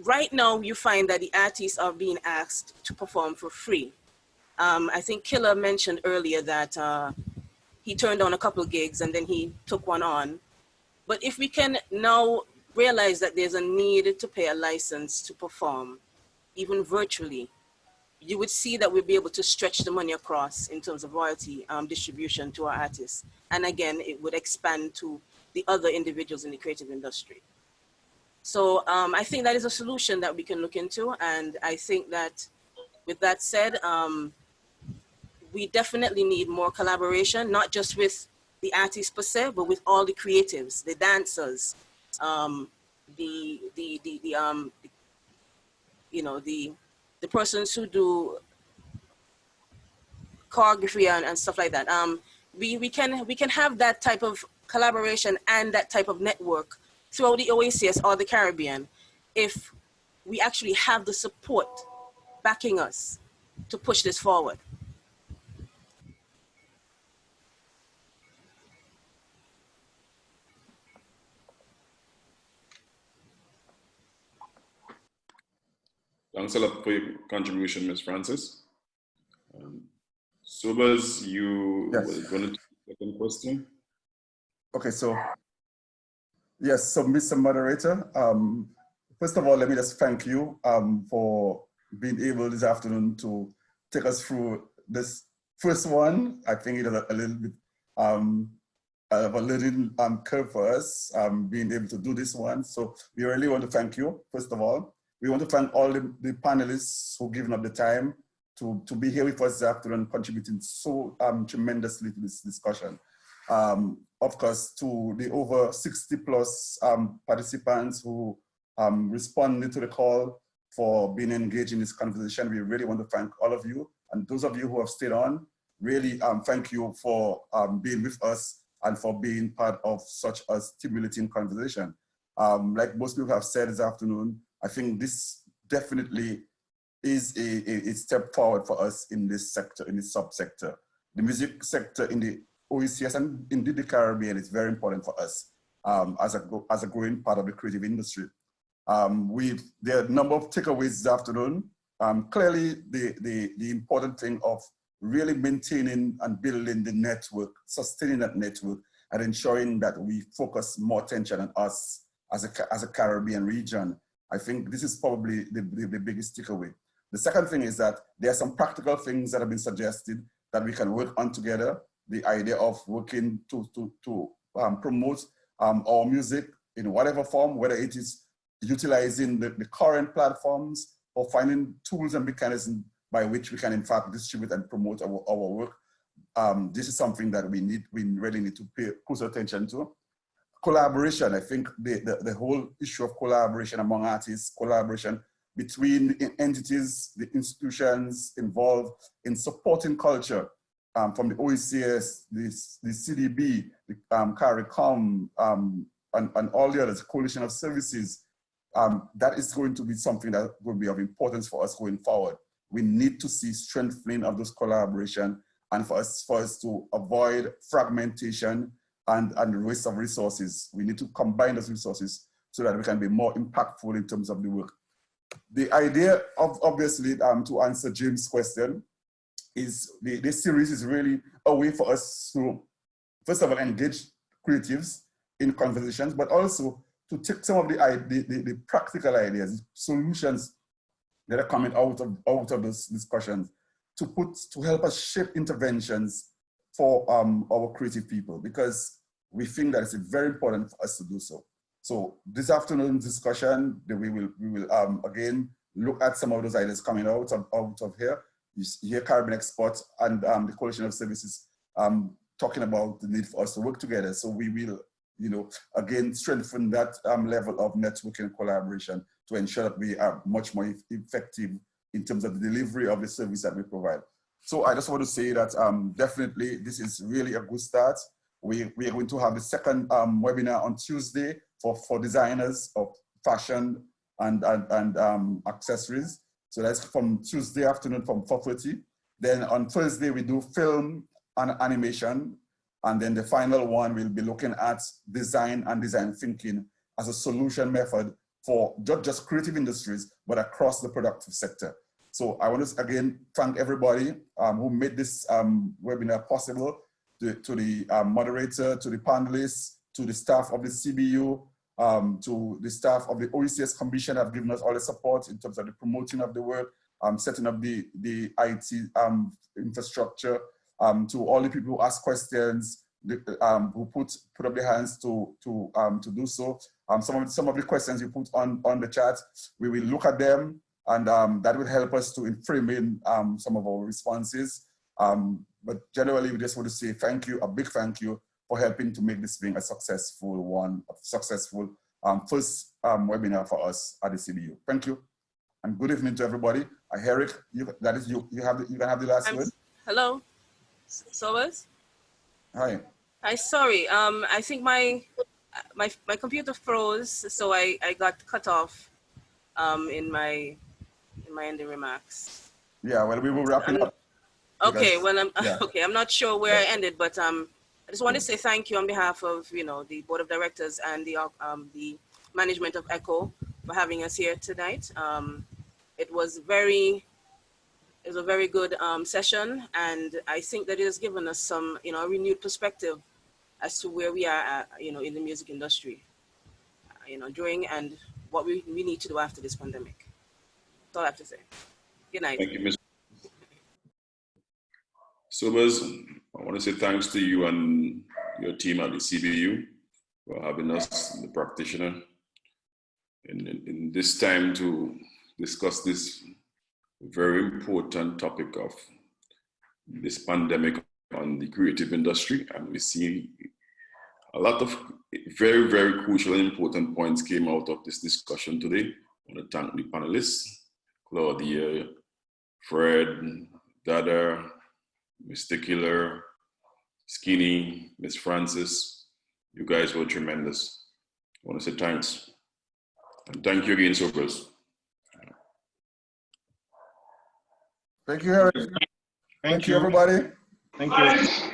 right now you find that the artists are being asked to perform for free. I think Killer mentioned earlier that he turned on a couple of gigs and then he took one on. But if we can now realize that there's a need to pay a license to perform, even virtually, you would see that we'll be able to stretch the money across in terms of royalty distribution to our artists. And again, it would expand to the other individuals in the creative industry. So I think that is a solution that we can look into. And I think that with that said, we definitely need more collaboration, not just with the artists per se, but with all the creatives, the dancers, you know, the persons who do choreography and stuff like that. We can have that type of collaboration and that type of network throughout the OECS or the Caribbean if we actually have the support backing us to push this forward. Thanks a lot for your contribution, Ms. Francis. Sobers, you were going to take the second question. Okay, so yes, so Mr. Moderator, first of all, let me just thank you for being able this afternoon to take us through this first one. I think it is a little bit of a learning curve for us, being able to do this one. So we really want to thank you, first of all. We want to thank all the panelists who've given up the time to be here with us this afternoon, contributing so tremendously to this discussion. Of course, to the over 60 plus participants who responded to the call for being engaged in this conversation. We really want to thank all of you. And those of you who have stayed on, really thank you for being with us and for being part of such a stimulating conversation. Like most people have said this afternoon, I think this definitely is a step forward for us in this sector, in this subsector. The music sector in the OECS and indeed the Caribbean is very important for us as a growing part of the creative industry. There are a number of takeaways this afternoon. Clearly, the important thing of really maintaining and building the network, sustaining that network, and ensuring that we focus more attention on us as a Caribbean region. I think this is probably the biggest takeaway. The second thing is that there are some practical things that have been suggested that we can work on together. The idea of working to promote our music in whatever form, whether it is utilizing the current platforms or finding tools and mechanisms by which we can in fact distribute and promote our work. This is something that we really need to pay close attention to. Collaboration, I think the whole issue of collaboration among artists, collaboration between the entities, the institutions involved in supporting culture, from the OECS, the CDB, the CARICOM, and all the others, coalition of services, that is going to be something that will be of importance for us going forward. We need to see strengthening of those collaboration and for us to avoid fragmentation and the waste of resources. We need to combine those resources so that we can be more impactful in terms of the work. The idea of, obviously, to answer James' question, is this series is really a way for us to, first of all, engage creatives in conversations, but also to take some of the practical ideas, solutions that are coming out of those discussions to help us shape interventions for our creative people, because we think that it's very important for us to do so. So this afternoon's discussion, we will again look at some of those ideas coming out of here. You hear Caribbean Export and the Coalition of Services talking about the need for us to work together. So we will, again, strengthen that level of networking and collaboration to ensure that we are much more effective in terms of the delivery of the service that we provide. So I just want to say that definitely this is really a good start. We are going to have the second webinar on Tuesday for designers of fashion and accessories. So that's from Tuesday afternoon from 4:30. Then on Thursday, we do film and animation. And then the final one, we'll be looking at design and design thinking as a solution method for not just creative industries, but across the productive sector. So I want to again thank everybody who made this webinar possible, to the moderator, to the panelists, to the staff of the CBU, to the staff of the OECS Commission have given us all the support in terms of the promoting of the work, setting up the IT infrastructure, to all the people who ask questions, who put up their hands to do so. Some of the questions you put on the chat, we will look at them, and that will help us to frame in some of our responses. But generally, we just want to say thank you, a big thank you, for helping to make this being a successful one, a successful first webinar for us at the CBU. Thank you, and good evening to everybody. Eric, you can have the last word. Hello, Sobers. Hi. Hi, sorry. I think my computer froze, so I got cut off in my ending remarks. Yeah, well, we will wrap it up. Okay, well, yeah. Okay. I'm not sure where I ended, but I just want to say thank you on behalf of the board of directors and the management of ECHO for having us here tonight. It was a very good session, and I think that it has given us some a renewed perspective as to where we are in the music industry, during and what we need to do after this pandemic. That's all I have to say. Good night. Thank you, Ms. Sobers, I want to say thanks to you and your team at the CBU for having us, the practitioner, in this time to discuss this very important topic of this pandemic on the creative industry. And we see a lot of very, very crucial and important points came out of this discussion today. I want to thank the panelists, Claudia, Fred, Dada, Mr. Killer, Skinny, Miss Francis. You guys were tremendous. I want to say thanks. And thank you again, Sobers. Thank you, Eric. Thank you, everybody. Thank you.